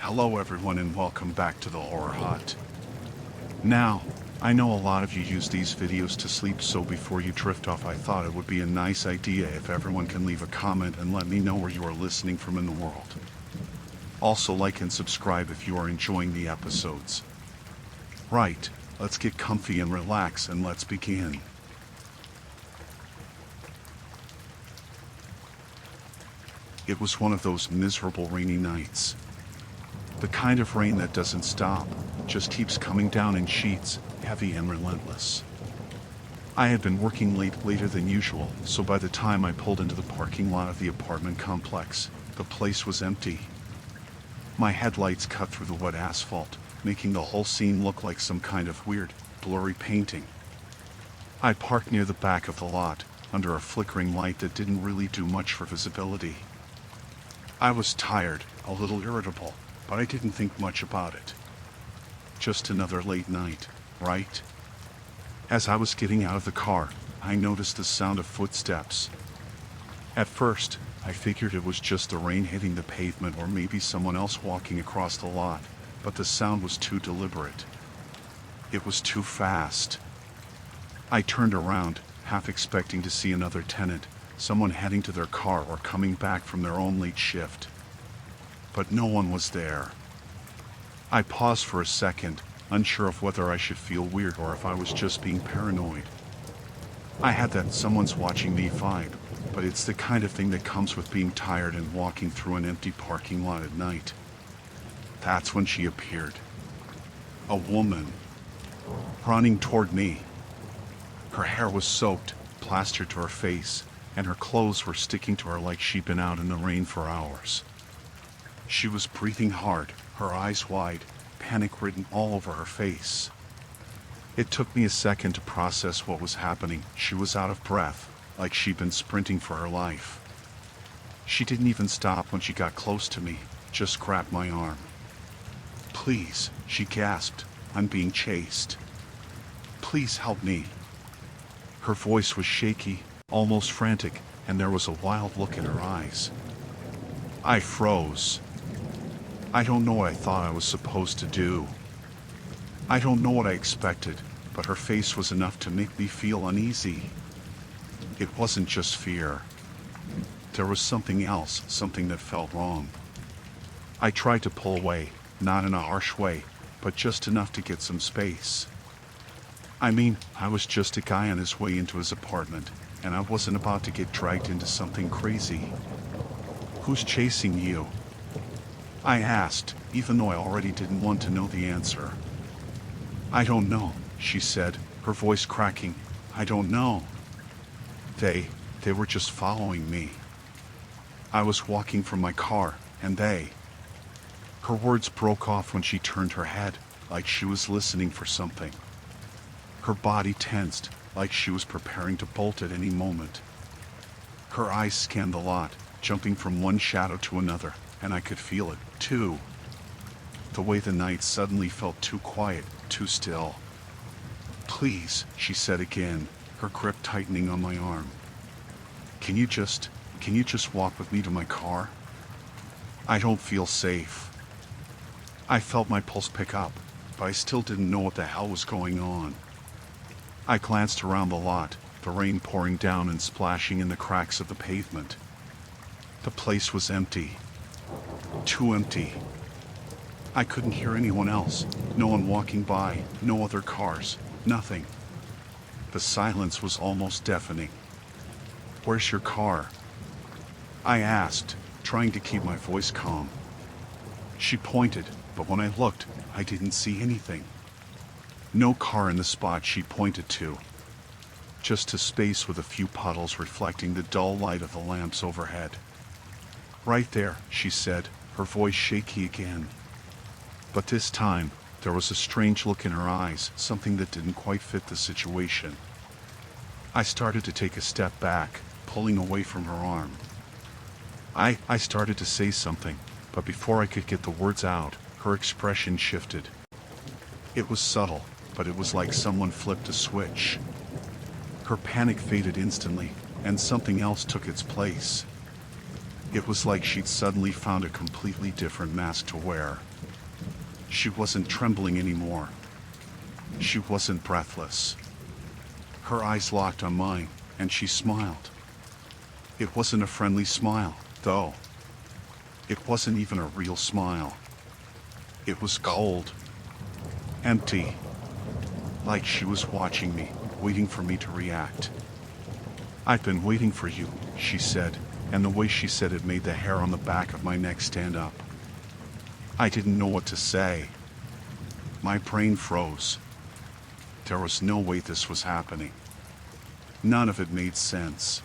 Hello everyone and welcome back to the Horror Hut. Now, I know a lot of you use these videos to sleep, so before you drift off I thought it would be a nice idea if everyone can leave a comment and let me know where you are listening from in the world. Also like and subscribe if you are enjoying the episodes. Right, let's get comfy and relax and let's begin. It was one of those miserable rainy nights. The kind of rain that doesn't stop, just keeps coming down in sheets, heavy and relentless. I had been working later than usual, so by the time I pulled into the parking lot of the apartment complex, the place was empty. My headlights cut through the wet asphalt, making the whole scene look like some kind of weird, blurry painting. I parked near the back of the lot, under a flickering light that didn't really do much for visibility. I was tired, a little irritable, but I didn't think much about it. Just another late night, right? As I was getting out of the car, I noticed the sound of footsteps. At first, I figured it was just the rain hitting the pavement or maybe someone else walking across the lot, but the sound was too deliberate. It was too fast. I turned around, half expecting to see another tenant, someone heading to their car or coming back from their own late shift. But no one was there. I paused for a second, unsure of whether I should feel weird or if I was just being paranoid. I had that someone's watching me vibe, but it's the kind of thing that comes with being tired and walking through an empty parking lot at night. That's when she appeared. A woman. Running toward me. Her hair was soaked, plastered to her face, and her clothes were sticking to her like she'd been out in the rain for hours. She was breathing hard, her eyes wide, panic written all over her face. It took me a second to process what was happening. She was out of breath, like she'd been sprinting for her life. She didn't even stop when she got close to me, just grabbed my arm. "Please," she gasped, "I'm being chased. Please help me." Her voice was shaky, almost frantic, and there was a wild look in her eyes. I froze. I don't know what I thought I was supposed to do. I don't know what I expected, but her face was enough to make me feel uneasy. It wasn't just fear. There was something else, something that felt wrong. I tried to pull away, not in a harsh way, but just enough to get some space. I mean, I was just a guy on his way into his apartment, and I wasn't about to get dragged into something crazy. "Who's chasing you?" I asked, even though I already didn't want to know the answer. "I don't know," she said, her voice cracking. "I don't know. They were just following me. I was walking from my car, and they..." Her words broke off when she turned her head, like she was listening for something. Her body tensed, like she was preparing to bolt at any moment. Her eyes scanned the lot, jumping from one shadow to another, and I could feel it, too. The way the night suddenly felt too quiet, too still. "Please," she said again, her grip tightening on my arm. Can you just walk with me to my car? I don't feel safe." I felt my pulse pick up, but I still didn't know what the hell was going on. I glanced around the lot, the rain pouring down and splashing in the cracks of the pavement. The place was empty. Too empty. I couldn't hear anyone else, no one walking by, no other cars, nothing. The silence was almost deafening. "Where's your car?" I asked, trying to keep my voice calm. She pointed, but when I looked, I didn't see anything. No car in the spot she pointed to. Just a space with a few puddles reflecting the dull light of the lamps overhead. "Right there," she said, her voice shaky again. But this time, there was a strange look in her eyes, something that didn't quite fit the situation. I started to take a step back, pulling away from her arm. I started to say something, but before I could get the words out, her expression shifted. It was subtle, but it was like someone flipped a switch. Her panic faded instantly, and something else took its place. It was like she'd suddenly found a completely different mask to wear. She wasn't trembling anymore. She wasn't breathless. Her eyes locked on mine, and she smiled. It wasn't a friendly smile, though. It wasn't even a real smile. It was cold. Empty. Like she was watching me, waiting for me to react. "I've been waiting for you," she said, and the way she said it made the hair on the back of my neck stand up. I didn't know what to say. My brain froze. There was no way this was happening. None of it made sense.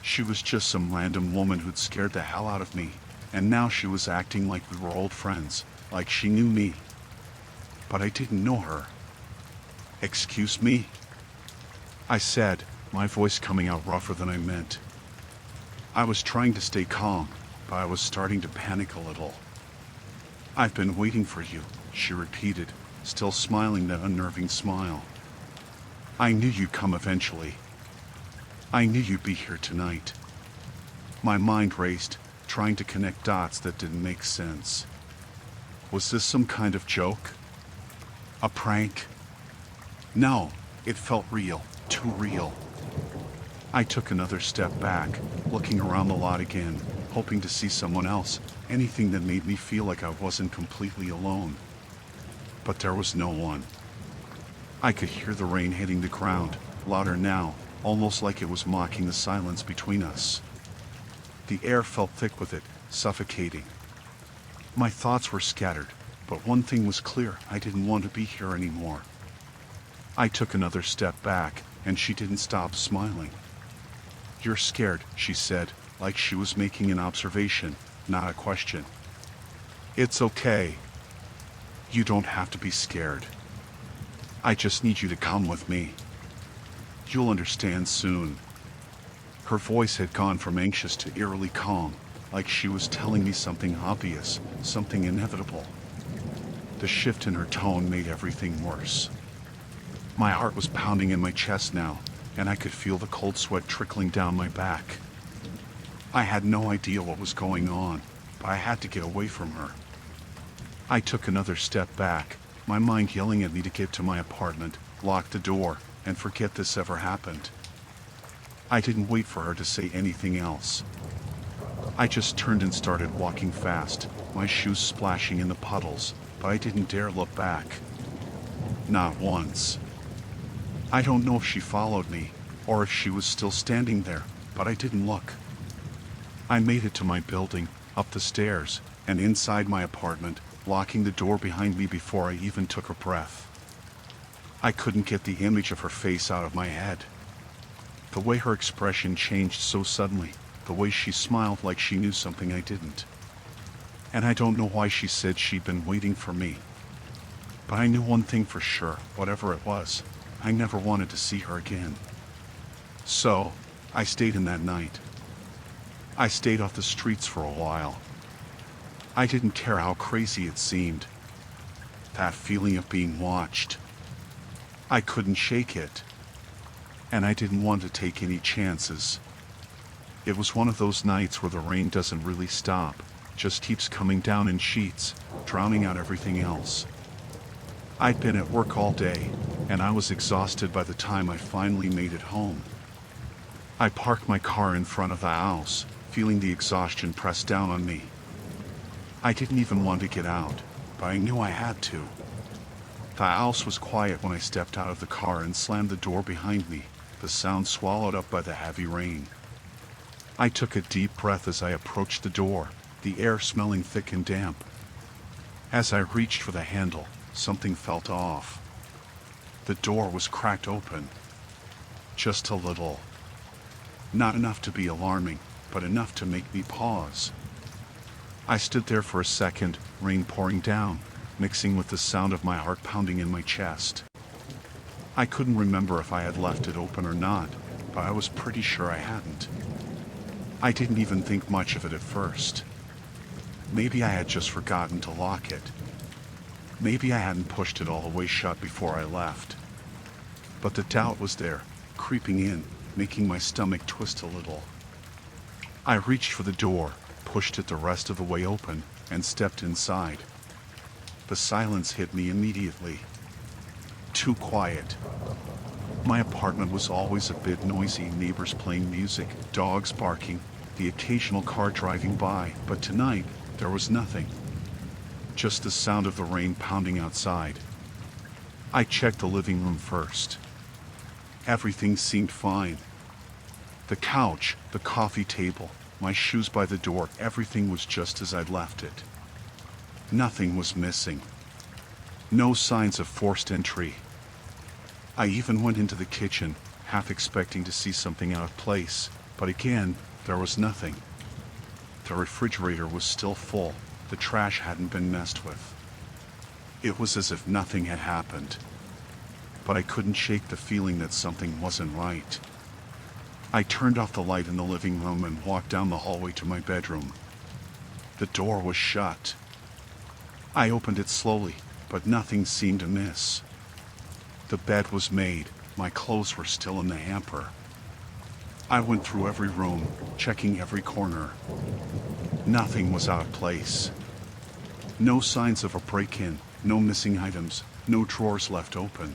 She was just some random woman who'd scared the hell out of me, and now she was acting like we were old friends, like she knew me. But I didn't know her. "Excuse me?" I said, my voice coming out rougher than I meant. I was trying to stay calm, but I was starting to panic a little. "I've been waiting for you," she repeated, still smiling that unnerving smile. "I knew you'd come eventually. I knew you'd be here tonight." My mind raced, trying to connect dots that didn't make sense. Was this some kind of joke? A prank? No, it felt real, too real. I took another step back, looking around the lot again, hoping to see someone else, anything that made me feel like I wasn't completely alone. But there was no one. I could hear the rain hitting the ground, louder now, almost like it was mocking the silence between us. The air felt thick with it, suffocating. My thoughts were scattered, but one thing was clear: I didn't want to be here anymore. I took another step back, and she didn't stop smiling. "You're scared," she said, like she was making an observation, not a question. "It's okay. You don't have to be scared. I just need you to come with me. You'll understand soon." Her voice had gone from anxious to eerily calm, like she was telling me something obvious, something inevitable. The shift in her tone made everything worse. My heart was pounding in my chest now, and I could feel the cold sweat trickling down my back. I had no idea what was going on, but I had to get away from her. I took another step back, my mind yelling at me to get to my apartment, lock the door, and forget this ever happened. I didn't wait for her to say anything else. I just turned and started walking fast, my shoes splashing in the puddles, but I didn't dare look back. Not once. I don't know if she followed me, or if she was still standing there, but I didn't look. I made it to my building, up the stairs, and inside my apartment, locking the door behind me before I even took a breath. I couldn't get the image of her face out of my head. The way her expression changed so suddenly, the way she smiled like she knew something I didn't. And I don't know why she said she'd been waiting for me. But I knew one thing for sure: whatever it was, I never wanted to see her again. So, I stayed in that night. I stayed off the streets for a while. I didn't care how crazy it seemed. That feeling of being watched. I couldn't shake it. And I didn't want to take any chances. It was one of those nights where the rain doesn't really stop, just keeps coming down in sheets, drowning out everything else. I'd been at work all day, and I was exhausted by the time I finally made it home. I parked my car in front of the house, feeling the exhaustion press down on me. I didn't even want to get out, but I knew I had to. The house was quiet when I stepped out of the car and slammed the door behind me, the sound swallowed up by the heavy rain. I took a deep breath as I approached the door, the air smelling thick and damp. As I reached for the handle, something felt off. The door was cracked open. Just a little. Not enough to be alarming, but enough to make me pause. I stood there for a second, rain pouring down, mixing with the sound of my heart pounding in my chest. I couldn't remember if I had left it open or not, but I was pretty sure I hadn't. I didn't even think much of it at first. Maybe I had just forgotten to lock it. Maybe I hadn't pushed it all the way shut before I left. But the doubt was there, creeping in, making my stomach twist a little. I reached for the door, pushed it the rest of the way open, and stepped inside. The silence hit me immediately. Too quiet. My apartment was always a bit noisy, neighbors playing music, dogs barking, the occasional car driving by, but tonight there was nothing. Just the sound of the rain pounding outside. I checked the living room first. Everything seemed fine. The couch, the coffee table, my shoes by the door, everything was just as I'd left it. Nothing was missing. No signs of forced entry. I even went into the kitchen, half expecting to see something out of place, but again, there was nothing. The refrigerator was still full. The trash hadn't been messed with. It was as if nothing had happened. But I couldn't shake the feeling that something wasn't right. I turned off the light in the living room and walked down the hallway to my bedroom. The door was shut. I opened it slowly, but nothing seemed amiss. The bed was made. My clothes were still in the hamper. I went through every room, checking every corner. Nothing was out of place. No signs of a break-in, no missing items, no drawers left open.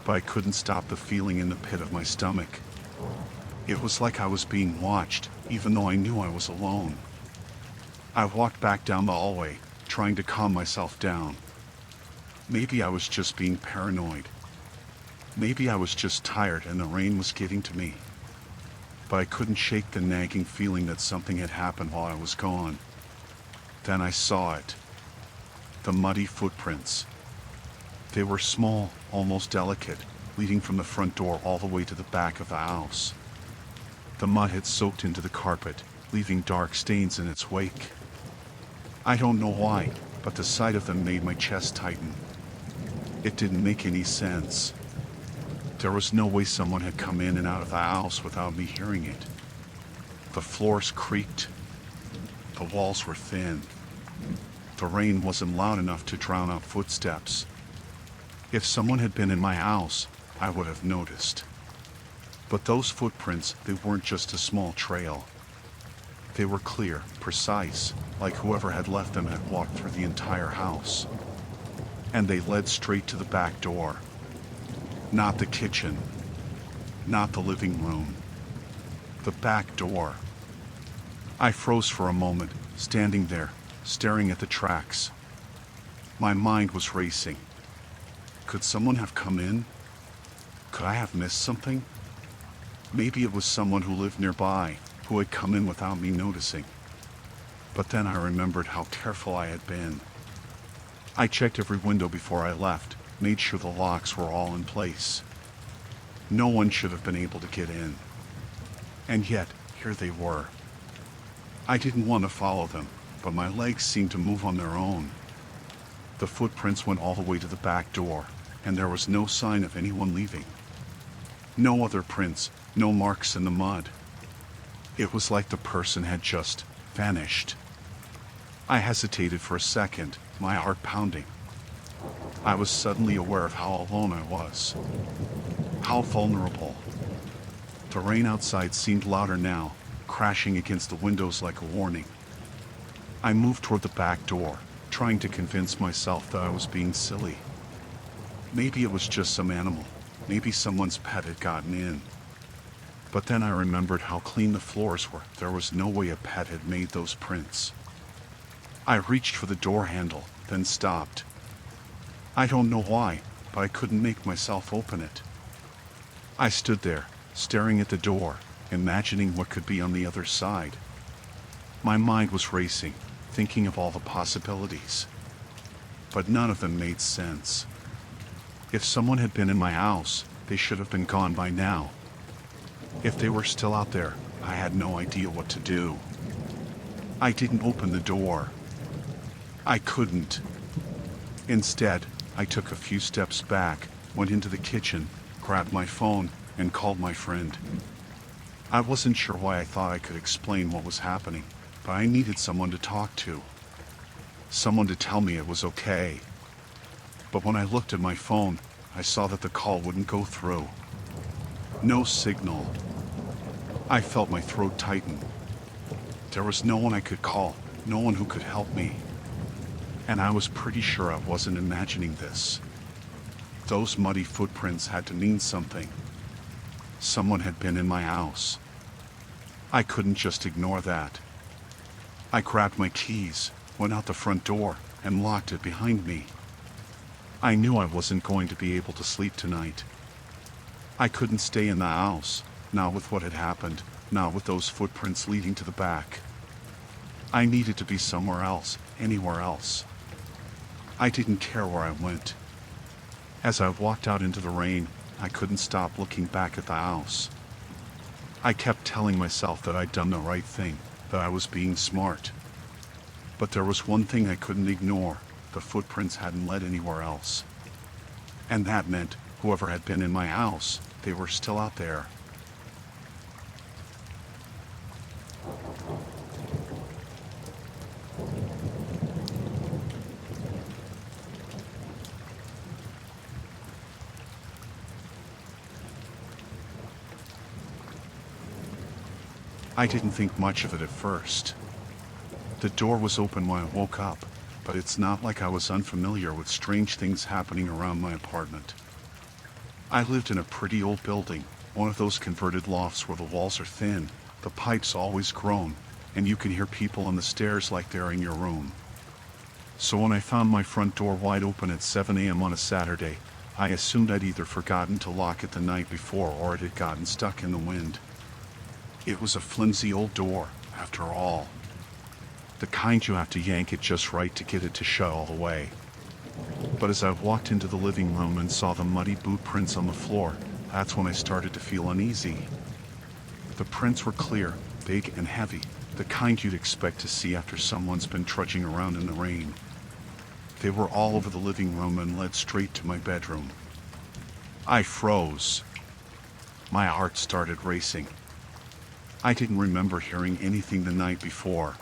But I couldn't stop the feeling in the pit of my stomach. It was like I was being watched, even though I knew I was alone. I walked back down the hallway, trying to calm myself down. Maybe I was just being paranoid. Maybe I was just tired and the rain was getting to me. But I couldn't shake the nagging feeling that something had happened while I was gone. Then I saw it. The muddy footprints. They were small, almost delicate, leading from the front door all the way to the back of the house. The mud had soaked into the carpet, leaving dark stains in its wake. I don't know why, but the sight of them made my chest tighten. It didn't make any sense. There was no way someone had come in and out of the house without me hearing it. The floors creaked. The walls were thin. The rain wasn't loud enough to drown out footsteps. If someone had been in my house, I would have noticed. But those footprints, they weren't just a small trail. They were clear, precise, like whoever had left them had walked through the entire house. And they led straight to the back door. Not the kitchen. Not the living room. The back door. I froze for a moment, standing there, staring at the tracks. My mind was racing. Could someone have come in? Could I have missed something? Maybe it was someone who lived nearby, who had come in without me noticing. But then I remembered how careful I had been. I checked every window before I left, made sure the locks were all in place. No one should have been able to get in. And yet, here they were. I didn't want to follow them, but my legs seemed to move on their own. The footprints went all the way to the back door, and there was no sign of anyone leaving. No other prints, no marks in the mud. It was like the person had just vanished. I hesitated for a second, my heart pounding. I was suddenly aware of how alone I was. How vulnerable. The rain outside seemed louder now, crashing against the windows like a warning. I moved toward the back door, trying to convince myself that I was being silly. Maybe it was just some animal. Maybe someone's pet had gotten in. But then I remembered how clean the floors were. There was no way a pet had made those prints. I reached for the door handle, then stopped. I don't know why, but I couldn't make myself open it. I stood there, staring at the door, imagining what could be on the other side. My mind was racing, thinking of all the possibilities. But none of them made sense. If someone had been in my house, they should have been gone by now. If they were still out there, I had no idea what to do. I didn't open the door. I couldn't. Instead, I took a few steps back, went into the kitchen, grabbed my phone, and called my friend. I wasn't sure why I thought I could explain what was happening, but I needed someone to talk to. Someone to tell me it was okay. But when I looked at my phone, I saw that the call wouldn't go through. No signal. I felt my throat tighten. There was no one I could call, no one who could help me. And I was pretty sure I wasn't imagining this. Those muddy footprints had to mean something. Someone had been in my house. I couldn't just ignore that. I grabbed my keys, went out the front door, and locked it behind me. I knew I wasn't going to be able to sleep tonight. I couldn't stay in the house, not with what had happened, not with those footprints leading to the back. I needed to be somewhere else, anywhere else. I didn't care where I went. As I walked out into the rain, I couldn't stop looking back at the house. I kept telling myself that I'd done the right thing, that I was being smart. But there was one thing I couldn't ignore. The footprints hadn't led anywhere else. And that meant whoever had been in my house, they were still out there. I didn't think much of it at first. The door was open when I woke up, but it's not like I was unfamiliar with strange things happening around my apartment. I lived in a pretty old building, one of those converted lofts where the walls are thin, the pipes always groan, and you can hear people on the stairs like they're in your room. So when I found my front door wide open at 7 a.m. on a Saturday, I assumed I'd either forgotten to lock it the night before or it had gotten stuck in the wind. It was a flimsy old door, after all. The kind you have to yank it just right to get it to shut all the way. But as I walked into the living room and saw the muddy boot prints on the floor, that's when I started to feel uneasy. The prints were clear, big and heavy, the kind you'd expect to see after someone's been trudging around in the rain. They were all over the living room and led straight to my bedroom. I froze. My heart started racing. I didn't remember hearing anything the night before.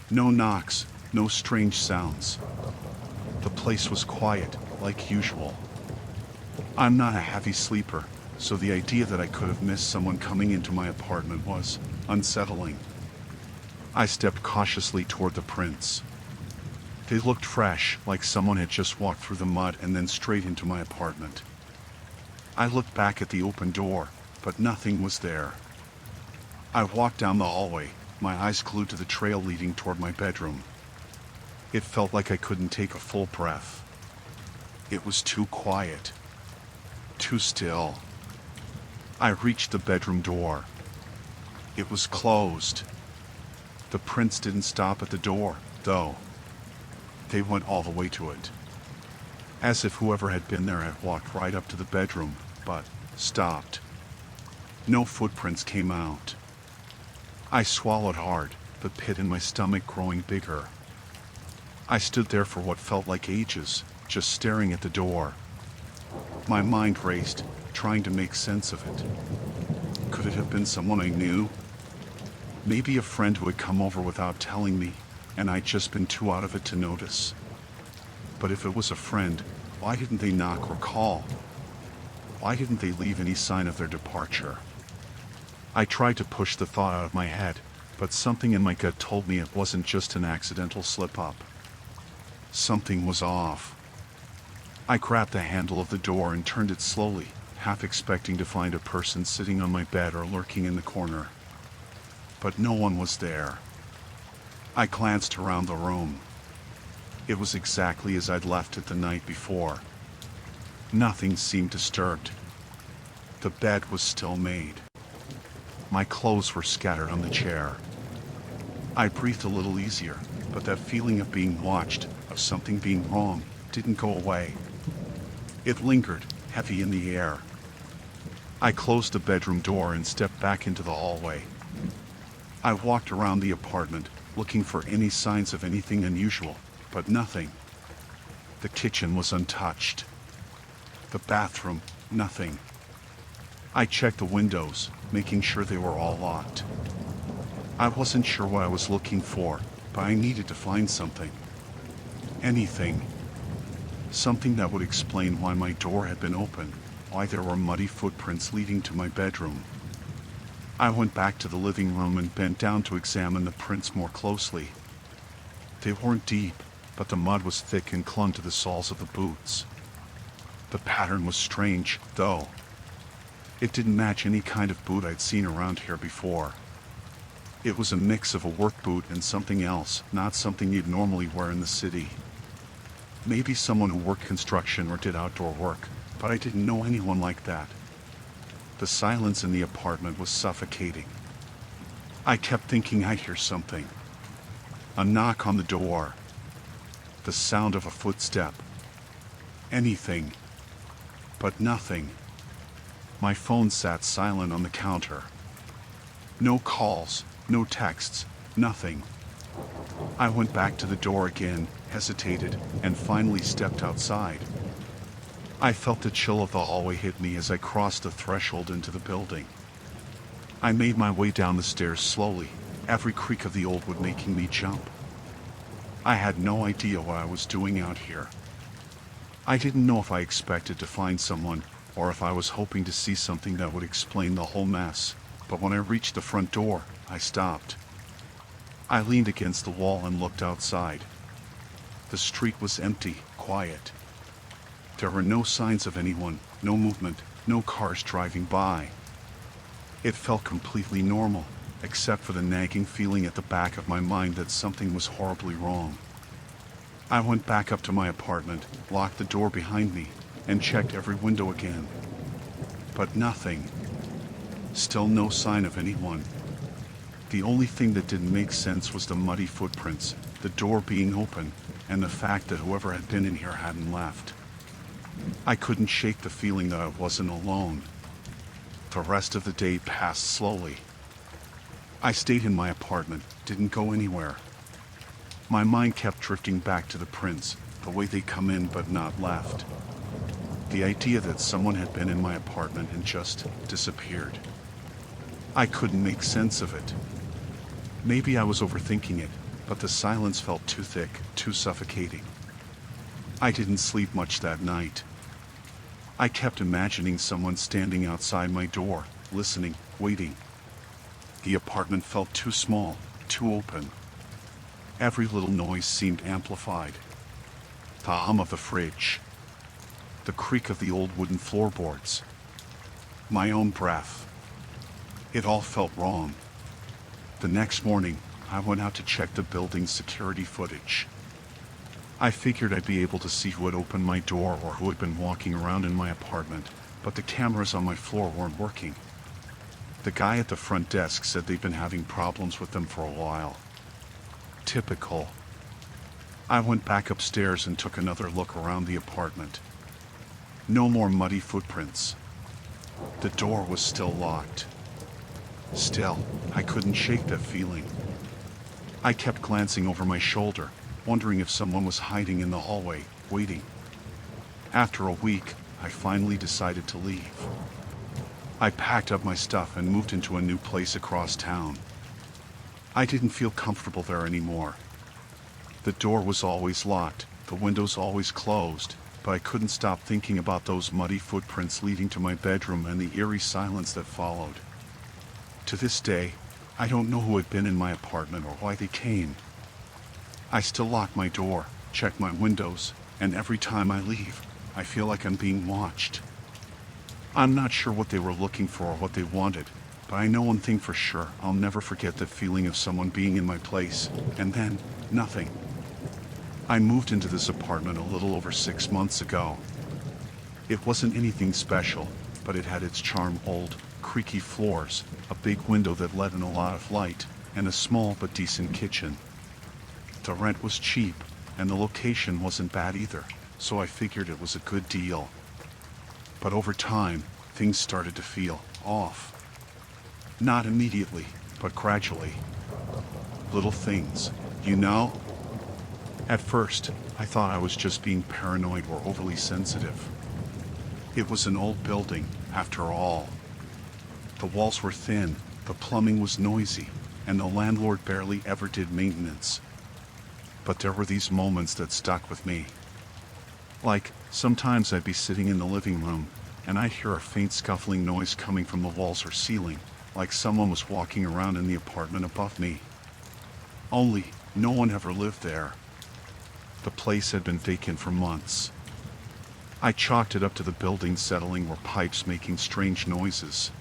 No knocks, no strange sounds. The place was quiet, like usual. I'm not a heavy sleeper, so the idea that I could have missed someone coming into my apartment was unsettling. I stepped cautiously toward the prints. They looked fresh, like someone had just walked through the mud and then straight into my apartment. I looked back at the open door, but nothing was there. I walked down the hallway, my eyes glued to the trail leading toward my bedroom. It felt like I couldn't take a full breath. It was too quiet, too still. I reached the bedroom door. It was closed. The prints didn't stop at the door, though. They went all the way to it. As if whoever had been there had walked right up to the bedroom, but stopped. No footprints came out. I swallowed hard, the pit in my stomach growing bigger. I stood there for what felt like ages, just staring at the door. My mind raced, trying to make sense of it. Could it have been someone I knew? Maybe a friend who had come over without telling me, and I'd just been too out of it to notice. But if it was a friend, why didn't they knock or call? Why didn't they leave any sign of their departure? I tried to push the thought out of my head, but something in my gut told me it wasn't just an accidental slip-up. Something was off. I grabbed the handle of the door and turned it slowly, half expecting to find a person sitting on my bed or lurking in the corner. But no one was there. I glanced around the room. It was exactly as I'd left it the night before. Nothing seemed disturbed. The bed was still made. My clothes were scattered on the chair. I breathed a little easier, but that feeling of being watched, of something being wrong, didn't go away. It lingered, heavy in the air. I closed the bedroom door and stepped back into the hallway. I walked around the apartment, looking for any signs of anything unusual, but nothing. The kitchen was untouched. The bathroom, nothing. I checked the windows, making sure they were all locked. I wasn't sure what I was looking for, but I needed to find something. Anything. Something that would explain why my door had been open, why there were muddy footprints leading to my bedroom. I went back to the living room and bent down to examine the prints more closely. They weren't deep, but the mud was thick and clung to the soles of the boots. The pattern was strange, though. It didn't match any kind of boot I'd seen around here before. It was a mix of a work boot and something else, not something you'd normally wear in the city. Maybe someone who worked construction or did outdoor work, but I didn't know anyone like that. The silence in the apartment was suffocating. I kept thinking I'd hear something. A knock on the door. The sound of a footstep. Anything. But nothing. My phone sat silent on the counter. No calls, no texts, nothing. I went back to the door again, hesitated, and finally stepped outside. I felt the chill of the hallway hit me as I crossed the threshold into the building. I made my way down the stairs slowly, every creak of the old wood making me jump. I had no idea what I was doing out here. I didn't know if I expected to find someone, or if I was hoping to see something that would explain the whole mess, but when I reached the front door, I stopped. I leaned against the wall and looked outside. The street was empty, quiet. There were no signs of anyone, no movement, no cars driving by. It felt completely normal, except for the nagging feeling at the back of my mind that something was horribly wrong. I went back up to my apartment, locked the door behind me, and checked every window again. But nothing. Still no sign of anyone. The only thing that didn't make sense was the muddy footprints, the door being open, and the fact that whoever had been in here hadn't left. I couldn't shake the feeling that I wasn't alone. The rest of the day passed slowly. I stayed in my apartment, didn't go anywhere. My mind kept drifting back to the prints, the way they come in but not left. The idea that someone had been in my apartment and just disappeared. I couldn't make sense of it. Maybe I was overthinking it, but the silence felt too thick, too suffocating. I didn't sleep much that night. I kept imagining someone standing outside my door, listening, waiting. The apartment felt too small, too open. Every little noise seemed amplified. The hum of the fridge. The creak of the old wooden floorboards. My own breath. It all felt wrong. The next morning, I went out to check the building's security footage. I figured I'd be able to see who had opened my door or who had been walking around in my apartment, but the cameras on my floor weren't working. The guy at the front desk said they'd been having problems with them for a while. Typical. I went back upstairs and took another look around the apartment. No more muddy footprints. The door was still locked. Still, I couldn't shake that feeling. I kept glancing over my shoulder, wondering if someone was hiding in the hallway, waiting. After a week, I finally decided to leave. I packed up my stuff and moved into a new place across town. I didn't feel comfortable there anymore. The door was always locked, the windows always closed, but I couldn't stop thinking about those muddy footprints leading to my bedroom and the eerie silence that followed. To this day, I don't know who had been in my apartment or why they came. I still lock my door, check my windows, and every time I leave, I feel like I'm being watched. I'm not sure what they were looking for or what they wanted, but I know one thing for sure: I'll never forget the feeling of someone being in my place, and then, nothing. I moved into this apartment a little over 6 months ago. It wasn't anything special, but it had its charm: old, creaky floors, a big window that let in a lot of light, and a small but decent kitchen. The rent was cheap, and the location wasn't bad either, so I figured it was a good deal. But over time, things started to feel off. Not immediately, but gradually. Little things, you know? At first, I thought I was just being paranoid or overly sensitive. It was an old building, after all. The walls were thin, the plumbing was noisy, and the landlord barely ever did maintenance. But there were these moments that stuck with me. Like, sometimes I'd be sitting in the living room, and I'd hear a faint scuffling noise coming from the walls or ceiling, like someone was walking around in the apartment above me. Only, no one ever lived there. The place had been vacant for months. I chalked it up to the building settling or pipes making strange noises.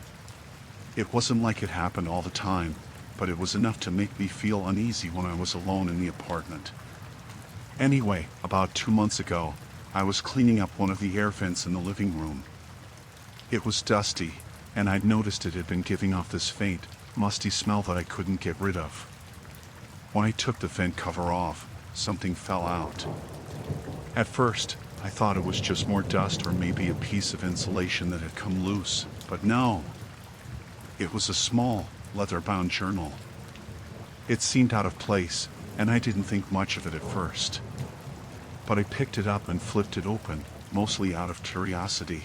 It wasn't like it happened all the time, but it was enough to make me feel uneasy when I was alone in the apartment. Anyway, about 2 months ago, I was cleaning up one of the air vents in the living room. It was dusty, and I'd noticed it had been giving off this faint, musty smell that I couldn't get rid of. When I took the vent cover off, something fell out. At first, I thought it was just more dust or maybe a piece of insulation that had come loose, but no. It was a small, leather-bound journal. It seemed out of place, and I didn't think much of it at first. But I picked it up and flipped it open, mostly out of curiosity.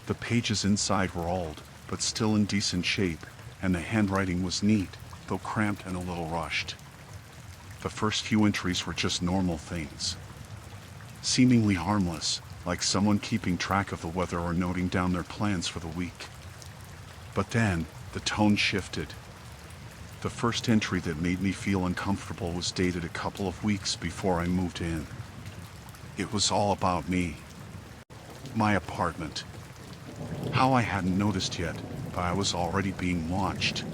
The pages inside were old, but still in decent shape, and the handwriting was neat, though cramped and a little rushed. The first few entries were just normal things, seemingly harmless, like someone keeping track of the weather or noting down their plans for the week. But then, the tone shifted. The first entry that made me feel uncomfortable was dated a couple of weeks before I moved in. It was all about me. My apartment. How I hadn't noticed yet, but I was already being watched.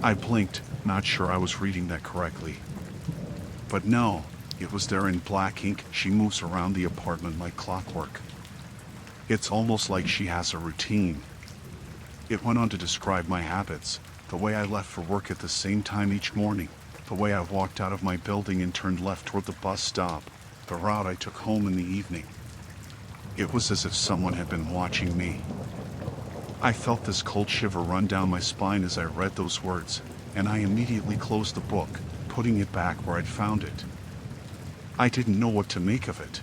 I blinked, not sure I was reading that correctly. But no, it was there in black ink. She moves around the apartment like clockwork. It's almost like she has a routine. It went on to describe my habits, the way I left for work at the same time each morning, the way I walked out of my building and turned left toward the bus stop, the route I took home in the evening. It was as if someone had been watching me. I felt this cold shiver run down my spine as I read those words, and I immediately closed the book, putting it back where I'd found it. I didn't know what to make of it.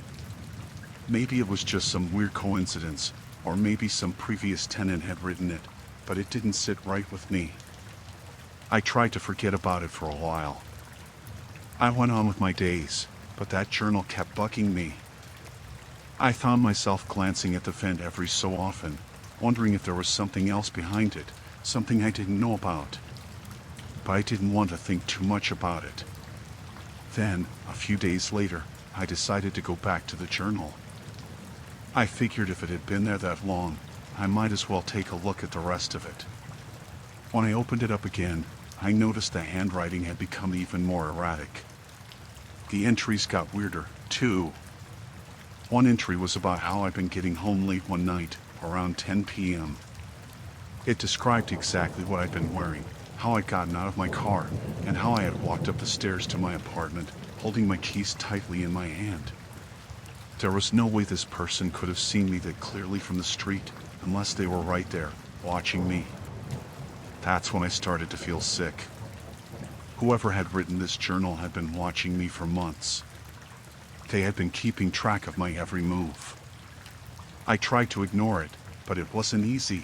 Maybe it was just some weird coincidence, or maybe some previous tenant had written it, but it didn't sit right with me. I tried to forget about it for a while. I went on with my days, but that journal kept bugging me. I found myself glancing at the vent every so often, wondering if there was something else behind it, something I didn't know about. But I didn't want to think too much about it. Then, a few days later, I decided to go back to the journal. I figured if it had been there that long, I might as well take a look at the rest of it. When I opened it up again, I noticed the handwriting had become even more erratic. The entries got weirder, too. One entry was about how I'd been getting home late one night, around 10 p.m. It described exactly what I'd been wearing, how I'd gotten out of my car, and how I had walked up the stairs to my apartment, holding my keys tightly in my hand. There was no way this person could have seen me that clearly from the street, unless they were right there, watching me. That's when I started to feel sick. Whoever had written this journal had been watching me for months. They had been keeping track of my every move. I tried to ignore it, but it wasn't easy.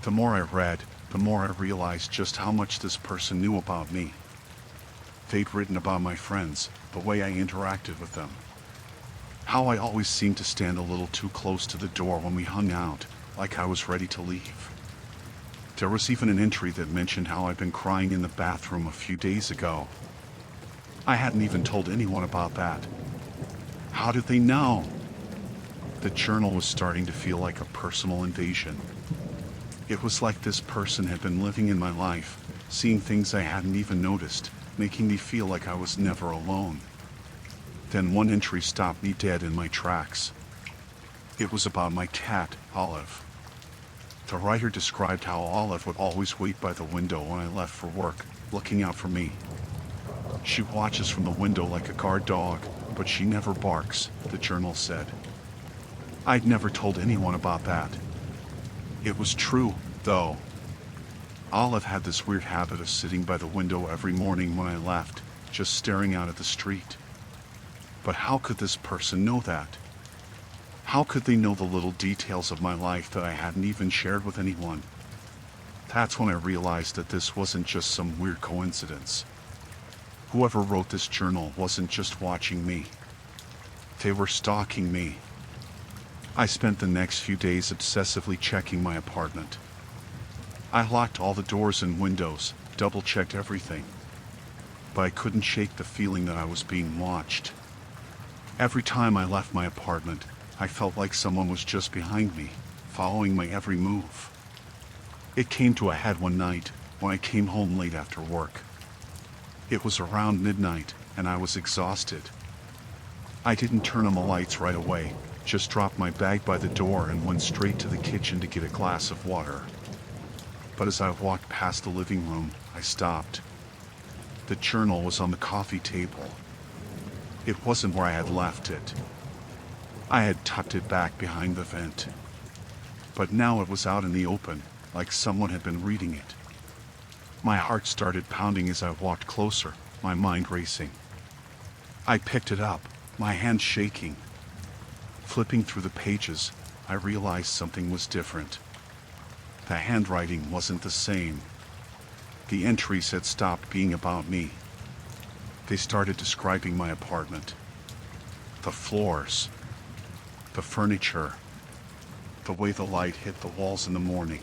The more I read, the more I realized just how much this person knew about me. They'd written about my friends, the way I interacted with them, how I always seemed to stand a little too close to the door when we hung out, like I was ready to leave. There was even an entry that mentioned how I'd been crying in the bathroom a few days ago. I hadn't even told anyone about that. How did they know? The journal was starting to feel like a personal invasion. It was like this person had been living in my life, seeing things I hadn't even noticed, making me feel like I was never alone. Then one entry stopped me dead in my tracks. It was about my cat, Olive. The writer described how Olive would always wait by the window when I left for work, looking out for me. She watches from the window like a guard dog, but she never barks, the journal said. I'd never told anyone about that. It was true, though. Olive had this weird habit of sitting by the window every morning when I left, just staring out at the street. But how could this person know that? How could they know the little details of my life that I hadn't even shared with anyone? That's when I realized that this wasn't just some weird coincidence. Whoever wrote this journal wasn't just watching me. They were stalking me. I spent the next few days obsessively checking my apartment. I locked all the doors and windows, double-checked everything. But I couldn't shake the feeling that I was being watched. Every time I left my apartment, I felt like someone was just behind me, following my every move. It came to a head one night when I came home late after work. It was around midnight, and I was exhausted. I didn't turn on the lights right away, just dropped my bag by the door and went straight to the kitchen to get a glass of water. But as I walked past the living room, I stopped. The journal was on the coffee table. It wasn't where I had left it. I had tucked it back behind the vent. But now it was out in the open, like someone had been reading it. My heart started pounding as I walked closer, my mind racing. I picked it up, my hand shaking. Flipping through the pages, I realized something was different. The handwriting wasn't the same. The entries had stopped being about me. They started describing my apartment. The floors, the furniture, the way the light hit the walls in the morning.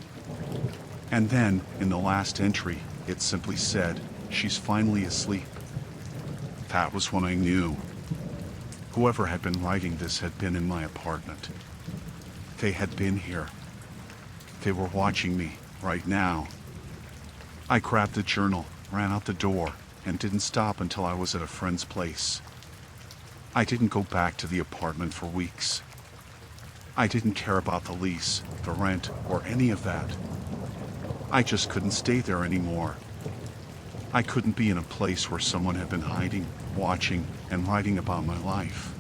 And then, in the last entry, it simply said, "She's finally asleep." That was when I knew. Whoever had been writing this had been in my apartment. They had been here. They were watching me, right now. I grabbed the journal, ran out the door, and didn't stop until I was at a friend's place. I didn't go back to the apartment for weeks. I didn't care about the lease, the rent, or any of that. I just couldn't stay there anymore. I couldn't be in a place where someone had been hiding, watching, and writing about my life.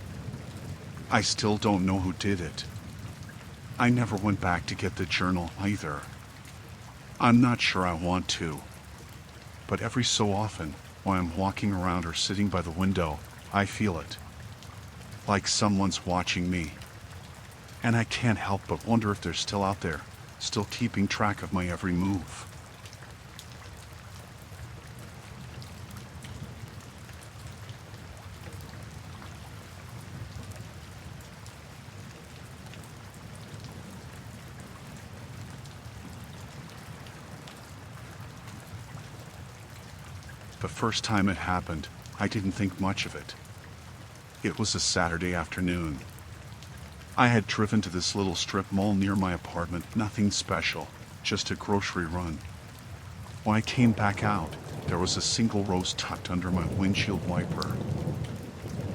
I still don't know who did it. I never went back to get the journal either. I'm not sure I want to. But every so often, when I'm walking around or sitting by the window, I feel it. Like someone's watching me. And I can't help but wonder if they're still out there, still keeping track of my every move. The first time it happened, I didn't think much of it. It was a Saturday afternoon. I had driven to this little strip mall near my apartment, nothing special, just a grocery run. When I came back out, there was a single rose tucked under my windshield wiper.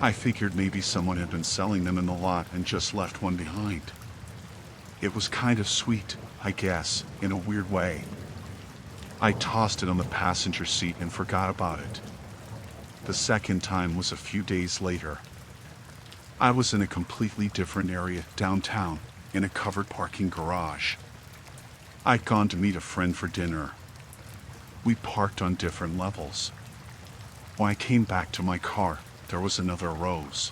I figured maybe someone had been selling them in the lot and just left one behind. It was kind of sweet, I guess, in a weird way. I tossed it on the passenger seat and forgot about it. The second time was a few days later. I was in a completely different area downtown, in a covered parking garage. I'd gone to meet a friend for dinner. We parked on different levels. When I came back to my car, there was another rose.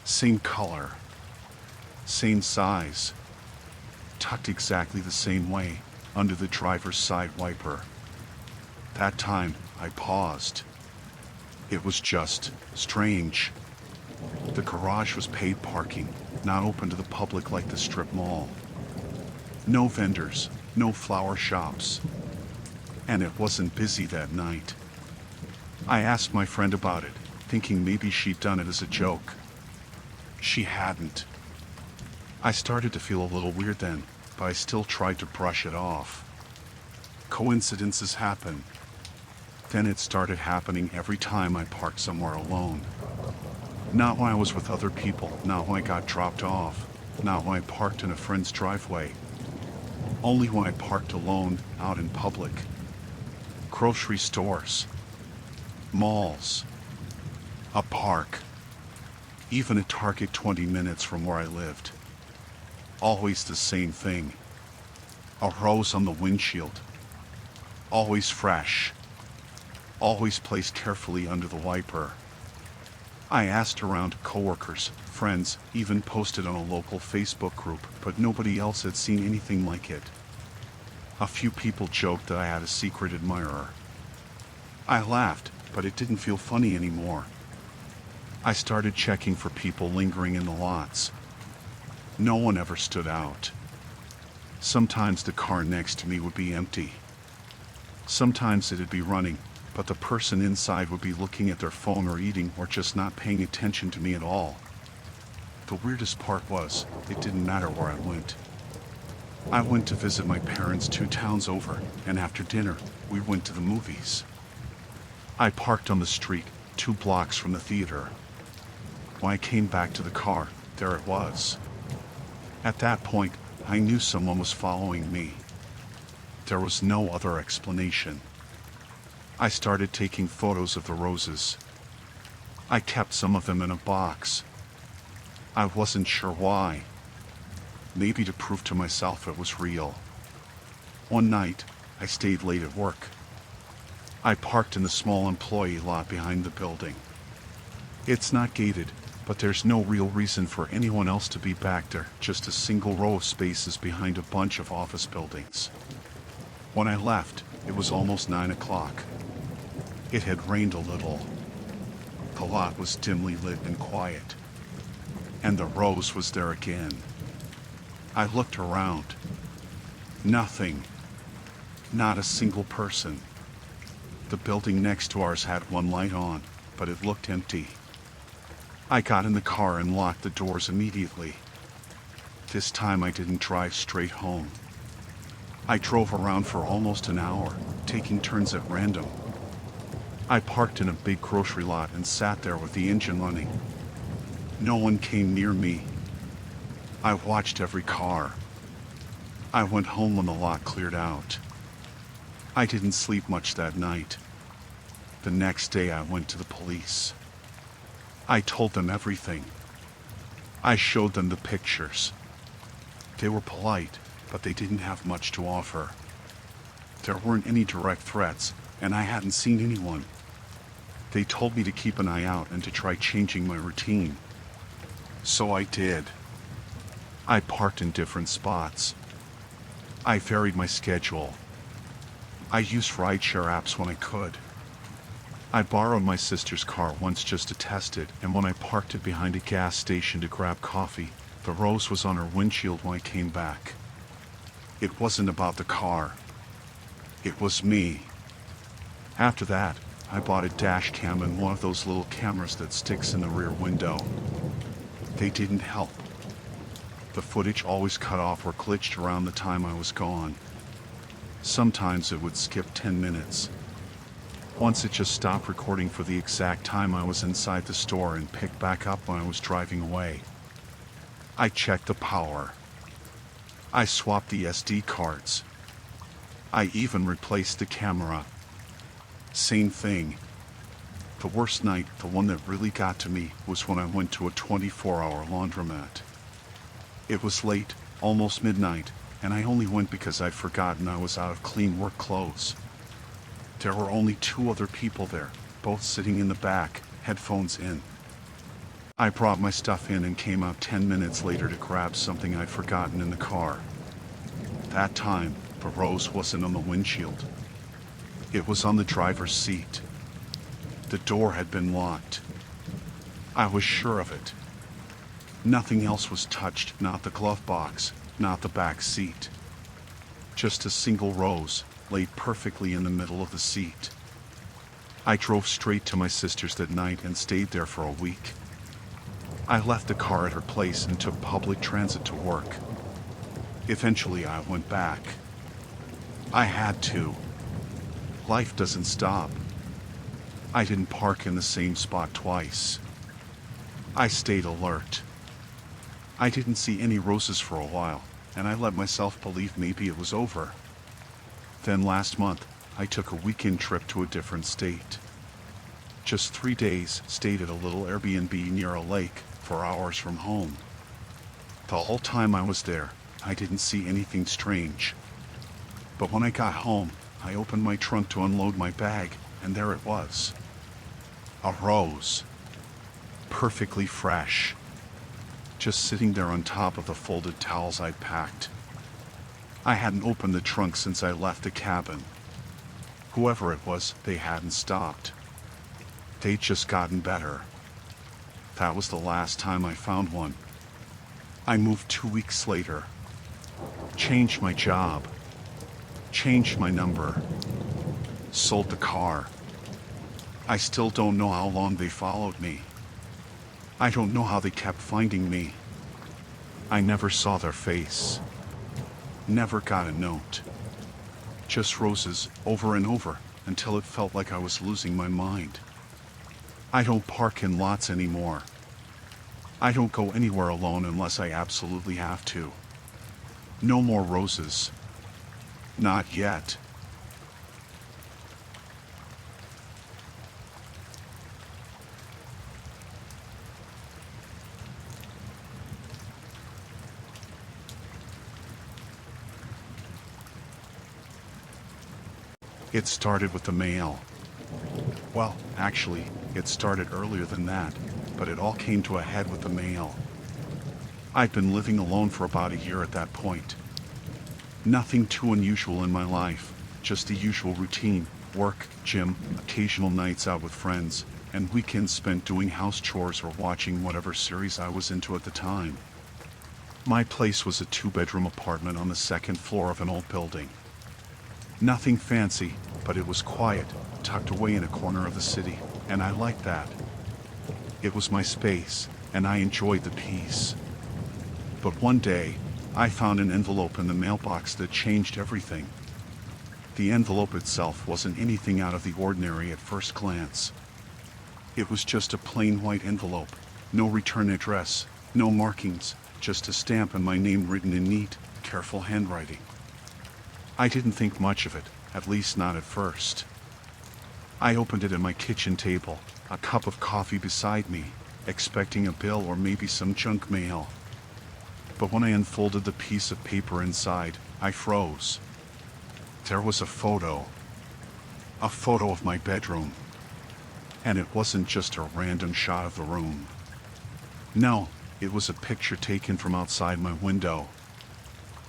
Same color. Same size. Tucked exactly the same way, under the driver's side wiper. That time, I paused. It was just strange. The garage was paid parking, not open to the public like the strip mall. No vendors, no flower shops. And it wasn't busy that night. I asked my friend about it, thinking maybe she'd done it as a joke. She hadn't. I started to feel a little weird then, but I still tried to brush it off. Coincidences happen. Then it started happening every time I parked somewhere alone. Not when I was with other people, not when I got dropped off, not when I parked in a friend's driveway. Only when I parked alone, out in public. Grocery stores. Malls. A park. Even a Target 20 minutes from where I lived. Always the same thing. A rose on the windshield. Always fresh. Always placed carefully under the wiper. I asked around coworkers, friends, even posted on a local Facebook group, but nobody else had seen anything like it. A few people joked that I had a secret admirer. I laughed, but it didn't feel funny anymore. I started checking for people lingering in the lots. No one ever stood out. Sometimes the car next to me would be empty. Sometimes it'd be running, but the person inside would be looking at their phone or eating or just not paying attention to me at all. The weirdest part was, it didn't matter where I went. I went to visit my parents 2 towns over, and after dinner, we went to the movies. I parked on the street, 2 blocks from the theater. When I came back to the car, there it was. At that point, I knew someone was following me. There was no other explanation. I started taking photos of the roses. I kept some of them in a box. I wasn't sure why. Maybe to prove to myself it was real. One night, I stayed late at work. I parked in the small employee lot behind the building. It's not gated, but there's no real reason for anyone else to be back there, just a single row of spaces behind a bunch of office buildings. When I left, it was almost 9 o'clock. It had rained a little. The lot was dimly lit and quiet. And the rose was there again. I looked around. Nothing. Not a single person. The building next to ours had one light on, but it looked empty. I got in the car and locked the doors immediately. This time I didn't drive straight home. I drove around for almost an hour, taking turns at random. I parked in a big grocery lot and sat there with the engine running. No one came near me. I watched every car. I went home when the lot cleared out. I didn't sleep much that night. The next day I went to the police. I told them everything. I showed them the pictures. They were polite, but they didn't have much to offer. There weren't any direct threats, and I hadn't seen anyone. They told me to keep an eye out and to try changing my routine. So I did. I parked in different spots. I varied my schedule. I used rideshare apps when I could. I borrowed my sister's car once just to test it, and when I parked it behind a gas station to grab coffee, the rose was on her windshield when I came back. It wasn't about the car. It was me. After that, I bought a dash cam and one of those little cameras that sticks in the rear window. They didn't help. The footage always cut off or glitched around the time I was gone. Sometimes it would skip 10 minutes. Once it just stopped recording for the exact time I was inside the store and picked back up when I was driving away. I checked the power. I swapped the SD cards. I even replaced the camera. Same thing. The worst night, the one that really got to me, was when I went to a 24-hour laundromat. It was late, almost midnight, and I only went because I'd forgotten I was out of clean work clothes. There were only 2 other people there, both sitting in the back, headphones in. I brought my stuff in and came out 10 minutes later to grab something I'd forgotten in the car. That time, the rose wasn't on the windshield. It was on the driver's seat. The door had been locked. I was sure of it. Nothing else was touched, not the glove box, not the back seat. Just a single rose, laid perfectly in the middle of the seat. I drove straight to my sister's that night and stayed there for a week. I left the car at her place and took public transit to work. Eventually I went back. I had to. Life doesn't stop. I didn't park in the same spot twice. I stayed alert. I didn't see any roses for a while, and I let myself believe maybe it was over. Then last month, I took a weekend trip to a different state. Just 3 days, stayed at a little Airbnb near a lake, 4 hours from home. The whole time I was there, I didn't see anything strange. But when I got home, I opened my trunk to unload my bag, and there it was. A rose. Perfectly fresh. Just sitting there on top of the folded towels I'd packed. I hadn't opened the trunk since I left the cabin. Whoever it was, they hadn't stopped. They'd just gotten better. That was the last time I found one. I moved 2 weeks later. Changed my job. Changed my number. Sold the car. I still don't know how long they followed me. I don't know how they kept finding me. I never saw their face. Never got a note. Just roses over and over until it felt like I was losing my mind. I don't park in lots anymore. I don't go anywhere alone unless I absolutely have to. No more roses. Not yet. It started with the mail. Well, actually, it started earlier than that, but it all came to a head with the mail. I'd been living alone for about a year at that point. Nothing too unusual in my life, just the usual routine: work, gym, occasional nights out with friends, and weekends spent doing house chores or watching whatever series I was into at the time. My place was a 2-bedroom apartment on the second floor of an old building. Nothing fancy, but it was quiet, tucked away in a corner of the city, and I liked that. It was my space, and I enjoyed the peace. But one day, I found an envelope in the mailbox that changed everything. The envelope itself wasn't anything out of the ordinary at first glance. It was just a plain white envelope, no return address, no markings, just a stamp and my name written in neat, careful handwriting. I didn't think much of it, at least not at first. I opened it at my kitchen table, a cup of coffee beside me, expecting a bill or maybe some junk mail. But when I unfolded the piece of paper inside, I froze. There was a photo. A photo of my bedroom. And it wasn't just a random shot of the room. No, it was a picture taken from outside my window.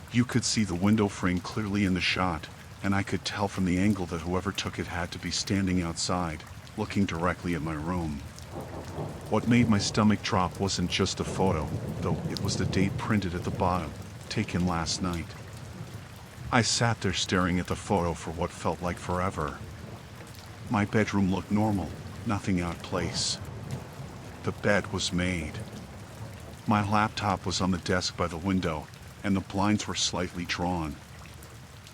You could see the window frame clearly in the shot, and I could tell from the angle that whoever took it had to be standing outside, looking directly at my room. What made my stomach drop wasn't just the photo, though it was the date printed at the bottom, taken last night. I sat there staring at the photo for what felt like forever. My bedroom looked normal, nothing out of place. The bed was made. My laptop was on the desk by the window, and the blinds were slightly drawn.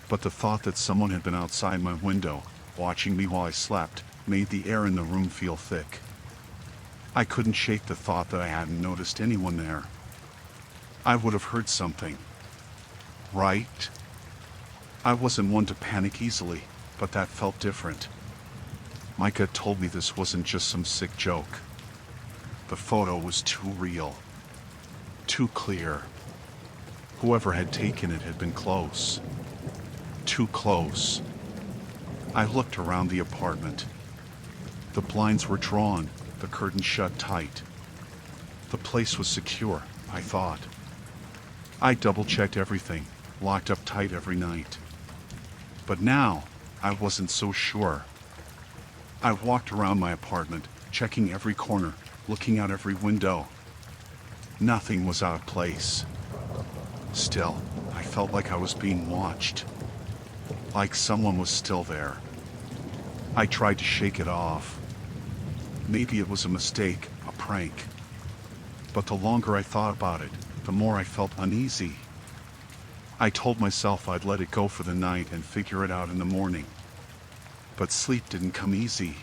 But the thought that someone had been outside my window, watching me while I slept, made the air in the room feel thick. I couldn't shake the thought that I hadn't noticed anyone there. I would have heard something. Right? I wasn't one to panic easily, but that felt different. My gut told me this wasn't just some sick joke. The photo was too real. Too clear. Whoever had taken it had been close. Too close. I looked around the apartment. The blinds were drawn, the curtains shut tight. The place was secure, I thought. I double-checked everything, locked up tight every night. But now, I wasn't so sure. I walked around my apartment, checking every corner, looking out every window. Nothing was out of place. Still, I felt like I was being watched. Like someone was still there. I tried to shake it off. Maybe it was a mistake, a prank. But the longer I thought about it, the more I felt uneasy. I told myself I'd let it go for the night and figure it out in the morning. But sleep didn't come easy.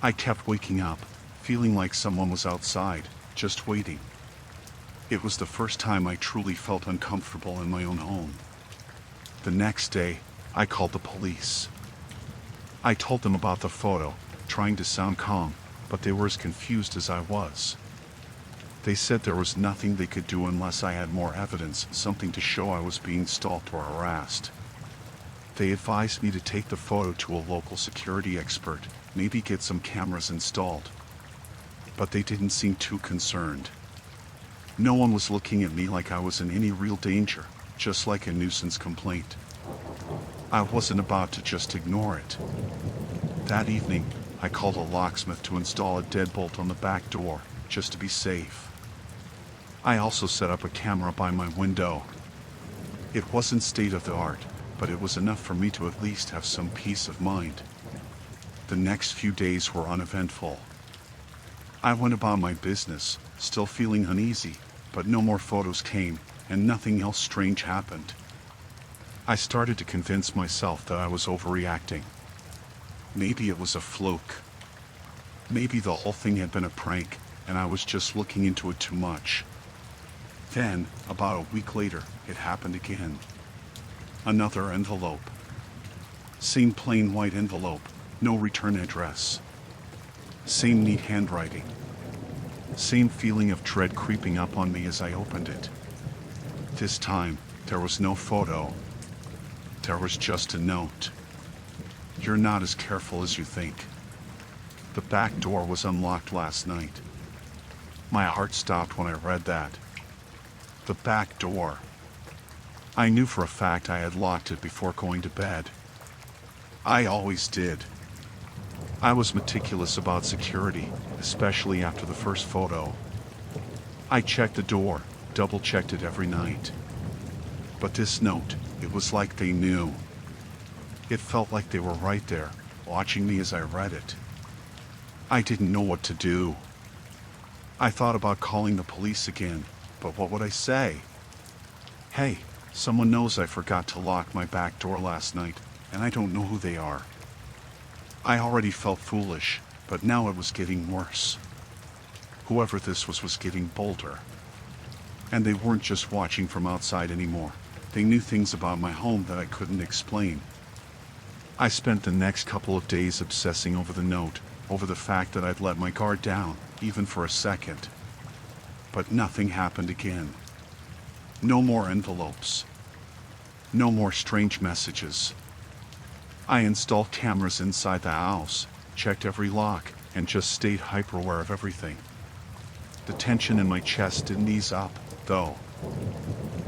I kept waking up, feeling like someone was outside, just waiting. It was the first time I truly felt uncomfortable in my own home. The next day, I called the police. I told them about the photo, trying to sound calm, but they were as confused as I was. They said there was nothing they could do unless I had more evidence, something to show I was being stalked or harassed. They advised me to take the photo to a local security expert, maybe get some cameras installed. But they didn't seem too concerned. No one was looking at me like I was in any real danger, just like a nuisance complaint. I wasn't about to just ignore it. That evening, I called a locksmith to install a deadbolt on the back door, just to be safe. I also set up a camera by my window. It wasn't state of the art, but it was enough for me to at least have some peace of mind. The next few days were uneventful. I went about my business, still feeling uneasy, but no more photos came, and nothing else strange happened. I started to convince myself that I was overreacting. Maybe it was a fluke. Maybe the whole thing had been a prank, and I was just looking into it too much. Then, about a week later, it happened again. Another envelope. Same plain white envelope, no return address. Same neat handwriting. Same feeling of dread creeping up on me as I opened it. This time, there was no photo. There was just a note. You're not as careful as you think. The back door was unlocked last night. My heart stopped when I read that. The back door. I knew for a fact I had locked it before going to bed. I always did. I was meticulous about security, especially after the first photo. I checked the door, double-checked it every night. But this note, it was like they knew. It felt like they were right there, watching me as I read it. I didn't know what to do. I thought about calling the police again, but what would I say? Hey, someone knows I forgot to lock my back door last night, and I don't know who they are. I already felt foolish, but now it was getting worse. Whoever this was getting bolder. And they weren't just watching from outside anymore. They knew things about my home that I couldn't explain. I spent the next couple of days obsessing over the note, over the fact that I'd let my guard down, even for a second. But nothing happened again. No more envelopes. No more strange messages. I installed cameras inside the house, checked every lock, and just stayed hyper-aware of everything. The tension in my chest didn't ease up, though.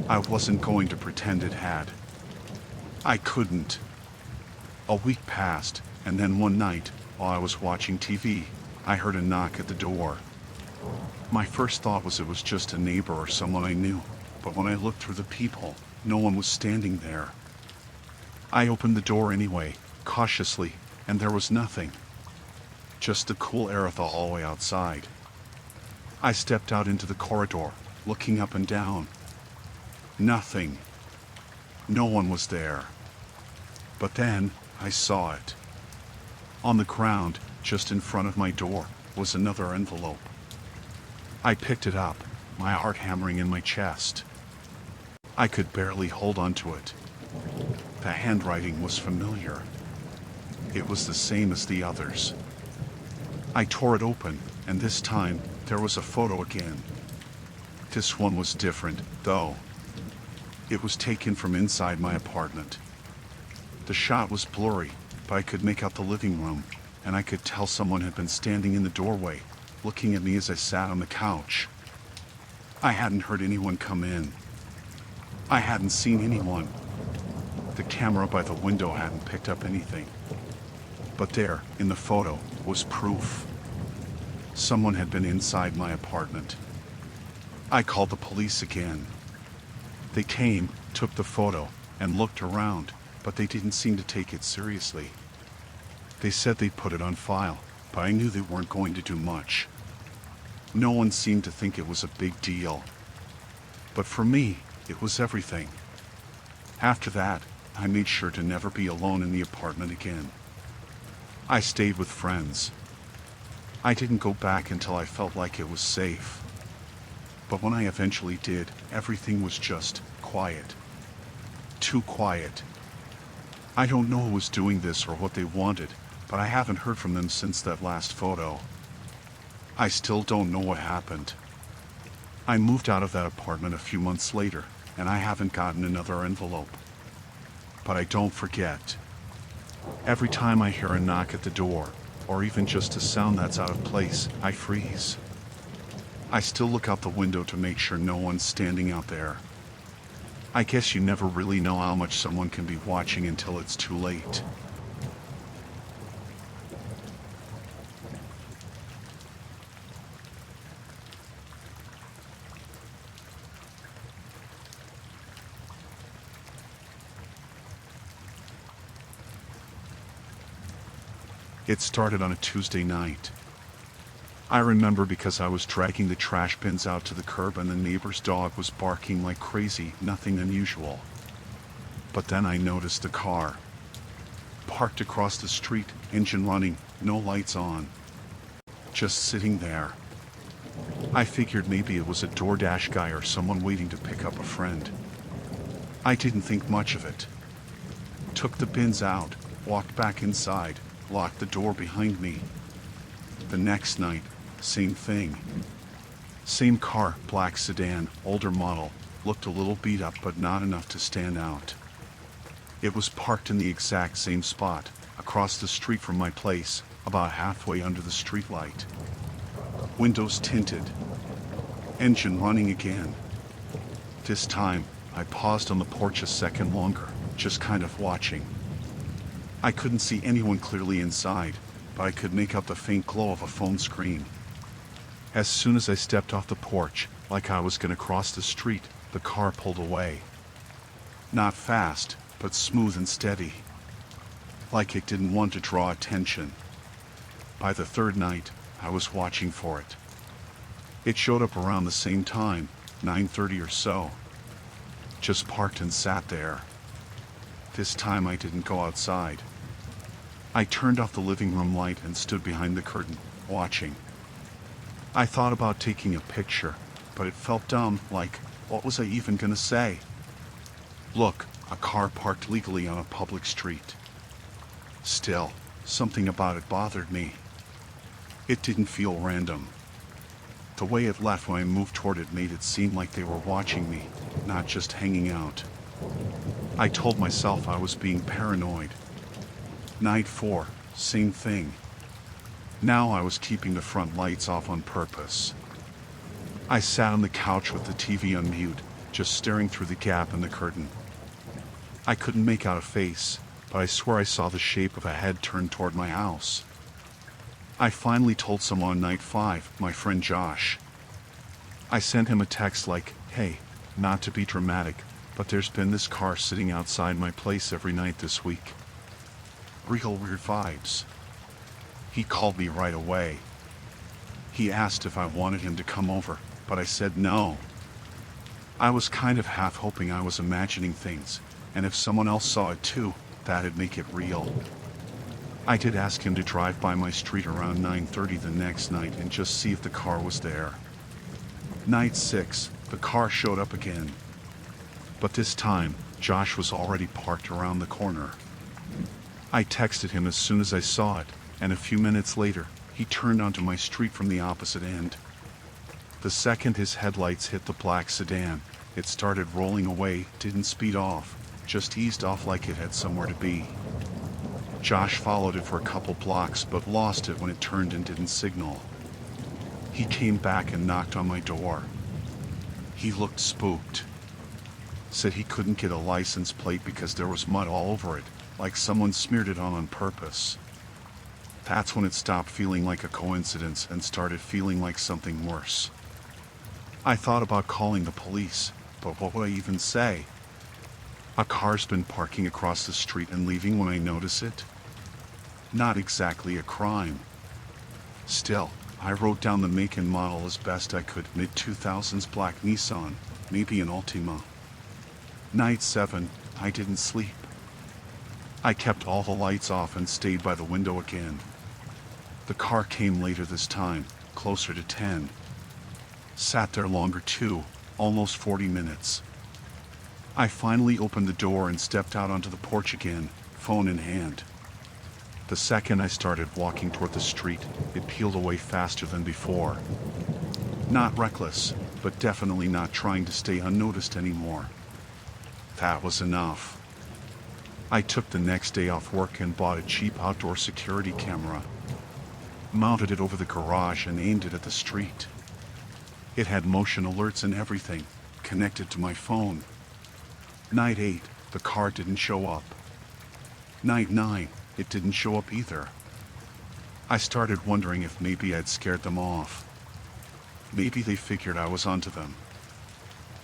I wasn't going to pretend it had. I couldn't. A week passed, and then one night, while I was watching TV, I heard a knock at the door. My first thought was it was just a neighbor or someone I knew, but when I looked through the peephole, no one was standing there. I opened the door anyway, cautiously, and there was nothing. Just the cool air of the hallway outside. I stepped out into the corridor, looking up and down. Nothing. No one was there. But then, I saw it. On the ground, just in front of my door, was another envelope. I picked it up, my heart hammering in my chest. I could barely hold onto it. The handwriting was familiar. It was the same as the others. I tore it open, and this time, there was a photo again. This one was different, though. It was taken from inside my apartment. The shot was blurry, but I could make out the living room, and I could tell someone had been standing in the doorway, looking at me as I sat on the couch. I hadn't heard anyone come in. I hadn't seen anyone. The camera by the window hadn't picked up anything. But there, in the photo, was proof. Someone had been inside my apartment. I called the police again. They came, took the photo, and looked around, but they didn't seem to take it seriously. They said they'd put it on file, but I knew they weren't going to do much. No one seemed to think it was a big deal. But for me, it was everything. After that, I made sure to never be alone in the apartment again. I stayed with friends. I didn't go back until I felt like it was safe. But when I eventually did, everything was just quiet. Too quiet. I don't know who was doing this or what they wanted, but I haven't heard from them since that last photo. I still don't know what happened. I moved out of that apartment a few months later, and I haven't gotten another envelope. But I don't forget. Every time I hear a knock at the door, or even just a sound that's out of place, I freeze. I still look out the window to make sure no one's standing out there. I guess you never really know how much someone can be watching until it's too late. It started on a Tuesday night. I remember because I was dragging the trash bins out to the curb and the neighbor's dog was barking like crazy, nothing unusual. But then I noticed the car. Parked across the street, engine running, no lights on. Just sitting there. I figured maybe it was a DoorDash guy or someone waiting to pick up a friend. I didn't think much of it. Took the bins out, walked back inside, locked the door behind me. The next night, same thing. Same car, black sedan, older model, looked a little beat up but not enough to stand out. It was parked in the exact same spot, across the street from my place, about halfway under the streetlight. Windows tinted. Engine running again. This time, I paused on the porch a second longer, just kind of watching. I couldn't see anyone clearly inside, but I could make out the faint glow of a phone screen. As soon as I stepped off the porch, like I was going to cross the street, the car pulled away. Not fast, but smooth and steady. Like it didn't want to draw attention. By the third night, I was watching for it. It showed up around the same time, 9:30 or so. Just parked and sat there. This time I didn't go outside. I turned off the living room light and stood behind the curtain, watching. I thought about taking a picture, but it felt dumb, like, what was I even gonna say? Look, a car parked legally on a public street. Still, something about it bothered me. It didn't feel random. The way it left when I moved toward it made it seem like they were watching me, not just hanging out. I told myself I was being paranoid. Night 4, same thing. Now I was keeping the front lights off on purpose. I sat on the couch with the TV on mute, just staring through the gap in the curtain. I couldn't make out a face, but I swear I saw the shape of a head turned toward my house. I finally told someone on night 5, my friend Josh. I sent him a text like, hey, not to be dramatic, but there's been this car sitting outside my place every night this week. Real weird vibes. He called me right away. He asked if I wanted him to come over, but I said no. I was kind of half hoping I was imagining things, and if someone else saw it too, that'd make it real. I did ask him to drive by my street around 9:30 the next night and just see if the car was there. Night 6, the car showed up again. But this time, Josh was already parked around the corner. I texted him as soon as I saw it, and a few minutes later, he turned onto my street from the opposite end. The second his headlights hit the black sedan, it started rolling away, didn't speed off, just eased off like it had somewhere to be. Josh followed it for a couple blocks but lost it when it turned and didn't signal. He came back and knocked on my door. He looked spooked. Said he couldn't get a license plate because there was mud all over it, like someone smeared it on purpose. That's when it stopped feeling like a coincidence and started feeling like something worse. I thought about calling the police, but what would I even say? A car's been parking across the street and leaving when I notice it? Not exactly a crime. Still, I wrote down the make and model as best I could. Mid-2000s black Nissan, maybe an Altima. Night 7, I didn't sleep. I kept all the lights off and stayed by the window again. The car came later this time, closer to 10. Sat there longer too, almost 40 minutes. I finally opened the door and stepped out onto the porch again, phone in hand. The second I started walking toward the street, it peeled away faster than before. Not reckless, but definitely not trying to stay unnoticed anymore. That was enough. I took the next day off work and bought a cheap outdoor security camera. Mounted it over the garage and aimed it at the street. It had motion alerts and everything, connected to my phone. Night 8, the car didn't show up. Night 9, it didn't show up either. I started wondering if maybe I'd scared them off. Maybe they figured I was onto them.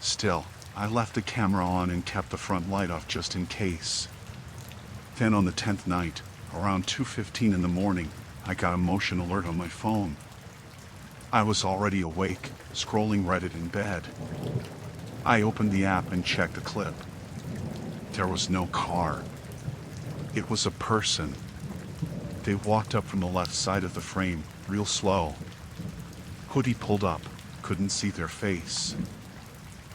Still, I left the camera on and kept the front light off just in case. Then on the 10th night, Around 2:15 in the morning, I got a motion alert on my phone. I was already awake, scrolling Reddit in bed. I opened the app and checked the clip. There was no car. It was a person. They walked up from the left side of the frame, real slow. Hoodie pulled up, couldn't see their face.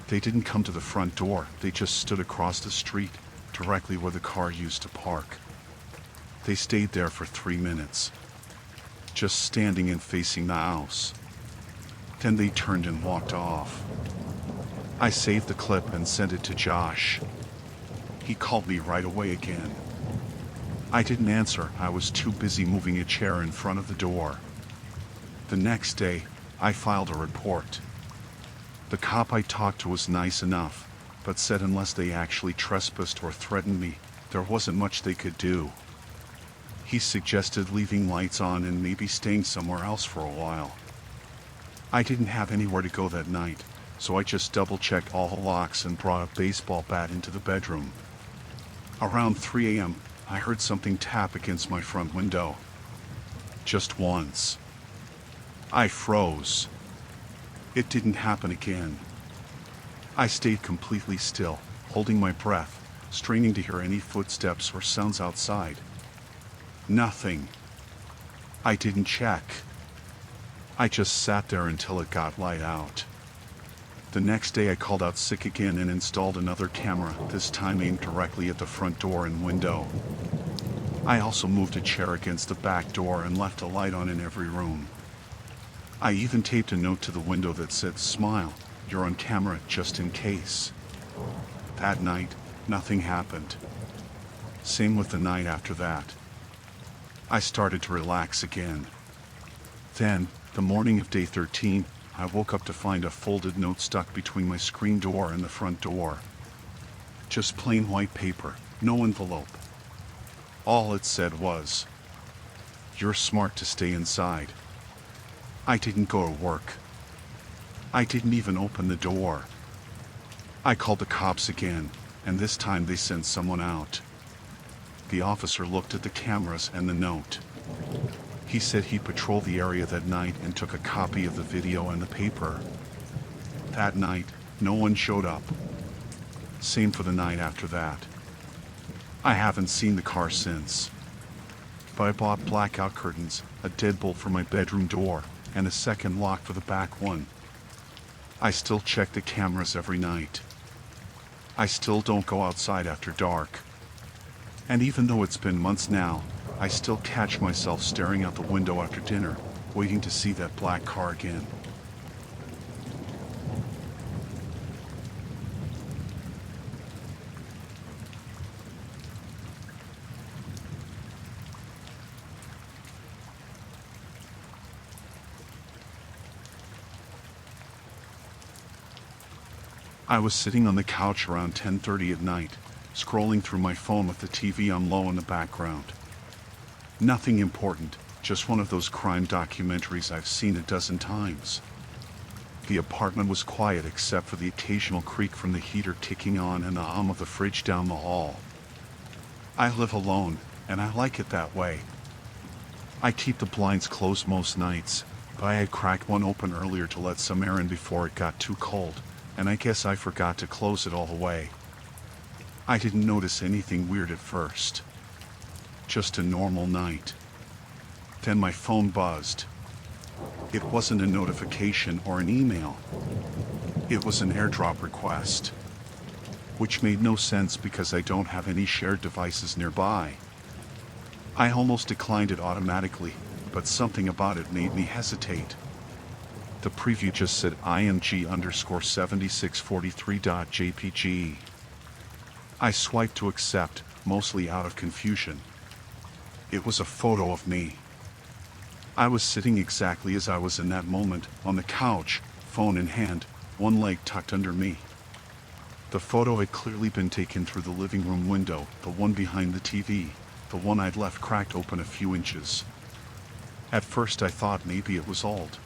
They didn't come to the front door, they just stood across the street, directly where the car used to park. They stayed there for 3 minutes, just standing and facing the house. Then they turned and walked off. I saved the clip and sent it to Josh. He called me right away again. I didn't answer, I was too busy moving a chair in front of the door. The next day, I filed a report. The cop I talked to was nice enough, but said unless they actually trespassed or threatened me, there wasn't much they could do. He suggested leaving lights on and maybe staying somewhere else for a while. I didn't have anywhere to go that night, so I just double-checked all the locks and brought a baseball bat into the bedroom. Around 3 a.m., I heard something tap against my front window. Just once. I froze. It didn't happen again. I stayed completely still, holding my breath, straining to hear any footsteps or sounds outside. Nothing. I didn't check. I just sat there until it got light out. The next day I called out sick again and installed another camera, this time aimed directly at the front door and window. I also moved a chair against the back door and left a light on in every room. I even taped a note to the window that said, "Smile, you're on camera just in case." That night, nothing happened. Same with the night after that. I started to relax again. Then, the morning of day 13, I woke up to find a folded note stuck between my screen door and the front door. Just plain white paper, no envelope. All it said was, "You're smart to stay inside." I didn't go to work. I didn't even open the door. I called the cops again, and this time they sent someone out. The officer looked at the cameras and the note. He said he patrolled the area that night and took a copy of the video and the paper. That night, no one showed up. Same for the night after that. I haven't seen the car since. But I bought blackout curtains, a deadbolt for my bedroom door, and a second lock for the back one. I still check the cameras every night. I still don't go outside after dark. And even though it's been months now, I still catch myself staring out the window after dinner, waiting to see that black car again. I was sitting on the couch around 10:30 at night, scrolling through my phone with the TV on low in the background. Nothing important, just one of those crime documentaries I've seen a dozen times. The apartment was quiet except for the occasional creak from the heater ticking on and the hum of the fridge down the hall. I live alone, and I like it that way. I keep the blinds closed most nights, but I had cracked one open earlier to let some air in before it got too cold, and I guess I forgot to close it all the way. I didn't notice anything weird at first. Just a normal night. Then my phone buzzed. It wasn't a notification or an email. It was an airdrop request. Which made no sense because I don't have any shared devices nearby. I almost declined it automatically, but something about it made me hesitate. The preview just said img_7643.jpg. I swiped to accept, mostly out of confusion. It was a photo of me. I was sitting exactly as I was in that moment, on the couch, phone in hand, one leg tucked under me. The photo had clearly been taken through the living room window, the one behind the TV, the one I'd left cracked open a few inches. At first I thought maybe it was old.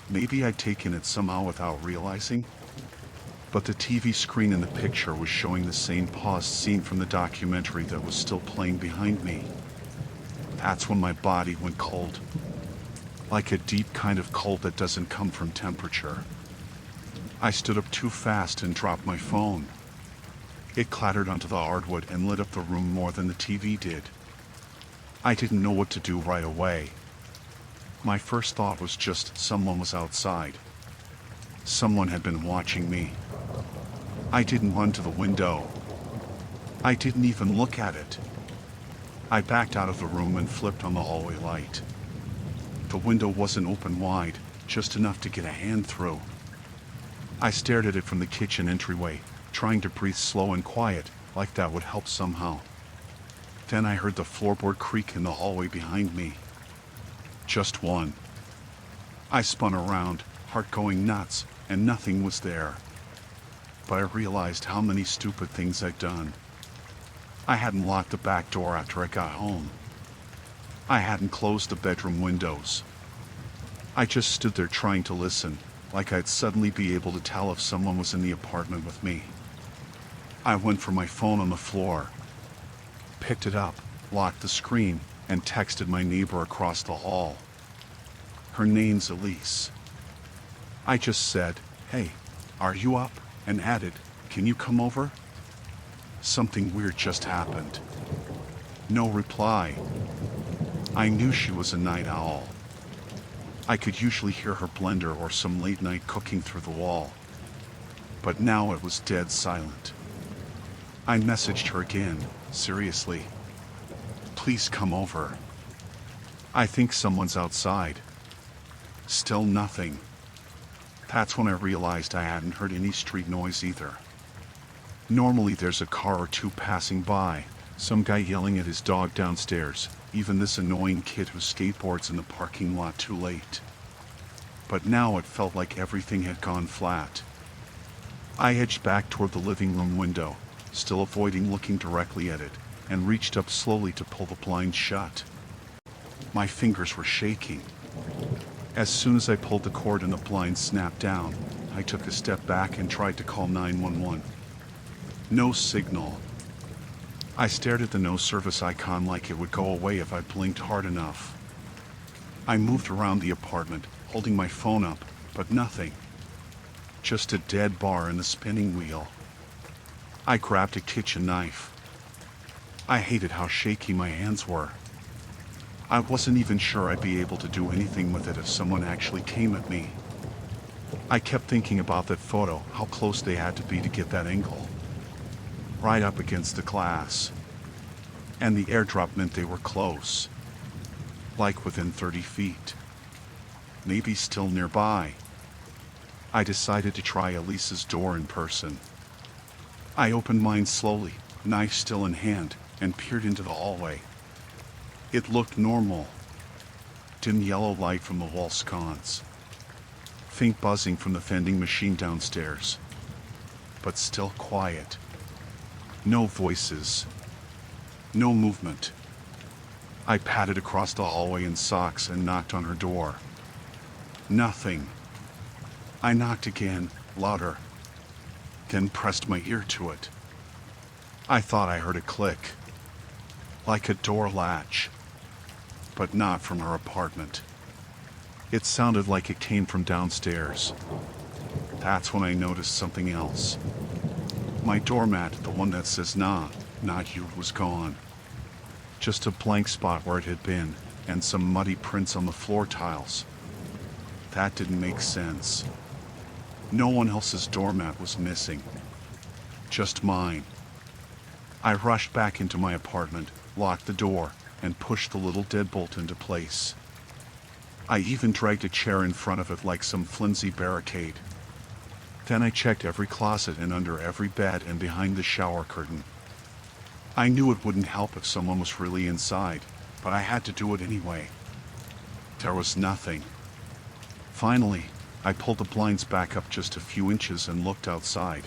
Maybe I'd taken it somehow without realizing. But the TV screen in the picture was showing the same paused scene from the documentary that was still playing behind me. That's when my body went cold. Like a deep kind of cold that doesn't come from temperature. I stood up too fast and dropped my phone. It clattered onto the hardwood and lit up the room more than the TV did. I didn't know what to do right away. My first thought was just someone was outside. Someone had been watching me. I didn't run to the window. I didn't even look at it. I backed out of the room and flipped on the hallway light. The window wasn't open wide, just enough to get a hand through. I stared at it from the kitchen entryway, trying to breathe slow and quiet, like that would help somehow. Then I heard the floorboard creak in the hallway behind me. Just one. I spun around, heart going nuts, and nothing was there. But I realized how many stupid things I'd done. I hadn't locked the back door after I got home. I hadn't closed the bedroom windows. I just stood there trying to listen, like I'd suddenly be able to tell if someone was in the apartment with me. I went for my phone on the floor, picked it up, locked the screen, and texted my neighbor across the hall. Her name's Elise. I just said, "Hey, are you up?" and added, "Can you come over?" Something weird just happened. No reply. I knew she was a night owl. I could usually hear her blender or some late night cooking through the wall. But now it was dead silent. I messaged her again, seriously. "Please come over. I think someone's outside." Still nothing. That's when I realized I hadn't heard any street noise either. Normally there's a car or two passing by, some guy yelling at his dog downstairs, even this annoying kid who skateboards in the parking lot too late. But now it felt like everything had gone flat. I edged back toward the living room window, still avoiding looking directly at it, and reached up slowly to pull the blind shut. My fingers were shaking. As soon as I pulled the cord and the blind snapped down, I took a step back and tried to call 911. No signal. I stared at the no service icon like it would go away if I blinked hard enough. I moved around the apartment, holding my phone up, but nothing. Just a dead bar and a spinning wheel. I grabbed a kitchen knife. I hated how shaky my hands were. I wasn't even sure I'd be able to do anything with it if someone actually came at me. I kept thinking about that photo, how close they had to be to get that angle. Right up against the glass. And the airdrop meant they were close. Like within 30 feet. Maybe still nearby. I decided to try Elise's door in person. I opened mine slowly, knife still in hand, and peered into the hallway. It looked normal. Dim yellow light from the wall sconce. Faint buzzing from the vending machine downstairs. But still quiet. No voices. No movement. I padded across the hallway in socks and knocked on her door. Nothing. I knocked again, louder. Then pressed my ear to it. I thought I heard a click. Like a door latch. But not from her apartment. It sounded like it came from downstairs. That's when I noticed something else. My doormat, the one that says "Nah, not you," was gone. Just a blank spot where it had been, and some muddy prints on the floor tiles. That didn't make sense. No one else's doormat was missing. Just mine. I rushed back into my apartment, locked the door, and pushed the little deadbolt into place. I even dragged a chair in front of it like some flimsy barricade. Then I checked every closet and under every bed and behind the shower curtain. I knew it wouldn't help if someone was really inside, but I had to do it anyway. There was nothing. Finally, I pulled the blinds back up just a few inches and looked outside.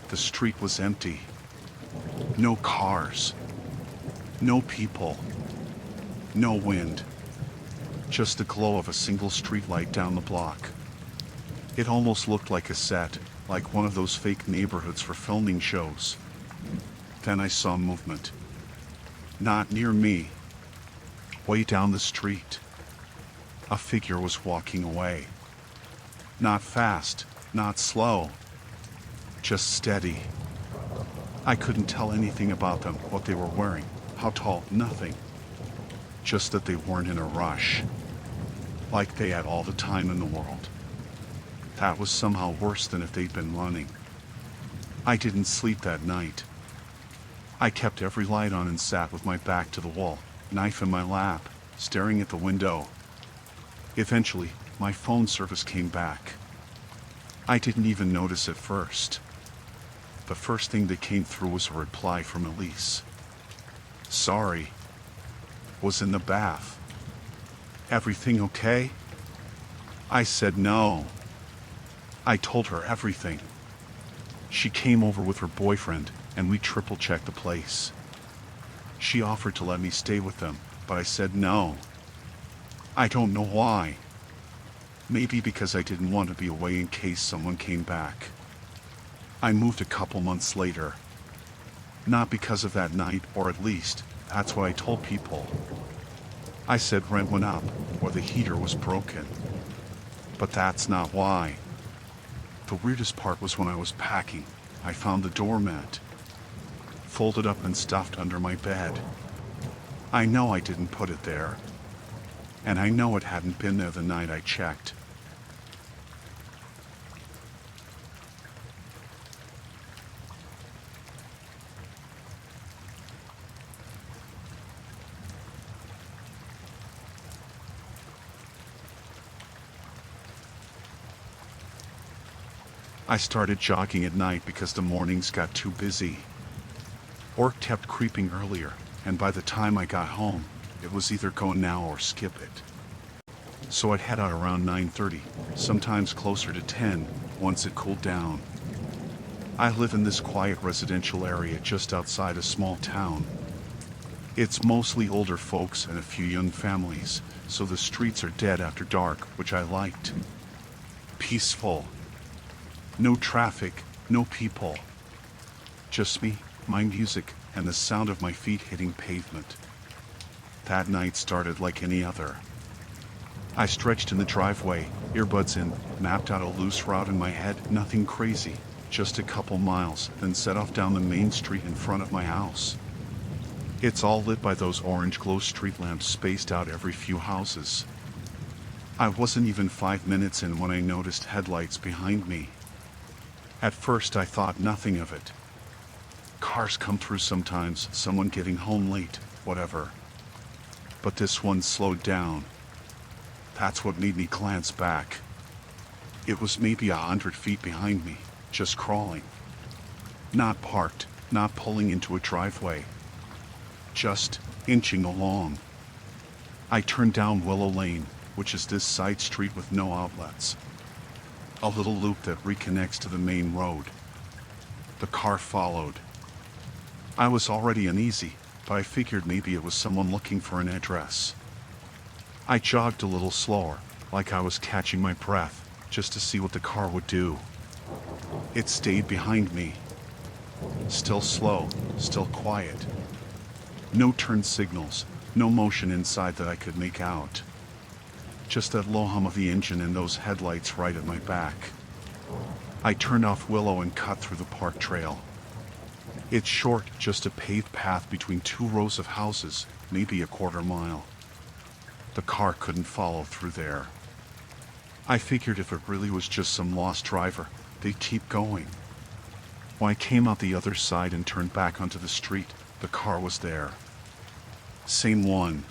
The street was empty. No cars. No people. No wind. Just the glow of a single streetlight down the block. It almost looked like a set, like one of those fake neighborhoods for filming shows. Then I saw movement. Not near me. Way down the street, a figure was walking away. Not fast, not slow, just steady. I couldn't tell anything about them, what they were wearing, how tall, nothing. Just that they weren't in a rush, like they had all the time in the world. That was somehow worse than if they'd been running. I didn't sleep that night. I kept every light on and sat with my back to the wall, knife in my lap, staring at the window. Eventually, my phone service came back. I didn't even notice at first. The first thing that came through was a reply from Elise. Sorry. Was in the bath. Everything okay? I said no. I told her everything. She came over with her boyfriend, and we triple-checked the place. She offered to let me stay with them, but I said no. I don't know why. Maybe because I didn't want to be away in case someone came back. I moved a couple months later. Not because of that night, or at least, that's what I told people. I said rent went up, or the heater was broken. But that's not why. The weirdest part was when I was packing, I found the doormat, folded up and stuffed under my bed. I know I didn't put it there, and I know it hadn't been there the night I checked. I started jogging at night because the mornings got too busy. Work kept creeping earlier, and by the time I got home, it was either go now or skip it. So I'd head out around 9:30, sometimes closer to 10, once it cooled down. I live in this quiet residential area just outside a small town. It's mostly older folks and a few young families, so the streets are dead after dark, which I liked. Peaceful. No traffic, no people. Just me, my music, and the sound of my feet hitting pavement. That night started like any other. I stretched in the driveway, earbuds in, mapped out a loose route in my head, nothing crazy, just a couple miles, then set off down the main street in front of my house. It's all lit by those orange glow street lamps spaced out every few houses. I wasn't even 5 minutes in when I noticed headlights behind me. At first I thought nothing of it. Cars come through sometimes, someone getting home late, whatever. But this one slowed down. That's what made me glance back. It was maybe 100 feet behind me, just crawling. Not parked, not pulling into a driveway. Just inching along. I turned down Willow Lane, which is this side street with no outlets. A little loop that reconnects to the main road. The car followed. I was already uneasy, but I figured maybe it was someone looking for an address. I jogged a little slower, like I was catching my breath, just to see what the car would do. It stayed behind me. Still slow, still quiet. No turn signals, no motion inside that I could make out. Just that low hum of the engine and those headlights right at my back. I turned off Willow and cut through the park trail. It's short, just a paved path between 2 rows of houses, maybe a quarter mile. The car couldn't follow through there. I figured if it really was just some lost driver, they'd keep going. When I came out the other side and turned back onto the street, the car was there. Same one.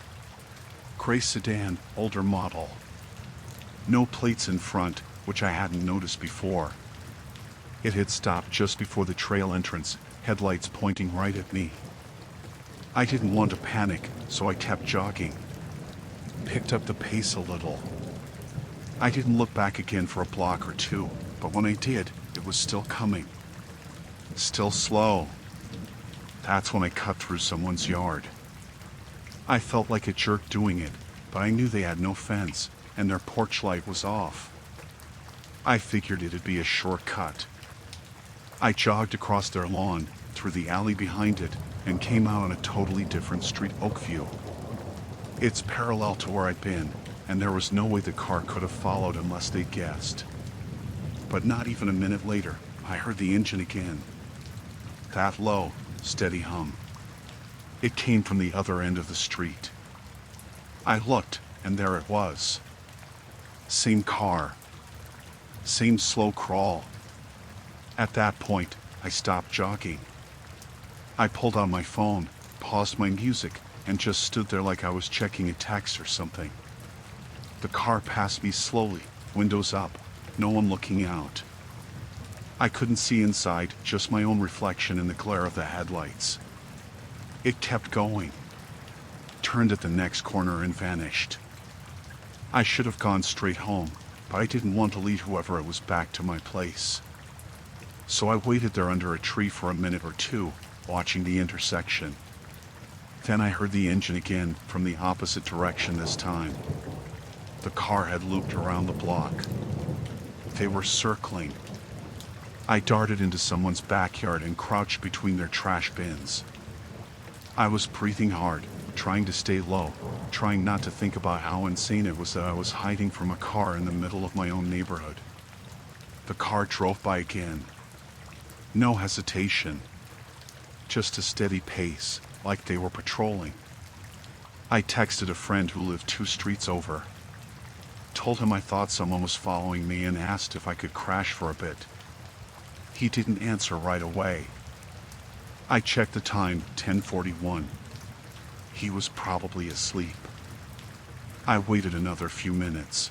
Gray sedan, older model. No plates in front, which I hadn't noticed before. It had stopped just before the trail entrance, headlights pointing right at me. I didn't want to panic, so I kept jogging. Picked up the pace a little. I didn't look back again for a block or two, but when I did, it was still coming. Still slow. That's when I cut through someone's yard. I felt like a jerk doing it, but I knew they had no fence, and their porch light was off. I figured it'd be a shortcut. I jogged across their lawn, through the alley behind it, and came out on a totally different street, Oakview. It's parallel to where I'd been, and there was no way the car could have followed unless they'd guessed. But not even a minute later, I heard the engine again. That low, steady hum. It came from the other end of the street. I looked, and there it was. Same car. Same slow crawl. At that point, I stopped jogging. I pulled out my phone, paused my music, and just stood there like I was checking a text or something. The car passed me slowly, windows up, no one looking out. I couldn't see inside, just my own reflection in the glare of the headlights. It kept going, turned at the next corner and vanished. I should have gone straight home, but I didn't want to lead whoever it was back to my place. So I waited there under a tree for a minute or two, watching the intersection. Then I heard the engine again, from the opposite direction this time. The car had looped around the block. They were circling. I darted into someone's backyard and crouched between their trash bins. I was breathing hard, trying to stay low, trying not to think about how insane it was that I was hiding from a car in the middle of my own neighborhood. The car drove by again. No hesitation. Just a steady pace, like they were patrolling. I texted a friend who lived 2 streets over. Told him I thought someone was following me and asked if I could crash for a bit. He didn't answer right away. I checked the time, 10:41. He was probably asleep. I waited another few minutes.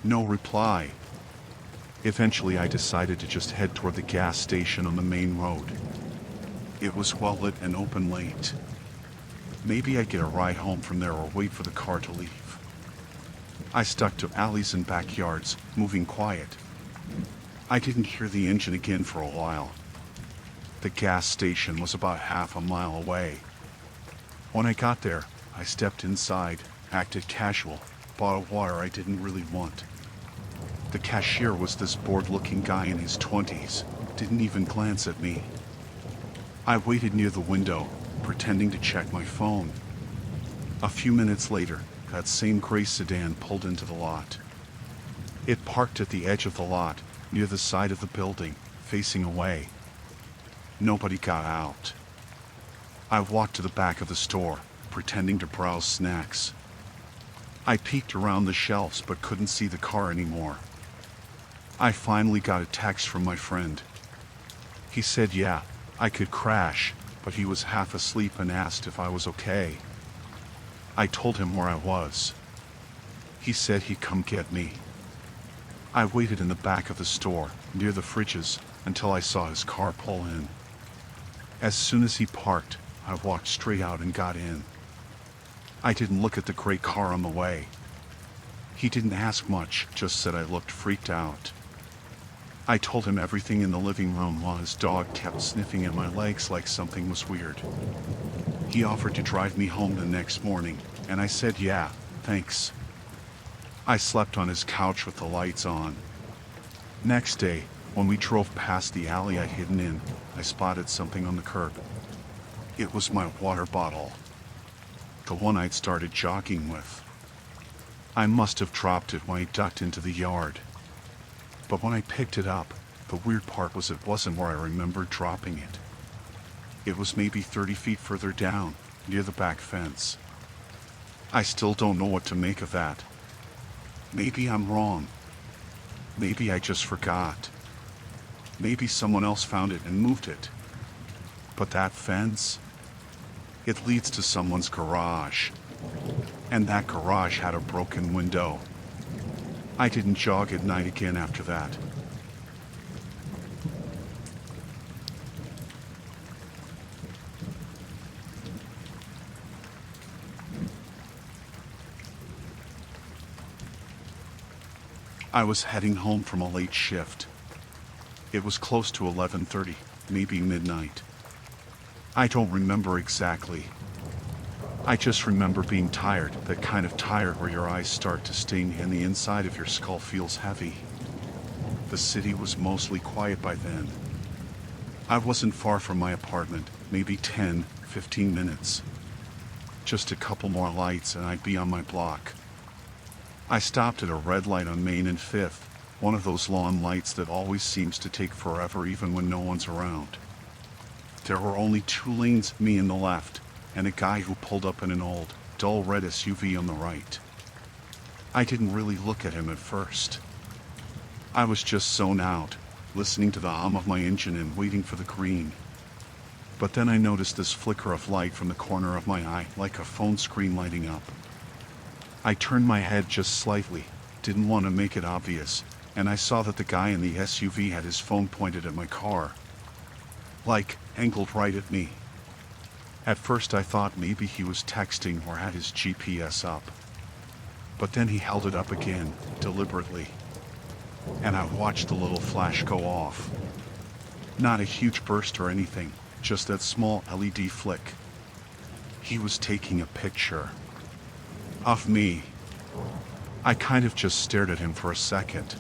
No reply. Eventually I decided to just head toward the gas station on the main road. It was well lit and open late. Maybe I'd get a ride home from there or wait for the car to leave. I stuck to alleys and backyards, moving quiet. I didn't hear the engine again for a while. The gas station was about half a mile away. When I got there, I stepped inside, acted casual, bought a water I didn't really want. The cashier was this bored-looking guy in his 20s, didn't even glance at me. I waited near the window, pretending to check my phone. A few minutes later, that same gray sedan pulled into the lot. It parked at the edge of the lot, near the side of the building, facing away. Nobody got out. I walked to the back of the store, pretending to browse snacks. I peeked around the shelves but couldn't see the car anymore. I finally got a text from my friend. He said yeah, I could crash, but he was half asleep and asked if I was okay. I told him where I was. He said he'd come get me. I waited in the back of the store, near the fridges, until I saw his car pull in. As soon as he parked, I walked straight out and got in. I didn't look at the gray car on the way. He didn't ask much, just said I looked freaked out. I told him everything in the living room while his dog kept sniffing at my legs like something was weird. He offered to drive me home the next morning, and I said yeah, thanks. I slept on his couch with the lights on. Next day, when we drove past the alley I'd hidden in, I spotted something on the curb. It was my water bottle. The one I'd started jogging with. I must have dropped it when I ducked into the yard. But when I picked it up, the weird part was it wasn't where I remembered dropping it. It was maybe 30 feet further down, near the back fence. I still don't know what to make of that. Maybe I'm wrong. Maybe I just forgot. Maybe someone else found it and moved it. But that fence? It leads to someone's garage. And that garage had a broken window. I didn't jog at night again after that. I was heading home from a late shift. It was close to 11:30, maybe midnight. I don't remember exactly. I just remember being tired, that kind of tired where your eyes start to sting and the inside of your skull feels heavy. The city was mostly quiet by then. I wasn't far from my apartment, maybe 10, 15 minutes. Just a couple more lights and I'd be on my block. I stopped at a red light on Main and 5th, one of those lawn lights that always seems to take forever even when no one's around. There were only 2 lanes, me in the left, and a guy who pulled up in an old, dull red SUV on the right. I didn't really look at him at first. I was just zoned out, listening to the hum of my engine and waiting for the green. But then I noticed this flicker of light from the corner of my eye, like a phone screen lighting up. I turned my head just slightly, didn't want to make it obvious, and I saw that the guy in the SUV had his phone pointed at my car. Like, angled right at me. At first I thought maybe he was texting or had his GPS up. But then he held it up again, deliberately. And I watched the little flash go off. Not a huge burst or anything, just that small LED flick. He was taking a picture. Of me. I kind of just stared at him for a second.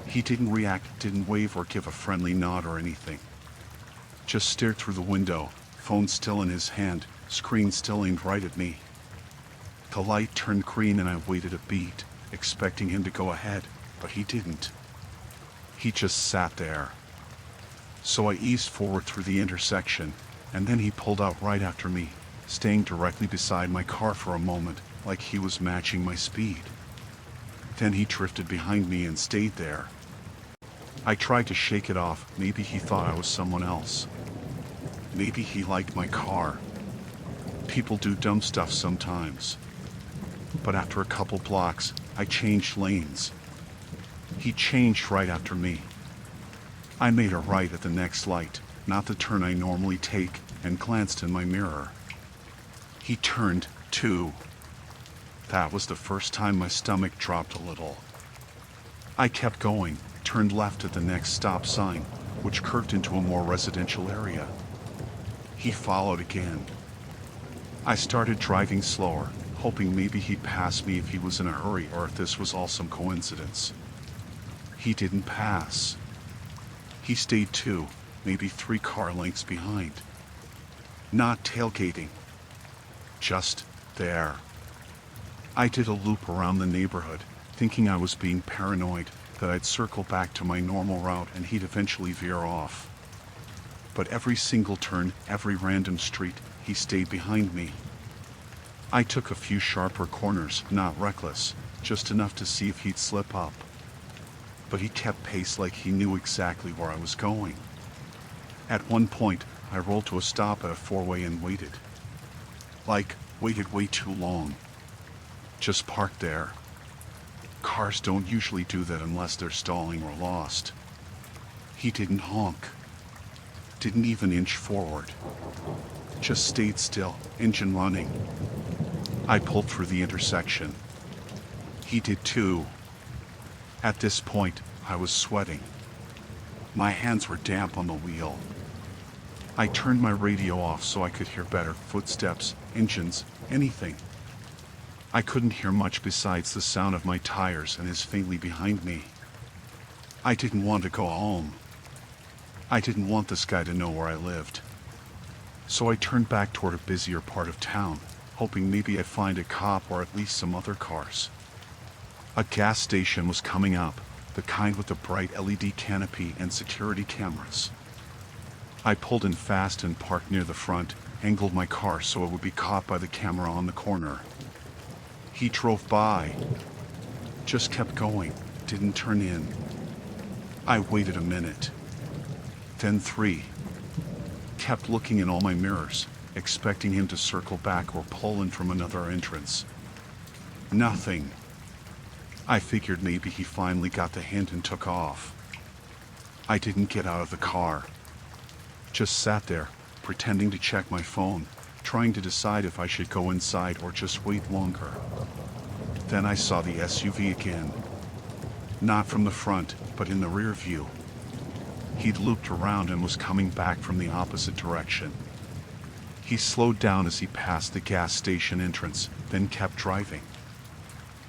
He didn't react, didn't wave or give a friendly nod or anything. Just stared through the window, phone still in his hand, screen still aimed right at me. The light turned green and I waited a beat, expecting him to go ahead, but he didn't. He just sat there. So I eased forward through the intersection, and then he pulled out right after me, staying directly beside my car for a moment, like he was matching my speed. Then he drifted behind me and stayed there. I tried to shake it off, maybe he thought I was someone else. Maybe he liked my car. People do dumb stuff sometimes. But after a couple blocks, I changed lanes. He changed right after me. I made a right at the next light, not the turn I normally take, and glanced in my mirror. He turned, too. That was the first time my stomach dropped a little. I kept going, turned left at the next stop sign, which curved into a more residential area. He followed again. I started driving slower, hoping maybe he'd pass me if he was in a hurry or if this was all some coincidence. He didn't pass. He stayed 2, maybe 3 car lengths behind. Not tailgating. Just there. I did a loop around the neighborhood, thinking I was being paranoid, that I'd circle back to my normal route and he'd eventually veer off. But every single turn, every random street, he stayed behind me. I took a few sharper corners, not reckless, just enough to see if he'd slip up. But he kept pace like he knew exactly where I was going. At one point, I rolled to a stop at a 4-way and waited. Waited way too long. Just parked there. Cars don't usually do that unless they're stalling or lost. He didn't honk. Didn't even inch forward. Just stayed still, engine running. I pulled through the intersection. He did too. At this point, I was sweating. My hands were damp on the wheel. I turned my radio off so I could hear better, footsteps, engines, anything. I couldn't hear much besides the sound of my tires and his faintly behind me. I didn't want to go home. I didn't want this guy to know where I lived. So I turned back toward a busier part of town, hoping maybe I'd find a cop or at least some other cars. A gas station was coming up, the kind with the bright LED canopy and security cameras. I pulled in fast and parked near the front, angled my car so it would be caught by the camera on the corner. He drove by. Just kept going, didn't turn in. I waited a minute. Then 3. Kept looking in all my mirrors, expecting him to circle back or pull in from another entrance. Nothing. I figured maybe he finally got the hint and took off. I didn't get out of the car. Just sat there, pretending to check my phone, trying to decide if I should go inside or just wait longer. Then I saw the SUV again. Not from the front, but in the rear view. He'd looped around and was coming back from the opposite direction. He slowed down as he passed the gas station entrance, then kept driving.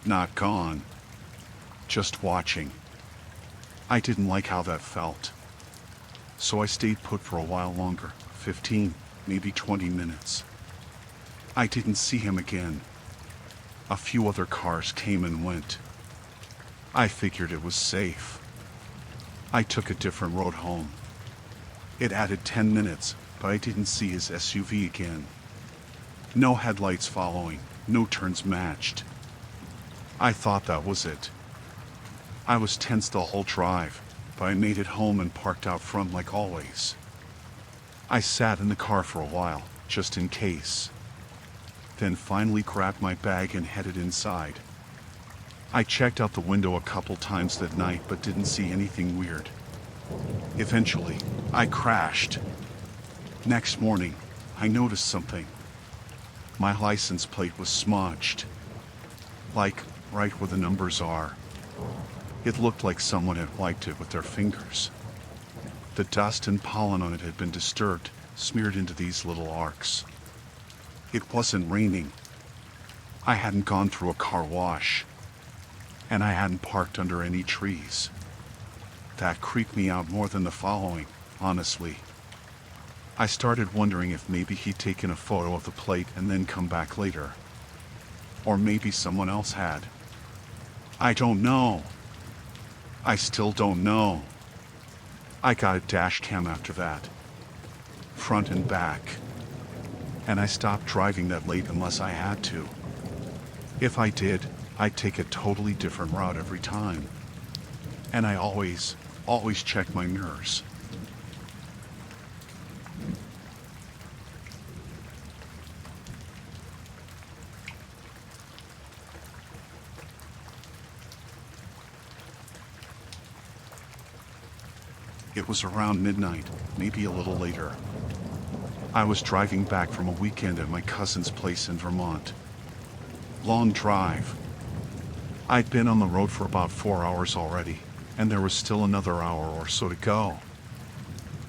Not gone. Just watching. I didn't like how that felt. So I stayed put for a while longer, 15, maybe 20 minutes. I didn't see him again. A few other cars came and went. I figured it was safe. I took a different road home. It added 10 minutes, but I didn't see his SUV again. No headlights following, no turns matched. I thought that was it. I was tense the whole drive, but I made it home and parked out front like always. I sat in the car for a while, just in case. Then finally grabbed my bag and headed inside. I checked out the window a couple times that night but didn't see anything weird. Eventually, I crashed. Next morning, I noticed something. My license plate was smudged. Like, right where the numbers are. It looked like someone had wiped it with their fingers. The dust and pollen on it had been disturbed, smeared into these little arcs. It wasn't raining. I hadn't gone through a car wash. And I hadn't parked under any trees. That creeped me out more than the following, honestly. I started wondering if maybe he'd taken a photo of the plate and then come back later. Or maybe someone else had. I don't know. I still don't know. I got a dash cam after that. Front and back. And I stopped driving that late unless I had to. If I did, I'd take a totally different route every time. And I always check my mirrors. It was around midnight, maybe a little later. I was driving back from a weekend at my cousin's place in Vermont. Long drive. I'd been on the road for about 4 hours already, and there was still another hour or so to go.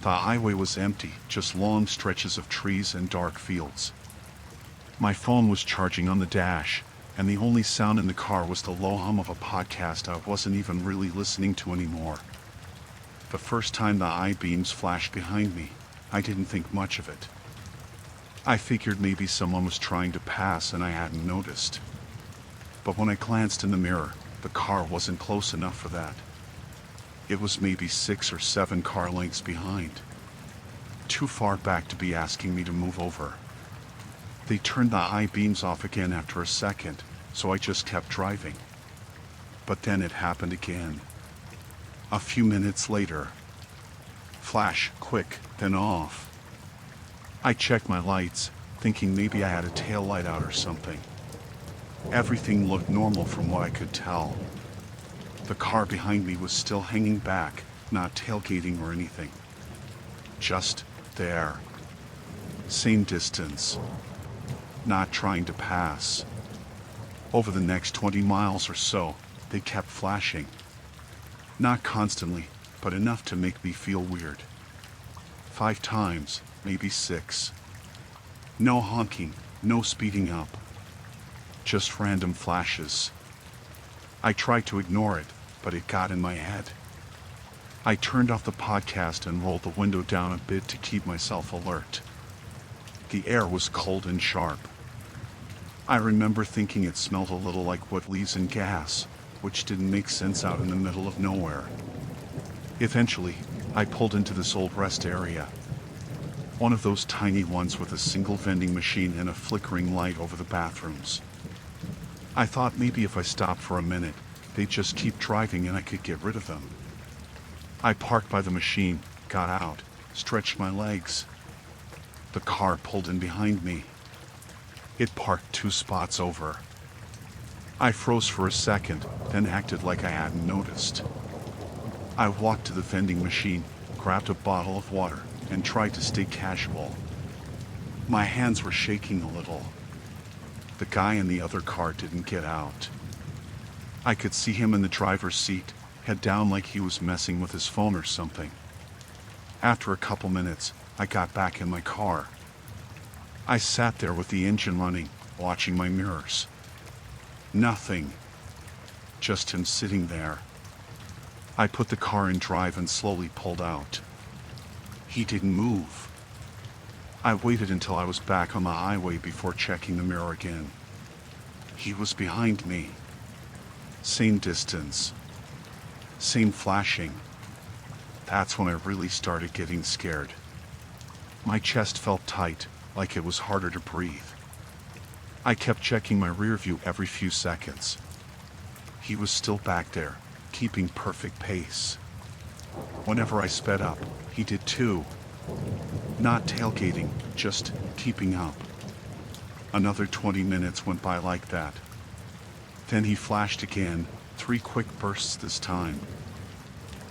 The highway was empty, just long stretches of trees and dark fields. My phone was charging on the dash, and the only sound in the car was the low hum of a podcast I wasn't even really listening to anymore. The first time the I-beams flashed behind me, I didn't think much of it. I figured maybe someone was trying to pass and I hadn't noticed. But when I glanced in the mirror, the car wasn't close enough for that. It was maybe 6 or 7 car lengths behind. Too far back to be asking me to move over. They turned the I-beams off again after a second, so I just kept driving. But then it happened again. A few minutes later. Flash, quick, then off. I checked my lights, thinking maybe I had a tail light out or something. Everything looked normal from what I could tell. The car behind me was still hanging back, not tailgating or anything. Just there. Same distance. Not trying to pass. Over the next 20 miles or so, they kept flashing. Not constantly, but enough to make me feel weird. 5 times, maybe 6. No honking, no speeding up. Just random flashes. I tried to ignore it, but it got in my head. I turned off the podcast and rolled the window down a bit to keep myself alert. The air was cold and sharp. I remember thinking it smelled a little like what leaves in gas, which didn't make sense out in the middle of nowhere. Eventually, I pulled into this old rest area. One of those tiny ones with a single vending machine and a flickering light over the bathrooms. I thought maybe if I stopped for a minute, they'd just keep driving and I could get rid of them. I parked by the machine, got out, stretched my legs. The car pulled in behind me. It parked 2 spots over. I froze for a second, then acted like I hadn't noticed. I walked to the vending machine, grabbed a bottle of water, and tried to stay casual. My hands were shaking a little. The guy in the other car didn't get out. I could see him in the driver's seat, head down like he was messing with his phone or something. After a couple minutes, I got back in my car. I sat there with the engine running, watching my mirrors. Nothing. Just him sitting there. I put the car in drive and slowly pulled out. He didn't move. I waited until I was back on the highway before checking the mirror again. He was behind me. Same distance. Same flashing. That's when I really started getting scared. My chest felt tight, like it was harder to breathe. I kept checking my rear view every few seconds. He was still back there, keeping perfect pace. Whenever I sped up, he did too. Not tailgating, just keeping up. Another 20 minutes went by like that. Then he flashed again, 3 quick bursts this time.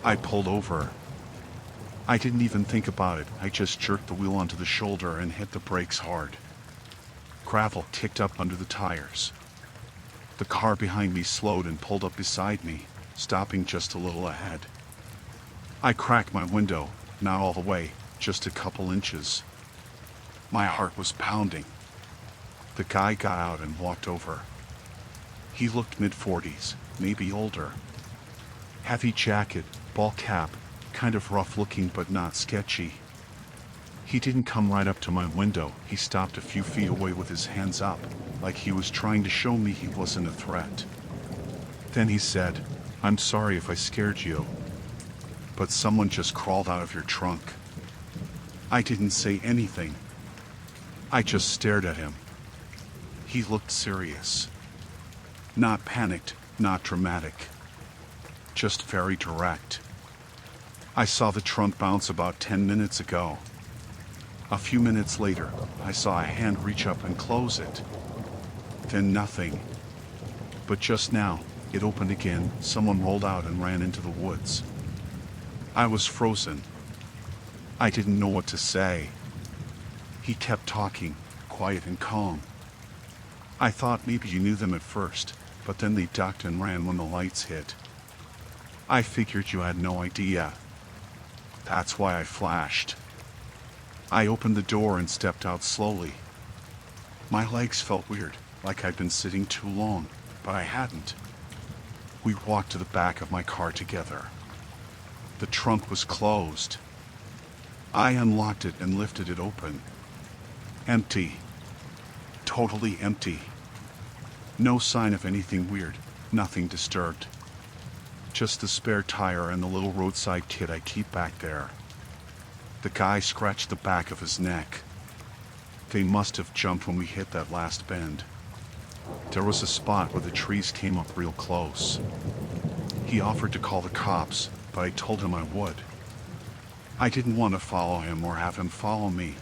I pulled over. I didn't even think about it, I just jerked the wheel onto the shoulder and hit the brakes hard. Gravel kicked up under the tires. The car behind me slowed and pulled up beside me, stopping just a little ahead. I cracked my window, not all the way, just a couple inches. My heart was pounding. The guy got out and walked over. He looked mid-40s, maybe older. Heavy jacket, ball cap, kind of rough looking but not sketchy. He didn't come right up to my window, he stopped a few feet away with his hands up, like he was trying to show me he wasn't a threat. Then he said, "I'm sorry if I scared you, but someone just crawled out of your trunk." I didn't say anything. I just stared at him. He looked serious. Not panicked, not dramatic. Just very direct. I saw the trunk bounce about 10 minutes ago. A few minutes later, I saw a hand reach up and close it. Then nothing. But just now, it opened again, someone rolled out and ran into the woods. I was frozen. I didn't know what to say. He kept talking, quiet and calm. I thought maybe you knew them at first, but then they ducked and ran when the lights hit. I figured you had no idea. That's why I flashed. I opened the door and stepped out slowly. My legs felt weird, like I'd been sitting too long, but I hadn't. We walked to the back of my car together. The trunk was closed. I unlocked it and lifted it open. Empty. Totally empty. No sign of anything weird, nothing disturbed. Just the spare tire and the little roadside kit I keep back there. The guy scratched the back of his neck. They must have jumped when we hit that last bend. There was a spot where the trees came up real close. He offered to call the cops, but I told him I would. I didn't want to follow him or have him follow me.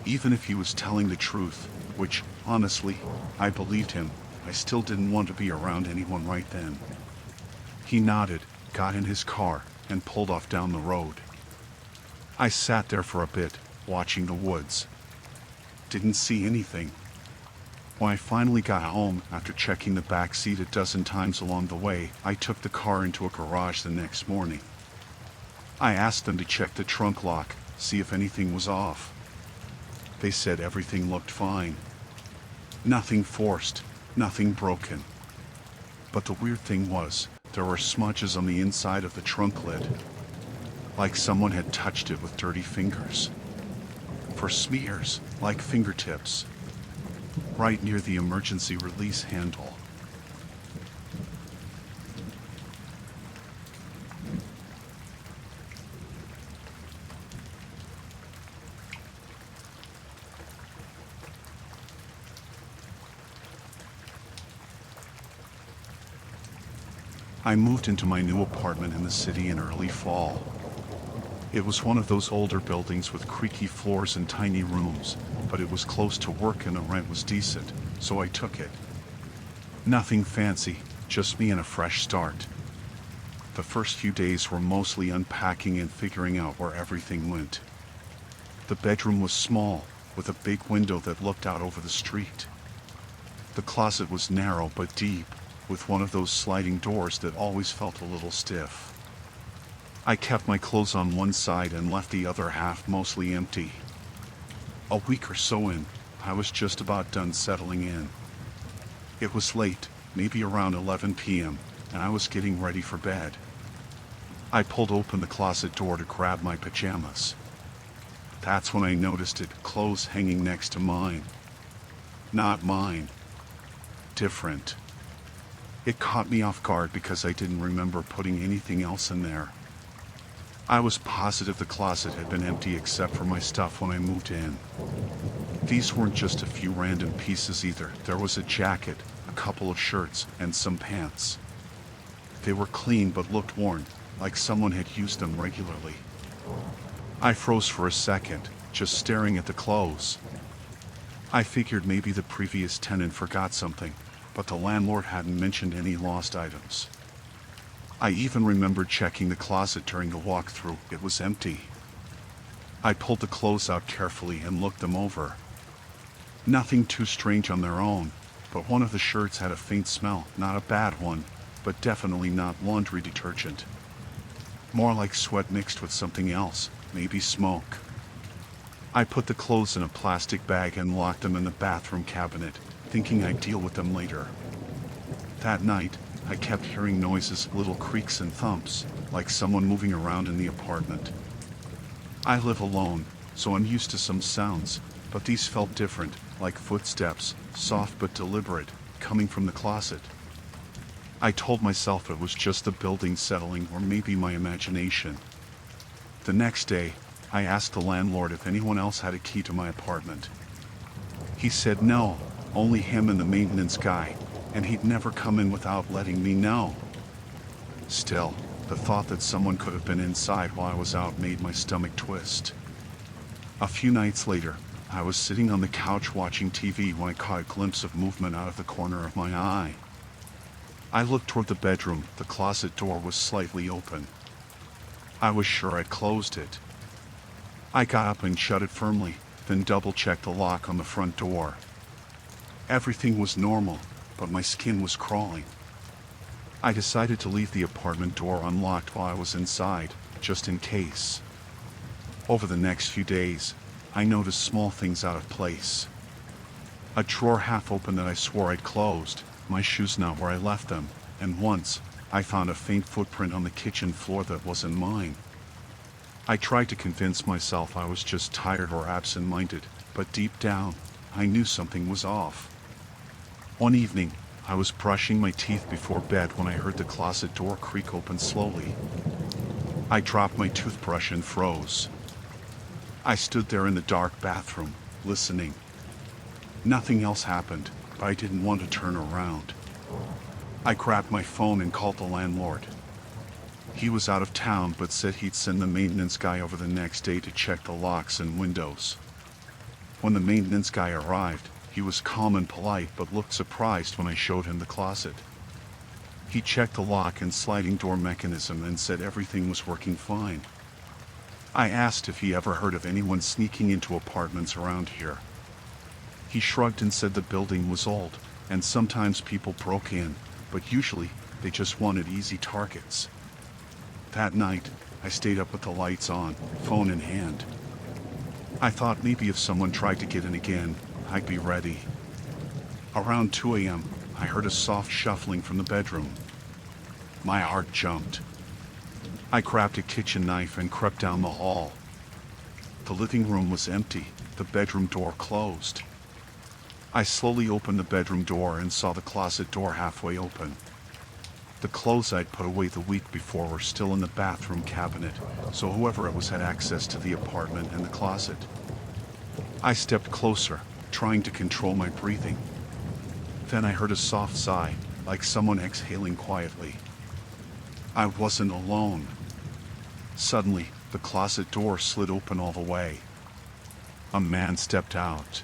Even if he was telling the truth, which, honestly, I believed him, I still didn't want to be around anyone right then. He nodded, got in his car, and pulled off down the road. I sat there for a bit, watching the woods. Didn't see anything. When I finally got home, after checking the back seat a dozen times along the way, I took the car into a garage the next morning. I asked them to check the trunk lock, see if anything was off. They said everything looked fine. Nothing forced, nothing broken. But the weird thing was, there were smudges on the inside of the trunk lid. Like someone had touched it with dirty fingers. For smears, like fingertips. Right near the emergency release handle. I moved into my new apartment in the city in early fall. It was one of those older buildings with creaky floors and tiny rooms, but it was close to work and the rent was decent, so I took it. Nothing fancy, just me and a fresh start. The first few days were mostly unpacking and figuring out where everything went. The bedroom was small, with a big window that looked out over the street. The closet was narrow but deep, with one of those sliding doors that always felt a little stiff. I kept my clothes on one side and left the other half mostly empty. A week or so in, I was just about done settling in. It was late, maybe around 11 p.m., and I was getting ready for bed. I pulled open the closet door to grab my pajamas. That's when I noticed it, clothes hanging next to mine. Not mine. Different. It caught me off guard because I didn't remember putting anything else in there. I was positive the closet had been empty except for my stuff when I moved in. These weren't just a few random pieces either. There was a jacket, a couple of shirts, and some pants. They were clean but looked worn, like someone had used them regularly. I froze for a second, just staring at the clothes. I figured maybe the previous tenant forgot something, but the landlord hadn't mentioned any lost items. I even remembered checking the closet during the walkthrough. It was empty. I pulled the clothes out carefully and looked them over. Nothing too strange on their own, but one of the shirts had a faint smell, not a bad one, but definitely not laundry detergent. More like sweat mixed with something else, maybe smoke. I put the clothes in a plastic bag and locked them in the bathroom cabinet, thinking I'd deal with them later. That night, I kept hearing noises, little creaks and thumps, like someone moving around in the apartment. I live alone, so I'm used to some sounds, but these felt different, like footsteps, soft but deliberate, coming from the closet. I told myself it was just the building settling or maybe my imagination. The next day, I asked the landlord if anyone else had a key to my apartment. He said no, only him and the maintenance guy, and he'd never come in without letting me know. Still, the thought that someone could have been inside while I was out made my stomach twist. A few nights later, I was sitting on the couch watching TV when I caught a glimpse of movement out of the corner of my eye. I looked toward the bedroom. The closet door was slightly open. I was sure I'd closed it. I got up and shut it firmly, then double-checked the lock on the front door. Everything was normal, but my skin was crawling. I decided to leave the apartment door unlocked while I was inside, just in case. Over the next few days, I noticed small things out of place. A drawer half open that I swore I'd closed, my shoes not where I left them, and once, I found a faint footprint on the kitchen floor that wasn't mine. I tried to convince myself I was just tired or absent-minded, but deep down, I knew something was off. One evening, I was brushing my teeth before bed when I heard the closet door creak open slowly. I dropped my toothbrush and froze. I stood there in the dark bathroom, listening. Nothing else happened, but I didn't want to turn around. I grabbed my phone and called the landlord. He was out of town but said he'd send the maintenance guy over the next day to check the locks and windows. When the maintenance guy arrived, he was calm and polite but looked surprised when I showed him the closet. He checked the lock and sliding door mechanism and said everything was working fine. I asked if he ever heard of anyone sneaking into apartments around here. He shrugged and said the building was old, and sometimes people broke in, but usually they just wanted easy targets. That night, I stayed up with the lights on, phone in hand. I thought maybe if someone tried to get in again, I'd be ready. Around 2 a.m., I heard a soft shuffling from the bedroom. My heart jumped. I grabbed a kitchen knife and crept down the hall. The living room was empty, the bedroom door closed. I slowly opened the bedroom door and saw the closet door halfway open. The clothes I'd put away the week before were still in the bathroom cabinet, so whoever it was had access to the apartment and the closet. I stepped closer, trying to control my breathing. Then I heard a soft sigh, like someone exhaling quietly. I wasn't alone. Suddenly, the closet door slid open all the way. A man stepped out.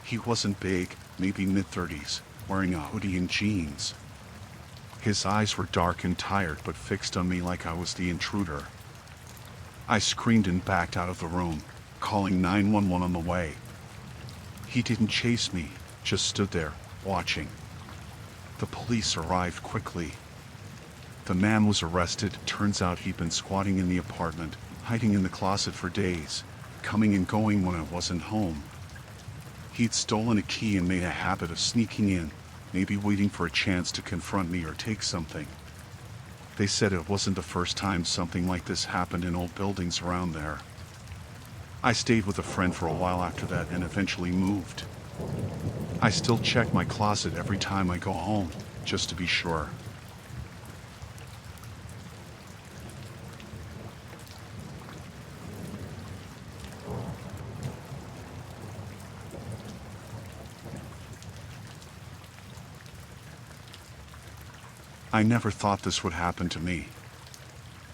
He wasn't big, maybe mid-30s, wearing a hoodie and jeans. His eyes were dark and tired but fixed on me like I was the intruder. I screamed and backed out of the room, calling 911 on the way. He didn't chase me, just stood there, watching. The police arrived quickly. The man was arrested. Turns out he'd been squatting in the apartment, hiding in the closet for days, coming and going when I wasn't home. He'd stolen a key and made a habit of sneaking in, maybe waiting for a chance to confront me or take something. They said it wasn't the first time something like this happened in old buildings around there. I stayed with a friend for a while after that and eventually moved. I still check my closet every time I go home, just to be sure. I never thought this would happen to me.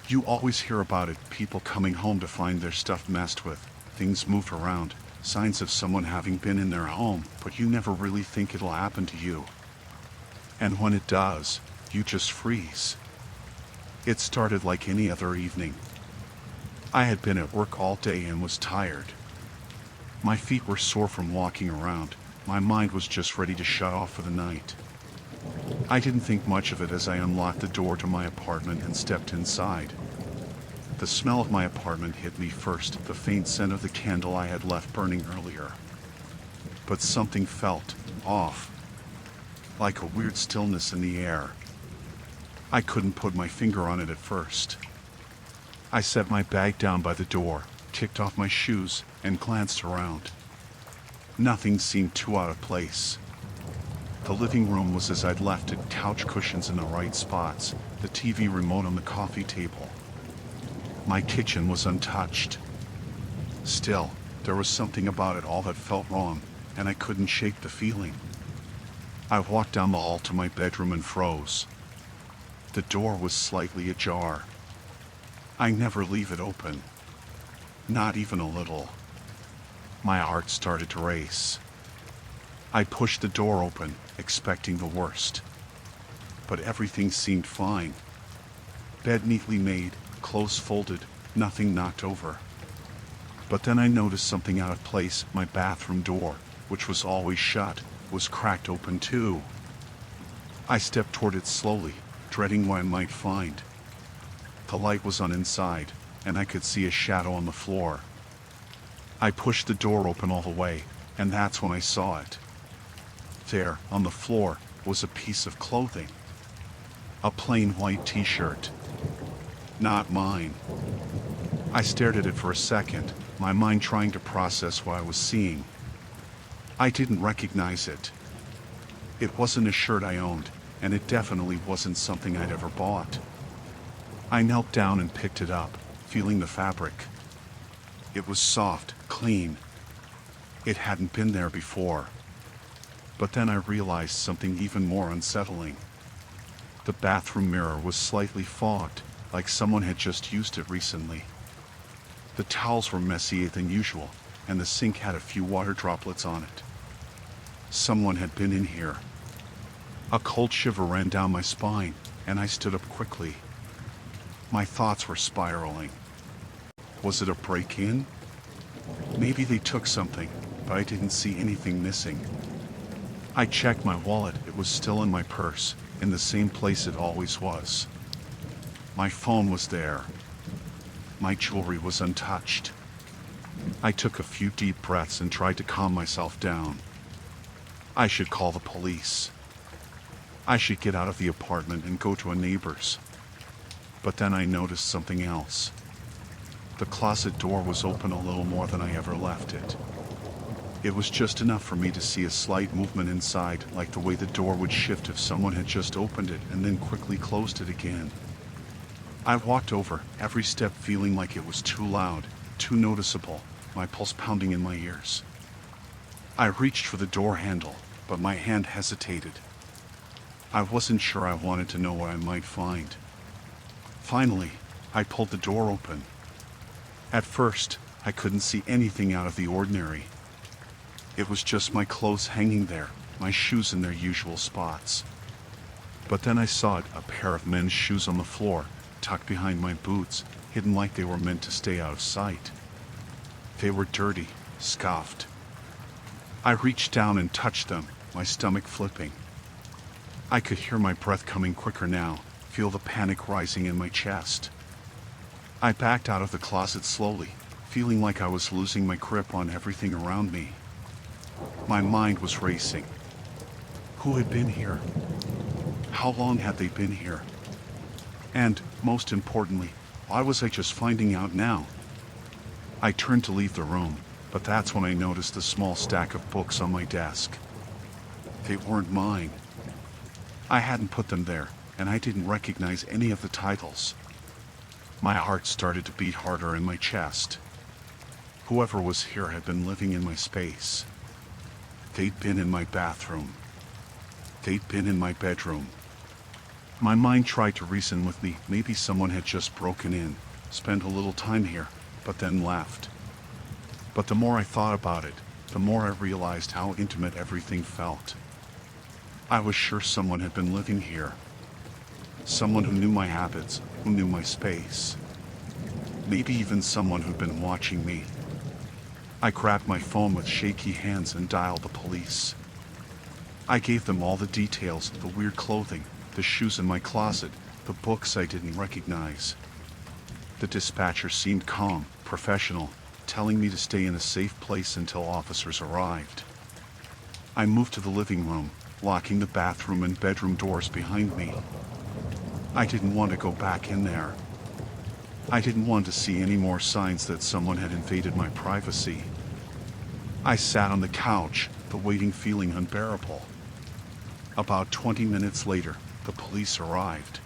You always hear about it, people coming home to find their stuff messed with, things moved around, signs of someone having been in their home, but you never really think it'll happen to you. And when it does, you just freeze. It started like any other evening. I had been at work all day and was tired. My feet were sore from walking around, my mind was just ready to shut off for the night. I didn't think much of it as I unlocked the door to my apartment and stepped inside. The smell of my apartment hit me first, the faint scent of the candle I had left burning earlier. But something felt off, like a weird stillness in the air. I couldn't put my finger on it at first. I set my bag down by the door, kicked off my shoes, and glanced around. Nothing seemed too out of place. The living room was as I'd left it, couch cushions in the right spots, the TV remote on the coffee table. My kitchen was untouched. Still, there was something about it all that felt wrong, and I couldn't shake the feeling. I walked down the hall to my bedroom and froze. The door was slightly ajar. I never leave it open. Not even a little. My heart started to race. I pushed the door open, expecting the worst. But everything seemed fine. Bed neatly made, clothes folded, nothing knocked over. But then I noticed something out of place. My bathroom door, which was always shut, was cracked open too. I stepped toward it slowly, dreading what I might find. The light was on inside, and I could see a shadow on the floor. I pushed the door open all the way, and that's when I saw it. There, on the floor, was a piece of clothing. A plain white t-shirt. Not mine. I stared at it for a second, my mind trying to process what I was seeing. I didn't recognize it. It wasn't a shirt I owned, and it definitely wasn't something I'd ever bought. I knelt down and picked it up, feeling the fabric. It was soft, clean. It hadn't been there before. But then I realized something even more unsettling. The bathroom mirror was slightly fogged, like someone had just used it recently. The towels were messier than usual, and the sink had a few water droplets on it. Someone had been in here. A cold shiver ran down my spine, and I stood up quickly. My thoughts were spiraling. Was it a break-in? Maybe they took something, but I didn't see anything missing. I checked my wallet. It was still in my purse, in the same place it always was. My phone was there. My jewelry was untouched. I took a few deep breaths and tried to calm myself down. I should call the police. I should get out of the apartment and go to a neighbor's. But then I noticed something else. The closet door was open a little more than I ever left it. It was just enough for me to see a slight movement inside, like the way the door would shift if someone had just opened it and then quickly closed it again. I walked over, every step feeling like it was too loud, too noticeable, my pulse pounding in my ears. I reached for the door handle, but my hand hesitated. I wasn't sure I wanted to know what I might find. Finally, I pulled the door open. At first, I couldn't see anything out of the ordinary. It was just my clothes hanging there, my shoes in their usual spots. But then I saw it, a pair of men's shoes on the floor, tucked behind my boots, hidden like they were meant to stay out of sight. They were dirty, scuffed. I reached down and touched them, my stomach flipping. I could hear my breath coming quicker now, feel the panic rising in my chest. I backed out of the closet slowly, feeling like I was losing my grip on everything around me. My mind was racing. Who had been here? How long had they been here? And, most importantly, why was I just finding out now? I turned to leave the room, but that's when I noticed a small stack of books on my desk. They weren't mine. I hadn't put them there, and I didn't recognize any of the titles. My heart started to beat harder in my chest. Whoever was here had been living in my space. They'd been in my bathroom. They'd been in my bedroom. My mind tried to reason with me. Maybe someone had just broken in, spent a little time here, but then left. But the more I thought about it, the more I realized how intimate everything felt. I was sure someone had been living here. Someone who knew my habits, who knew my space. Maybe even someone who'd been watching me. I grabbed my phone with shaky hands and dialed the police. I gave them all the details, the weird clothing, the shoes in my closet, the books I didn't recognize. The dispatcher seemed calm, professional, telling me to stay in a safe place until officers arrived. I moved to the living room, locking the bathroom and bedroom doors behind me. I didn't want to go back in there. I didn't want to see any more signs that someone had invaded my privacy. I sat on the couch, the waiting feeling unbearable. About 20 minutes later, the police arrived.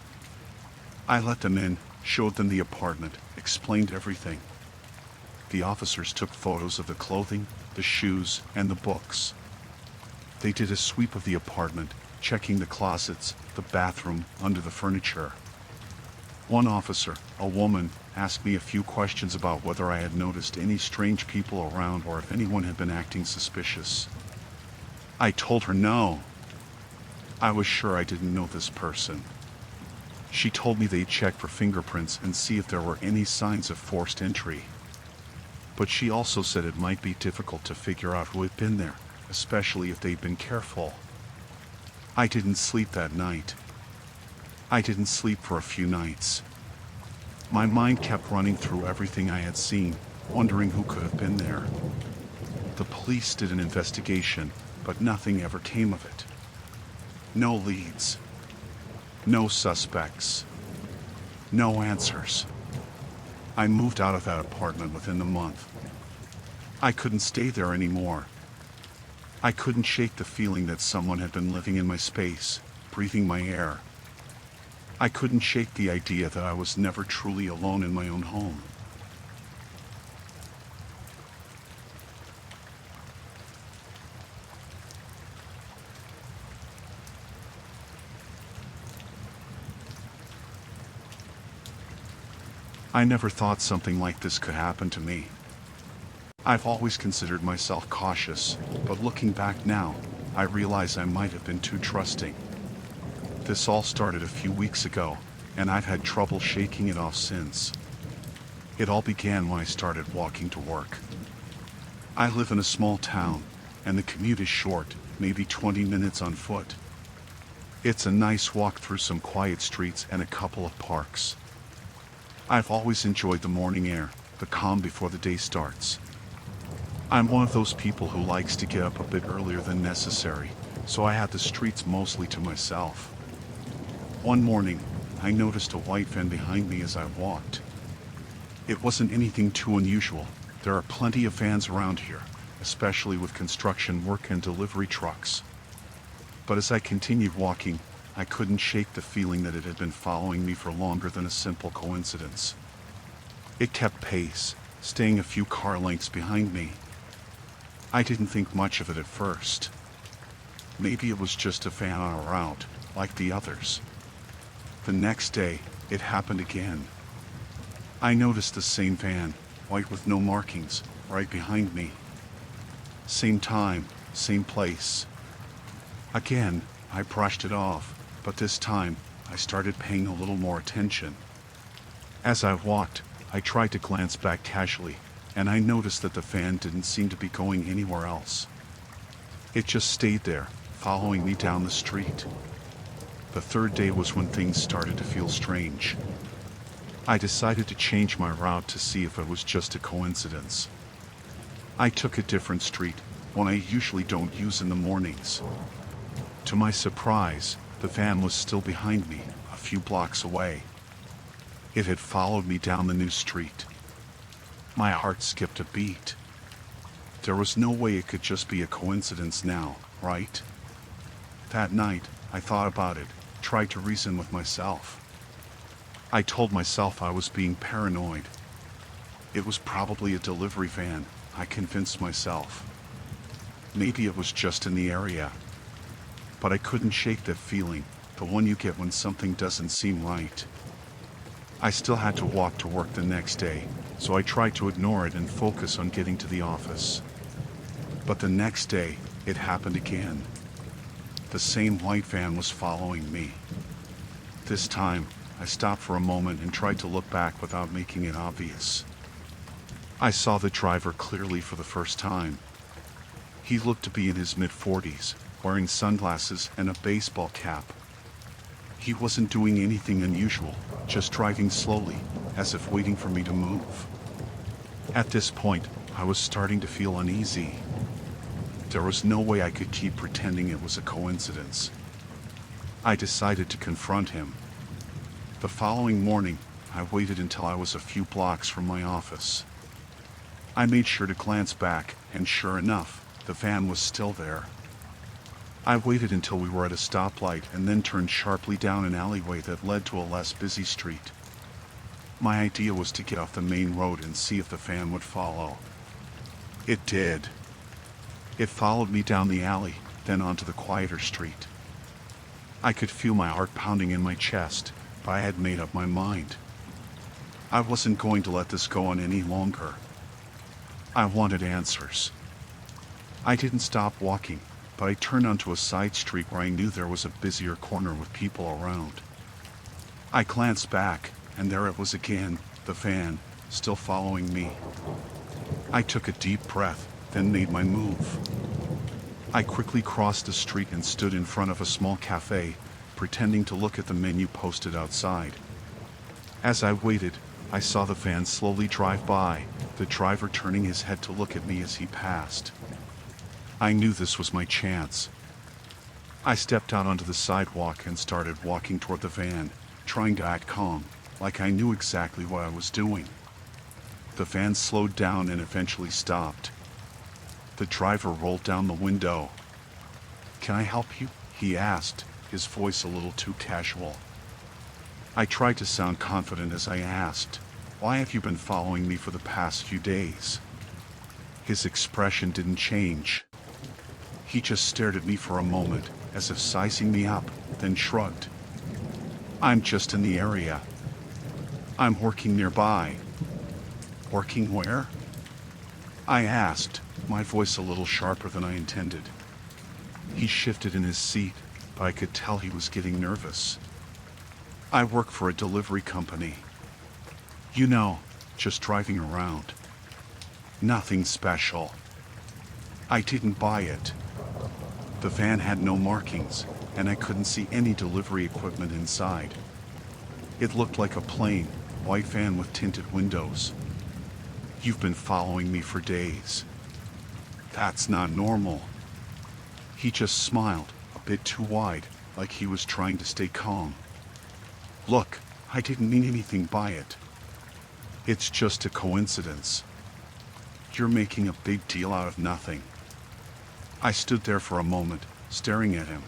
I let them in, showed them the apartment, explained everything. The officers took photos of the clothing, the shoes, and the books. They did a sweep of the apartment, checking the closets, the bathroom, under the furniture. One officer, a woman, asked me a few questions about whether I had noticed any strange people around or if anyone had been acting suspicious. I told her no. I was sure I didn't know this person. She told me they'd check for fingerprints and see if there were any signs of forced entry. But she also said it might be difficult to figure out who had been there, especially if they'd been careful. I didn't sleep that night. I didn't sleep for a few nights. My mind kept running through everything I had seen, wondering who could have been there. The police did an investigation, but nothing ever came of it. No leads. No suspects. No answers. I moved out of that apartment within the month. I couldn't stay there anymore. I couldn't shake the feeling that someone had been living in my space, breathing my air. I couldn't shake the idea that I was never truly alone in my own home. I never thought something like this could happen to me. I've always considered myself cautious, but looking back now, I realize I might have been too trusting. This all started a few weeks ago, and I've had trouble shaking it off since. It all began when I started walking to work. I live in a small town, and the commute is short, maybe 20 minutes on foot. It's a nice walk through some quiet streets and a couple of parks. I've always enjoyed the morning air, the calm before the day starts. I'm one of those people who likes to get up a bit earlier than necessary, so I had the streets mostly to myself. One morning, I noticed a white van behind me as I walked. It wasn't anything too unusual. There are plenty of vans around here, especially with construction work and delivery trucks. But as I continued walking, I couldn't shake the feeling that it had been following me for longer than a simple coincidence. It kept pace, staying a few car lengths behind me. I didn't think much of it at first. Maybe it was just a van on a route, like the others. The next day, it happened again. I noticed the same van, white with no markings, right behind me. Same time, same place. Again, I brushed it off, but this time, I started paying a little more attention. As I walked, I tried to glance back casually, and I noticed that the van didn't seem to be going anywhere else. It just stayed there, following me down the street. The third day was when things started to feel strange. I decided to change my route to see if it was just a coincidence. I took a different street, one I usually don't use in the mornings. To my surprise, the van was still behind me, a few blocks away. It had followed me down the new street. My heart skipped a beat. There was no way it could just be a coincidence now, right? That night, I thought about it, tried to reason with myself. I told myself I was being paranoid. It was probably a delivery van, I convinced myself. Maybe it was just in the area. But I couldn't shake that feeling, the one you get when something doesn't seem right. I still had to walk to work the next day, so I tried to ignore it and focus on getting to the office. But the next day, it happened again. The same white van was following me. This time, I stopped for a moment and tried to look back without making it obvious. I saw the driver clearly for the first time. He looked to be in his mid-40s, wearing sunglasses and a baseball cap. He wasn't doing anything unusual, just driving slowly, as if waiting for me to move. At this point, I was starting to feel uneasy. There was no way I could keep pretending it was a coincidence. I decided to confront him. The following morning, I waited until I was a few blocks from my office. I made sure to glance back, and sure enough, the van was still there. I waited until we were at a stoplight and then turned sharply down an alleyway that led to a less busy street. My idea was to get off the main road and see if the van would follow. It did. It followed me down the alley, then onto the quieter street. I could feel my heart pounding in my chest, but I had made up my mind. I wasn't going to let this go on any longer. I wanted answers. I didn't stop walking, but I turned onto a side street where I knew there was a busier corner with people around. I glanced back, and there it was again, the van, still following me. I took a deep breath, then made my move. I quickly crossed the street and stood in front of a small cafe, pretending to look at the menu posted outside. As I waited, I saw the van slowly drive by, the driver turning his head to look at me as he passed. I knew this was my chance. I stepped out onto the sidewalk and started walking toward the van, trying to act calm, like I knew exactly what I was doing. The van slowed down and eventually stopped. The driver rolled down the window. "Can I help you?" he asked, his voice a little too casual. I tried to sound confident as I asked, "Why have you been following me for the past few days?" His expression didn't change. He just stared at me for a moment, as if sizing me up, then shrugged. "I'm just in the area. I'm working nearby." "Working where?" I asked, my voice a little sharper than I intended. He shifted in his seat, but I could tell he was getting nervous. "I work for a delivery company. You know, just driving around. Nothing special." I didn't buy it. The van had no markings, and I couldn't see any delivery equipment inside. It looked like a plain, white van with tinted windows. "You've been following me for days. That's not normal." He just smiled, a bit too wide, like he was trying to stay calm. "Look, I didn't mean anything by it. It's just a coincidence. You're making a big deal out of nothing." I stood there for a moment, staring at him.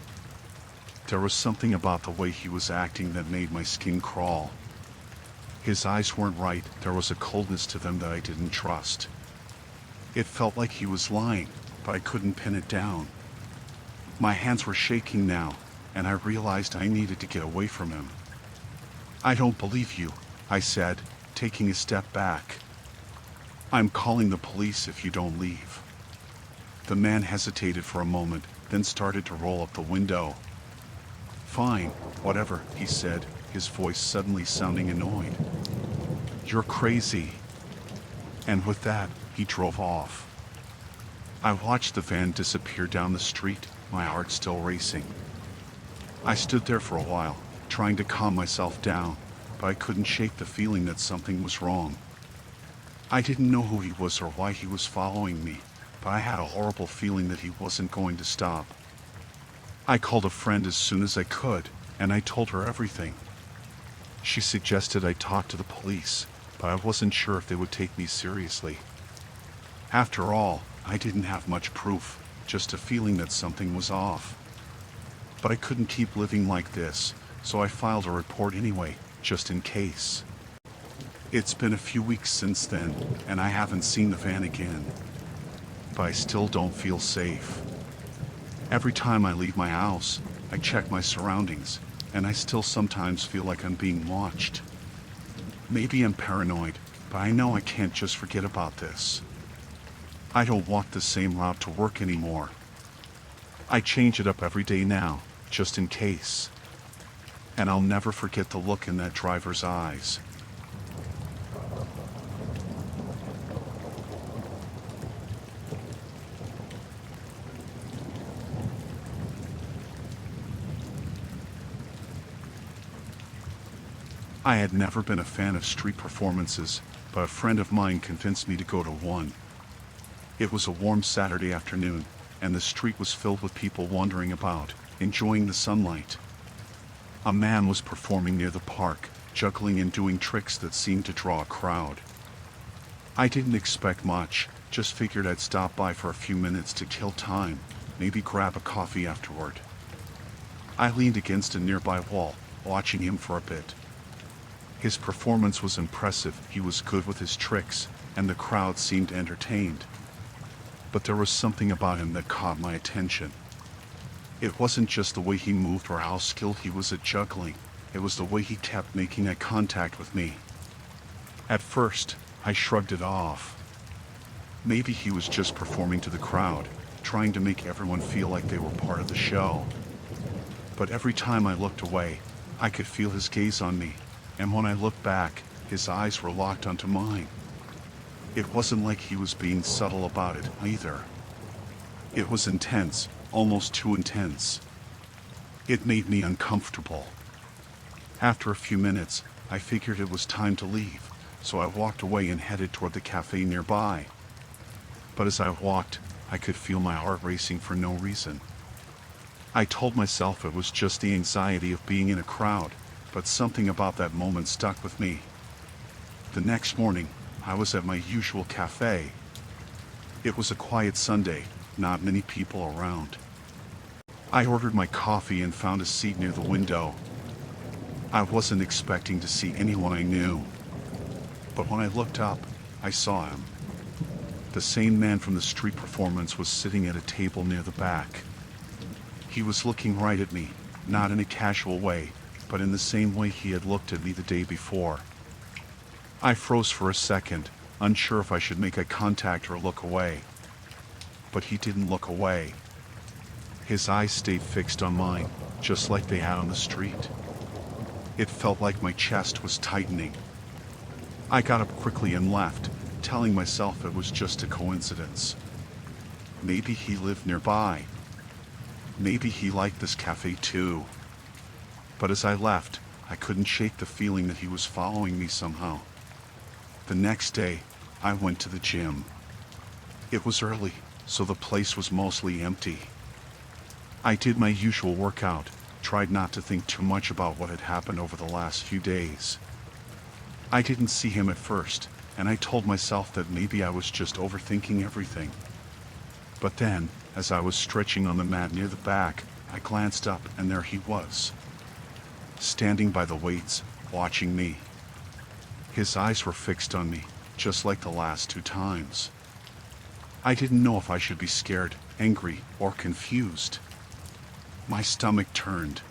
There was something about the way he was acting that made my skin crawl. His eyes weren't right, there was a coldness to them that I didn't trust. It felt like he was lying, but I couldn't pin it down. My hands were shaking now, and I realized I needed to get away from him. "I don't believe you," I said, taking a step back. "I'm calling the police if you don't leave." The man hesitated for a moment, then started to roll up the window. "Fine, whatever," he said, his voice suddenly sounding annoyed. "You're crazy." And with that, he drove off. I watched the van disappear down the street, my heart still racing. I stood there for a while, trying to calm myself down, but I couldn't shake the feeling that something was wrong. I didn't know who he was or why he was following me, but I had a horrible feeling that he wasn't going to stop. I called a friend as soon as I could, and I told her everything. She suggested I talk to the police, but I wasn't sure if they would take me seriously. After all, I didn't have much proof, just a feeling that something was off. But I couldn't keep living like this, so I filed a report anyway, just in case. It's been a few weeks since then, and I haven't seen the van again. But I still don't feel safe. Every time I leave my house, I check my surroundings, and I still sometimes feel like I'm being watched. Maybe I'm paranoid, but I know I can't just forget about this. I don't walk the same route to work anymore. I change it up every day now, just in case. And I'll never forget the look in that driver's eyes. I had never been a fan of street performances, but a friend of mine convinced me to go to one. It was a warm Saturday afternoon, and the street was filled with people wandering about, enjoying the sunlight. A man was performing near the park, juggling and doing tricks that seemed to draw a crowd. I didn't expect much, just figured I'd stop by for a few minutes to kill time, maybe grab a coffee afterward. I leaned against a nearby wall, watching him for a bit. His performance was impressive, he was good with his tricks, and the crowd seemed entertained. But there was something about him that caught my attention. It wasn't just the way he moved or how skilled he was at juggling, it was the way he kept making eye contact with me. At first, I shrugged it off. Maybe he was just performing to the crowd, trying to make everyone feel like they were part of the show. But every time I looked away, I could feel his gaze on me, and when I looked back, his eyes were locked onto mine. It wasn't like he was being subtle about it, either. It was intense, almost too intense. It made me uncomfortable. After a few minutes, I figured it was time to leave, so I walked away and headed toward the cafe nearby. But as I walked, I could feel my heart racing for no reason. I told myself it was just the anxiety of being in a crowd, but something about that moment stuck with me. The next morning, I was at my usual cafe. It was a quiet Sunday, not many people around. I ordered my coffee and found a seat near the window. I wasn't expecting to see anyone I knew. But when I looked up, I saw him. The same man from the street performance was sitting at a table near the back. He was looking right at me, not in a casual way, but in the same way he had looked at me the day before. I froze for a second, unsure if I should make eye contact or look away. But he didn't look away. His eyes stayed fixed on mine, just like they had on the street. It felt like my chest was tightening. I got up quickly and left, telling myself it was just a coincidence. Maybe he lived nearby. Maybe he liked this cafe too. But as I left, I couldn't shake the feeling that he was following me somehow. The next day, I went to the gym. It was early, so the place was mostly empty. I did my usual workout, tried not to think too much about what had happened over the last few days. I didn't see him at first, and I told myself that maybe I was just overthinking everything. But then, as I was stretching on the mat near the back, I glanced up and there he was, standing by the weights, watching me. His eyes were fixed on me, just like the last two times. I didn't know if I should be scared, angry, or confused. My stomach turned.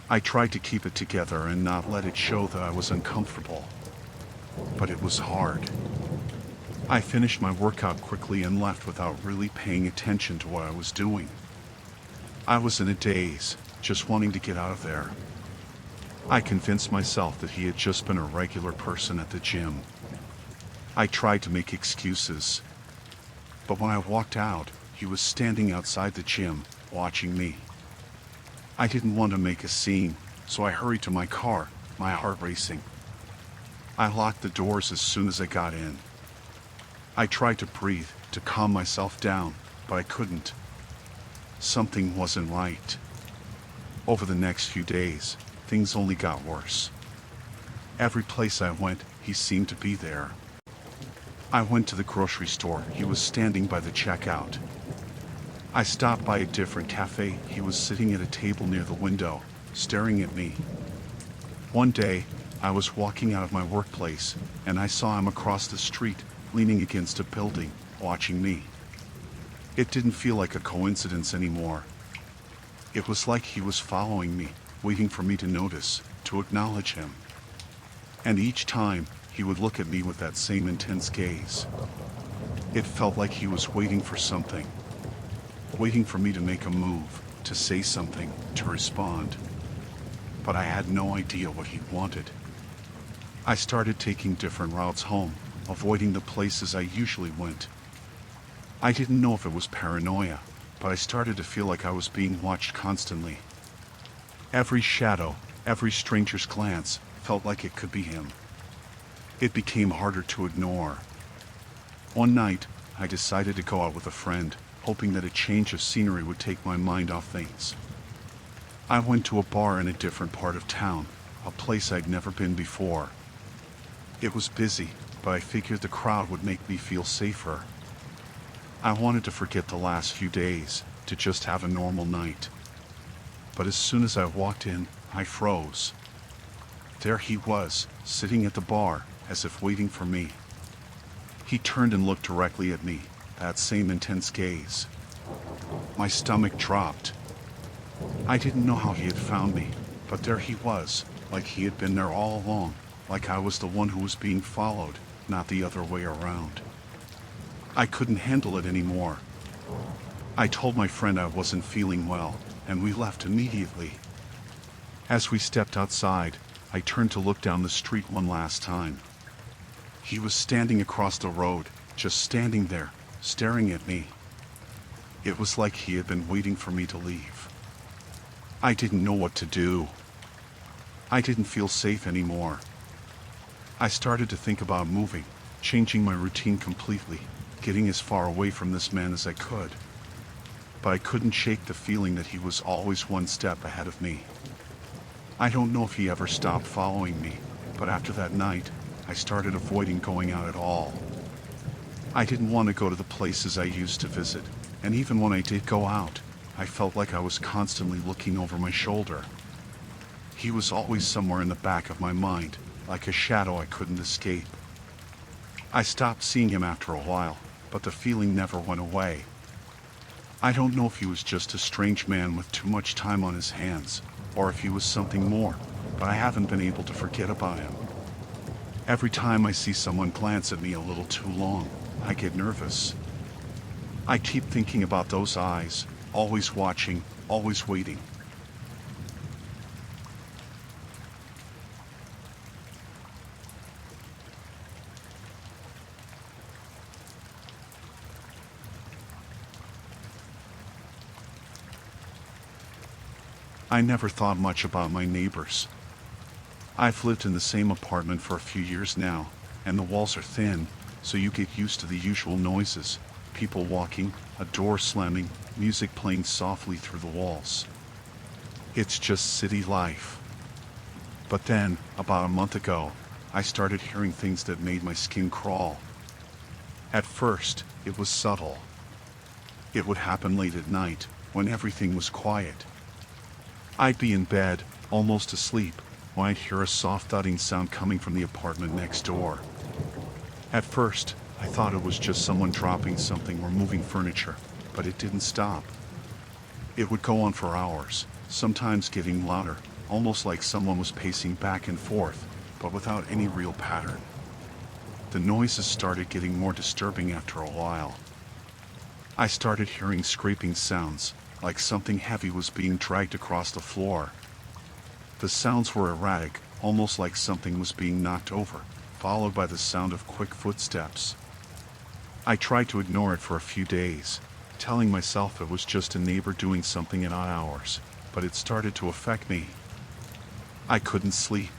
I tried to keep it together and not let it show that I was uncomfortable. But it was hard. I finished my workout quickly and left without really paying attention to what I was doing. I was in a daze, just wanting to get out of there. I convinced myself that he had just been a regular person at the gym. I tried to make excuses. But when I walked out, he was standing outside the gym, watching me. I didn't want to make a scene, so I hurried to my car, my heart racing. I locked the doors as soon as I got in. I tried to breathe, to calm myself down, but I couldn't. Something wasn't right. Over the next few days, things only got worse. Every place I went, he seemed to be there. I went to the grocery store, he was standing by the checkout. I stopped by a different cafe, he was sitting at a table near the window, staring at me. One day, I was walking out of my workplace, and I saw him across the street, leaning against a building, watching me. It didn't feel like a coincidence anymore. It was like he was following me, waiting for me to notice, to acknowledge him. And each time, he would look at me with that same intense gaze. It felt like he was waiting for something. Waiting for me to make a move, to say something, to respond. But I had no idea what he wanted. I started taking different routes home, avoiding the places I usually went. I didn't know if it was paranoia, but I started to feel like I was being watched constantly. Every shadow, every stranger's glance, felt like it could be him. It became harder to ignore. One night, I decided to go out with a friend, hoping that a change of scenery would take my mind off things. I went to a bar in a different part of town, a place I'd never been before. It was busy, but I figured the crowd would make me feel safer. I wanted to forget the last few days, to just have a normal night. But as soon as I walked in, I froze. There he was, sitting at the bar, as if waiting for me. He turned and looked directly at me, that same intense gaze. My stomach dropped. I didn't know how he had found me, but there he was, like he had been there all along, like I was the one who was being followed, not the other way around. I couldn't handle it anymore. I told my friend I wasn't feeling well, and we left immediately. As we stepped outside, I turned to look down the street one last time. He was standing across the road, just standing there, staring at me. It was like he had been waiting for me to leave. I didn't know what to do. I didn't feel safe anymore. I started to think about moving, changing my routine completely, getting as far away from this man as I could. But I couldn't shake the feeling that he was always one step ahead of me. I don't know if he ever stopped following me, but after that night, I started avoiding going out at all. I didn't want to go to the places I used to visit, and even when I did go out, I felt like I was constantly looking over my shoulder. He was always somewhere in the back of my mind, like a shadow I couldn't escape. I stopped seeing him after a while, but the feeling never went away. I don't know if he was just a strange man with too much time on his hands, or if he was something more, but I haven't been able to forget about him. Every time I see someone glance at me a little too long, I get nervous. I keep thinking about those eyes, always watching, always waiting. I never thought much about my neighbors. I've lived in the same apartment for a few years now, and the walls are thin, so you get used to the usual noises, people walking, a door slamming, music playing softly through the walls. It's just city life. But then, about a month ago, I started hearing things that made my skin crawl. At first, it was subtle. It would happen late at night, when everything was quiet. I'd be in bed, almost asleep, when I'd hear a soft thudding sound coming from the apartment next door. At first, I thought it was just someone dropping something or moving furniture, but it didn't stop. It would go on for hours, sometimes getting louder, almost like someone was pacing back and forth, but without any real pattern. The noises started getting more disturbing after a while. I started hearing scraping sounds, like something heavy was being dragged across the floor. The sounds were erratic, almost like something was being knocked over, followed by the sound of quick footsteps. I tried to ignore it for a few days, telling myself it was just a neighbor doing something at odd hours, but it started to affect me. I couldn't sleep.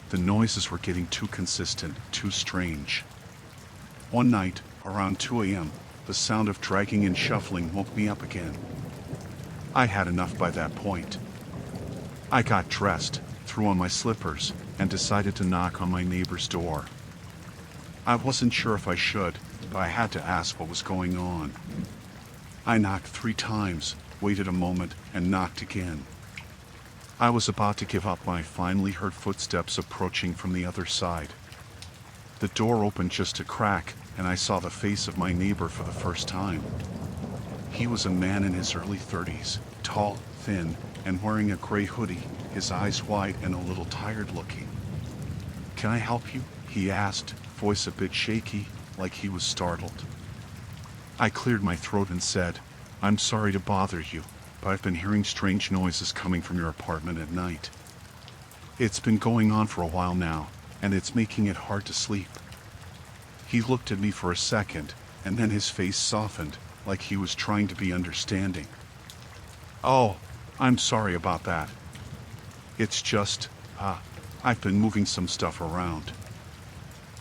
The noises were getting too consistent, too strange. One night, around 2 a.m., the sound of dragging and shuffling woke me up again. I had enough by that point. I got dressed, threw on my slippers, and decided to knock on my neighbor's door. I wasn't sure if I should, but I had to ask what was going on. I knocked 3 times, waited a moment, and knocked again. I was about to give up when I finally heard footsteps approaching from the other side. The door opened just a crack, and I saw the face of my neighbor for the first time. He was a man in his early 30s, tall, thin, and wearing a gray hoodie, his eyes wide and a little tired looking. "Can I help you?" he asked, voice a bit shaky, like he was startled. I cleared my throat and said, "I'm sorry to bother you, but I've been hearing strange noises coming from your apartment at night. It's been going on for a while now, and it's making it hard to sleep." He looked at me for a second, and then his face softened, like he was trying to be understanding. "Oh, I'm sorry about that. It's just, I've been moving some stuff around.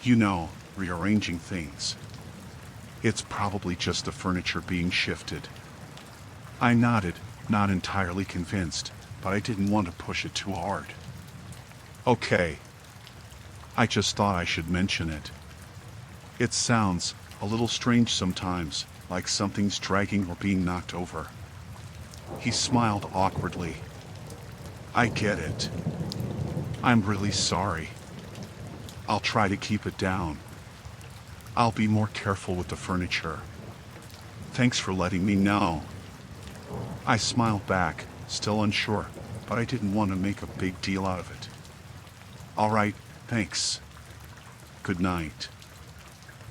You know, rearranging things. It's probably just the furniture being shifted." I nodded, not entirely convinced, but I didn't want to push it too hard. "Okay. I just thought I should mention it. It sounds a little strange sometimes, like something's dragging or being knocked over." He smiled awkwardly. "I get it. I'm really sorry. I'll try to keep it down. I'll be more careful with the furniture. Thanks for letting me know." I smiled back, still unsure, but I didn't want to make a big deal out of it. "All right, thanks. Good night."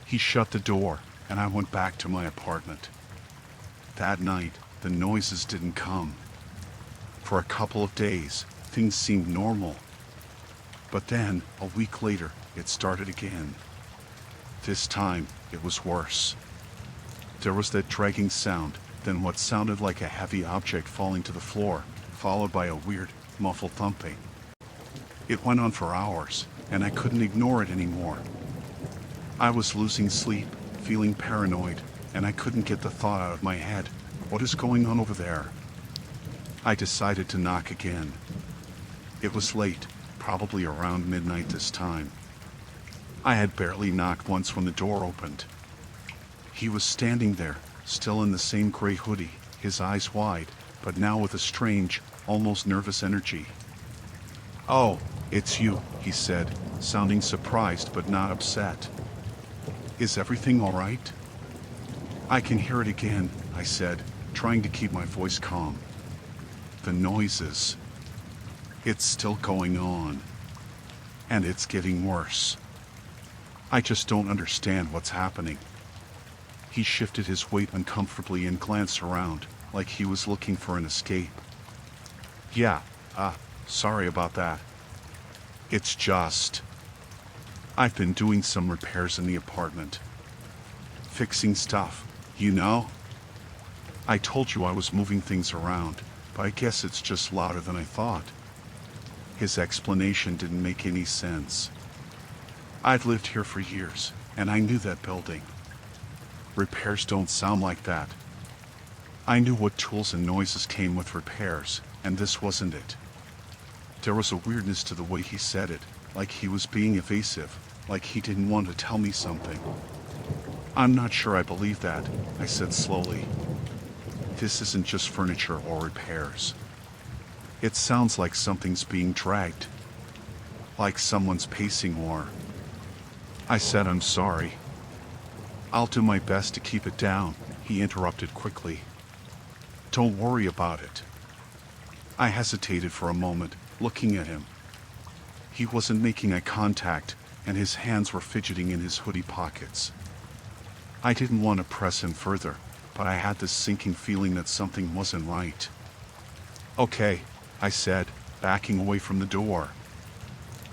He shut the door, and I went back to my apartment. That night, the noises didn't come. For a couple of days, things seemed normal. But then, a week later, it started again. This time, it was worse. There was that dragging sound, then what sounded like a heavy object falling to the floor, followed by a weird, muffled thumping. It went on for hours, and I couldn't ignore it anymore. I was losing sleep, feeling paranoid, and I couldn't get the thought out of my head, what is going on over there? I decided to knock again. It was late, probably around midnight this time. I had barely knocked once when the door opened. He was standing there, still in the same gray hoodie, his eyes wide, but now with a strange, almost nervous energy. "Oh, it's you," he said, sounding surprised but not upset. "Is everything all right?" "I can hear it again," I said, trying to keep my voice calm. "The noises. It's still going on. And it's getting worse. I just don't understand what's happening." He shifted his weight uncomfortably and glanced around, like he was looking for an escape. "Yeah, sorry about that. It's just... I've been doing some repairs in the apartment. Fixing stuff, you know? I told you I was moving things around, but I guess it's just louder than I thought." His explanation didn't make any sense. I'd lived here for years, and I knew that building. Repairs don't sound like that. I knew what tools and noises came with repairs, and this wasn't it. There was a weirdness to the way he said it, like he was being evasive, like he didn't want to tell me something. "I'm not sure I believe that," I said slowly. "This isn't just furniture or repairs. It sounds like something's being dragged. Like someone's pacing or..." I said I'm sorry. "I'll do my best to keep it down," he interrupted quickly. "Don't worry about it." I hesitated for a moment, looking at him. He wasn't making eye contact, and his hands were fidgeting in his hoodie pockets. I didn't want to press him further, but I had this sinking feeling that something wasn't right. "Okay," I said, backing away from the door.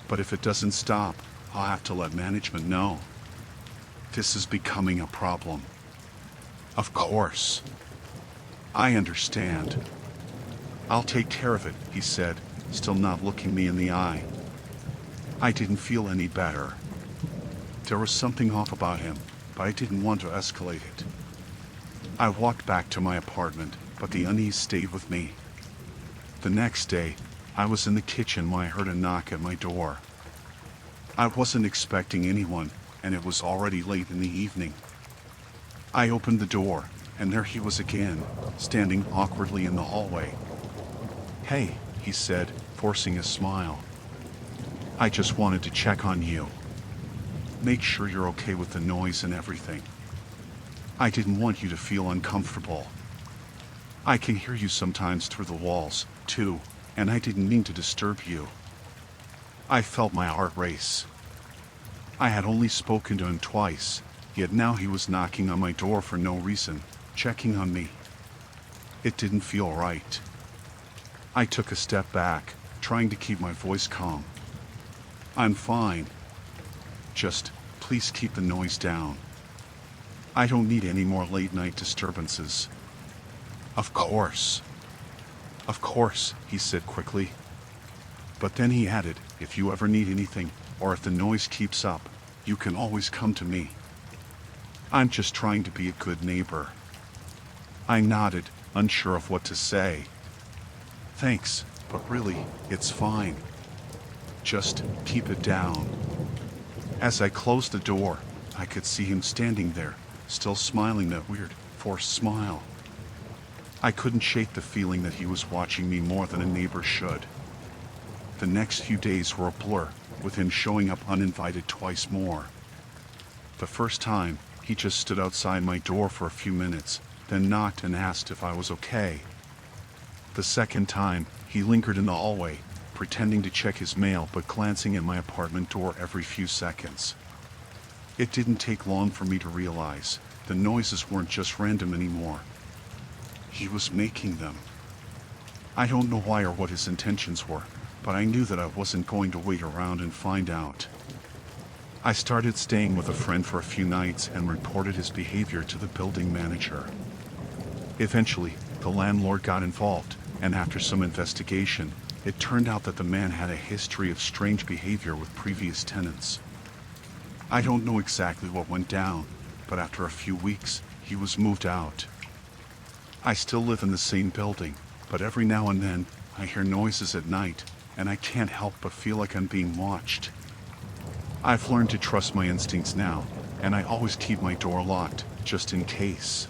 "But if it doesn't stop, I'll have to let management know. This is becoming a problem." "Of course. I understand. I'll take care of it," he said, still not looking me in the eye. I didn't feel any better. There was something off about him, but I didn't want to escalate it. I walked back to my apartment, but the unease stayed with me. The next day, I was in the kitchen when I heard a knock at my door. I wasn't expecting anyone, and it was already late in the evening. I opened the door, and there he was again, standing awkwardly in the hallway. "Hey," he said, forcing a smile. "I just wanted to check on you. Make sure you're okay with the noise and everything. I didn't want you to feel uncomfortable. I can hear you sometimes through the walls, too, and I didn't mean to disturb you." I felt my heart race. I had only spoken to him twice, yet now he was knocking on my door for no reason, checking on me. It didn't feel right. I took a step back, trying to keep my voice calm. "I'm fine. Just, please keep the noise down. I don't need any more late-night disturbances." Of course, he said quickly. But then he added, "If you ever need anything, or if the noise keeps up, you can always come to me. I'm just trying to be a good neighbor." I nodded, unsure of what to say. "Thanks, but really, it's fine. Just keep it down." As I closed the door, I could see him standing there, still smiling that weird, forced smile. I couldn't shake the feeling that he was watching me more than a neighbor should. The next few days were a blur, with him showing up uninvited twice more. The first time, he just stood outside my door for a few minutes, then knocked and asked if I was okay. The second time, he lingered in the hallway, pretending to check his mail but glancing at my apartment door every few seconds. It didn't take long for me to realize the noises weren't just random anymore. He was making them. I don't know why or what his intentions were, but I knew that I wasn't going to wait around and find out. I started staying with a friend for a few nights and reported his behavior to the building manager. Eventually, the landlord got involved, and after some investigation, it turned out that the man had a history of strange behavior with previous tenants. I don't know exactly what went down, but after a few weeks, he was moved out. I still live in the same building, but every now and then, I hear noises at night, and I can't help but feel like I'm being watched. I've learned to trust my instincts now, and I always keep my door locked, just in case.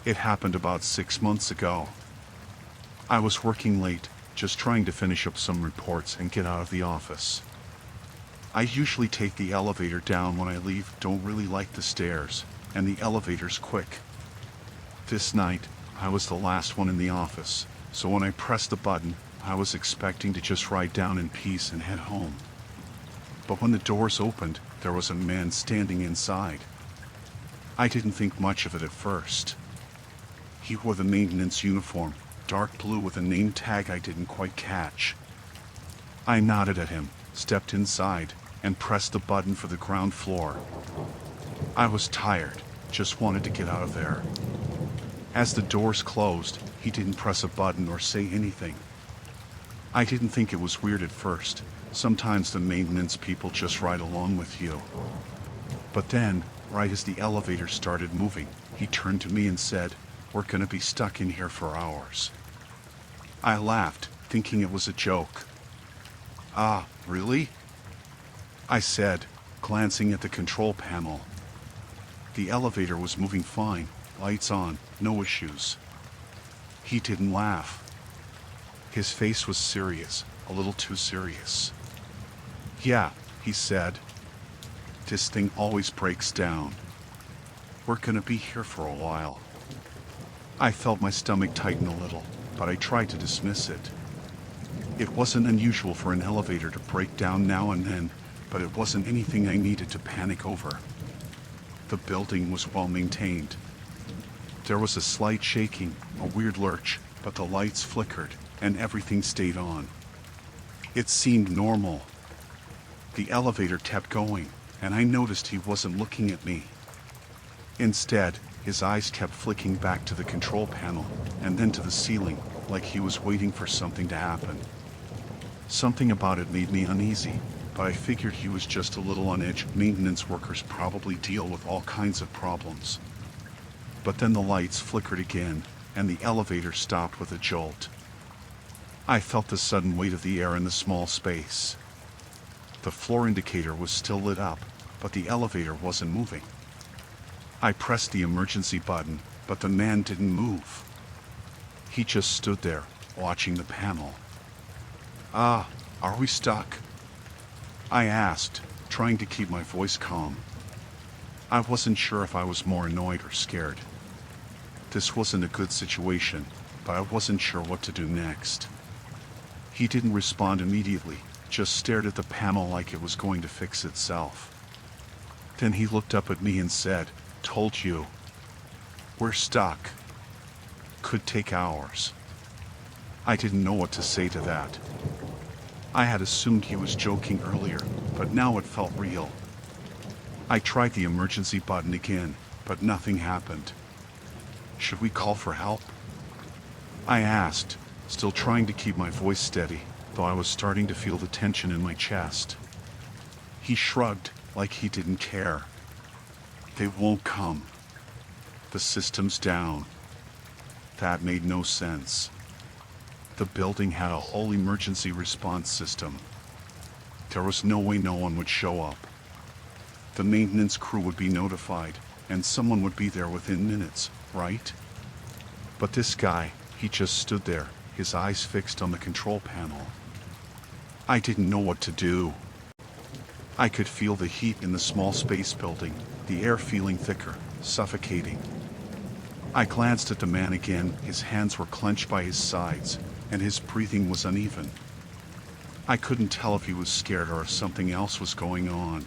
It happened about 6 months ago. I was working late, just trying to finish up some reports and get out of the office. I usually take the elevator down when I leave, don't really like the stairs, and the elevator's quick. This night, I was the last one in the office, so when I pressed the button, I was expecting to just ride down in peace and head home. But when the doors opened, there was a man standing inside. I didn't think much of it at first. He wore the maintenance uniform, dark blue with a name tag I didn't quite catch. I nodded at him, stepped inside, and pressed the button for the ground floor. I was tired, just wanted to get out of there. As the doors closed, he didn't press a button or say anything. I didn't think it was weird at first. Sometimes the maintenance people just ride along with you. But then, right as the elevator started moving, he turned to me and said, "We're gonna be stuck in here for hours." I laughed, thinking it was a joke. "Ah, really?" I said, glancing at the control panel. The elevator was moving fine, lights on, no issues. He didn't laugh. His face was serious, a little too serious. "Yeah," he said. "This thing always breaks down. We're gonna be here for a while." I felt my stomach tighten a little, but I tried to dismiss it. It wasn't unusual for an elevator to break down now and then, but it wasn't anything I needed to panic over. The building was well maintained. There was a slight shaking, a weird lurch, but the lights flickered, and everything stayed on. It seemed normal. The elevator kept going, and I noticed he wasn't looking at me. Instead, his eyes kept flicking back to the control panel, and then to the ceiling, like he was waiting for something to happen. Something about it made me uneasy, but I figured he was just a little on edge. Maintenance workers probably deal with all kinds of problems. But then the lights flickered again, and the elevator stopped with a jolt. I felt the sudden weight of the air in the small space. The floor indicator was still lit up, but the elevator wasn't moving. I pressed the emergency button, but the man didn't move. He just stood there, watching the panel. "Ah, are we stuck?" I asked, trying to keep my voice calm. I wasn't sure if I was more annoyed or scared. This wasn't a good situation, but I wasn't sure what to do next. He didn't respond immediately, just stared at the panel like it was going to fix itself. Then he looked up at me and said, "Told you. We're stuck. Could take hours." I didn't know what to say to that. I had assumed he was joking earlier, but now it felt real. I tried the emergency button again, but nothing happened. "Should we call for help?" I asked, still trying to keep my voice steady, though I was starting to feel the tension in my chest. He shrugged, like he didn't care. "They won't come. The system's down." That made no sense. The building had a whole emergency response system. There was no way no one would show up. The maintenance crew would be notified, and someone would be there within minutes, right? But this guy, he just stood there, his eyes fixed on the control panel. I didn't know what to do. I could feel the heat in the small space building, the air feeling thicker, suffocating. I glanced at the man again. His hands were clenched by his sides, and his breathing was uneven. I couldn't tell if he was scared or if something else was going on.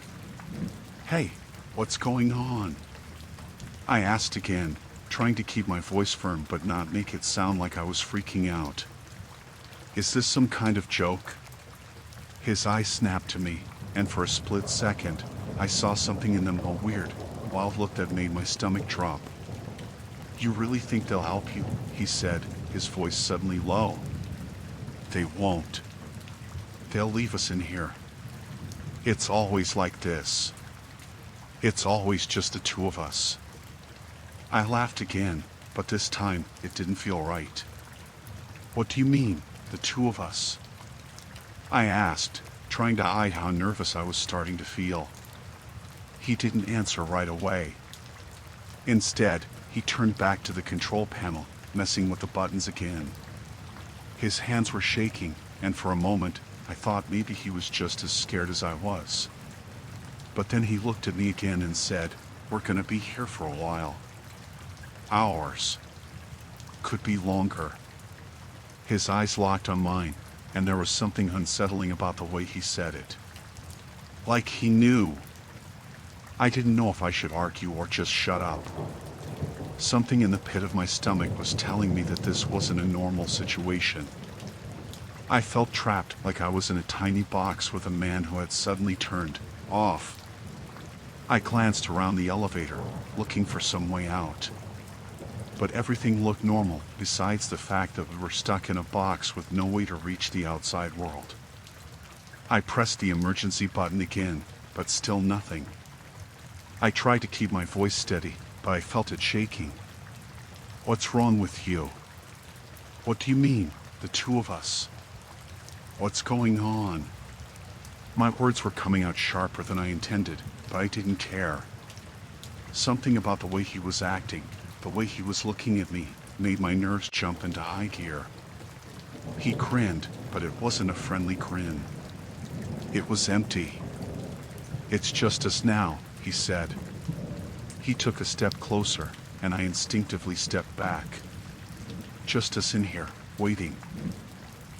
"Hey, what's going on?" I asked again, trying to keep my voice firm but not make it sound like I was freaking out. "Is this some kind of joke?" His eyes snapped to me, and for a split second, I saw something in them, a weird, wild look that made my stomach drop. "You really think they'll help you?" he said, his voice suddenly low. "They won't. They'll leave us in here. It's always like this. It's always just the two of us." I laughed again, but this time it didn't feel right. "What do you mean, the two of us?" I asked, trying to hide how nervous I was starting to feel. He didn't answer right away. Instead, he turned back to the control panel, messing with the buttons again. His hands were shaking, and for a moment, I thought maybe he was just as scared as I was. But then he looked at me again and said, "We're gonna be here for a while. Hours. Could be longer." His eyes locked on mine, and there was something unsettling about the way he said it. Like he knew. I didn't know if I should argue or just shut up. Something in the pit of my stomach was telling me that this wasn't a normal situation. I felt trapped, like I was in a tiny box with a man who had suddenly turned off. I glanced around the elevator, looking for some way out. But everything looked normal, besides the fact that we were stuck in a box with no way to reach the outside world. I pressed the emergency button again, but still nothing. I tried to keep my voice steady, but I felt it shaking. "What's wrong with you? What do you mean, the two of us? What's going on?" My words were coming out sharper than I intended, but I didn't care. Something about the way he was acting, the way he was looking at me, made my nerves jump into high gear. He grinned, but it wasn't a friendly grin. It was empty. "It's just us now," he said. He took a step closer, and I instinctively stepped back. "Just us in here, waiting.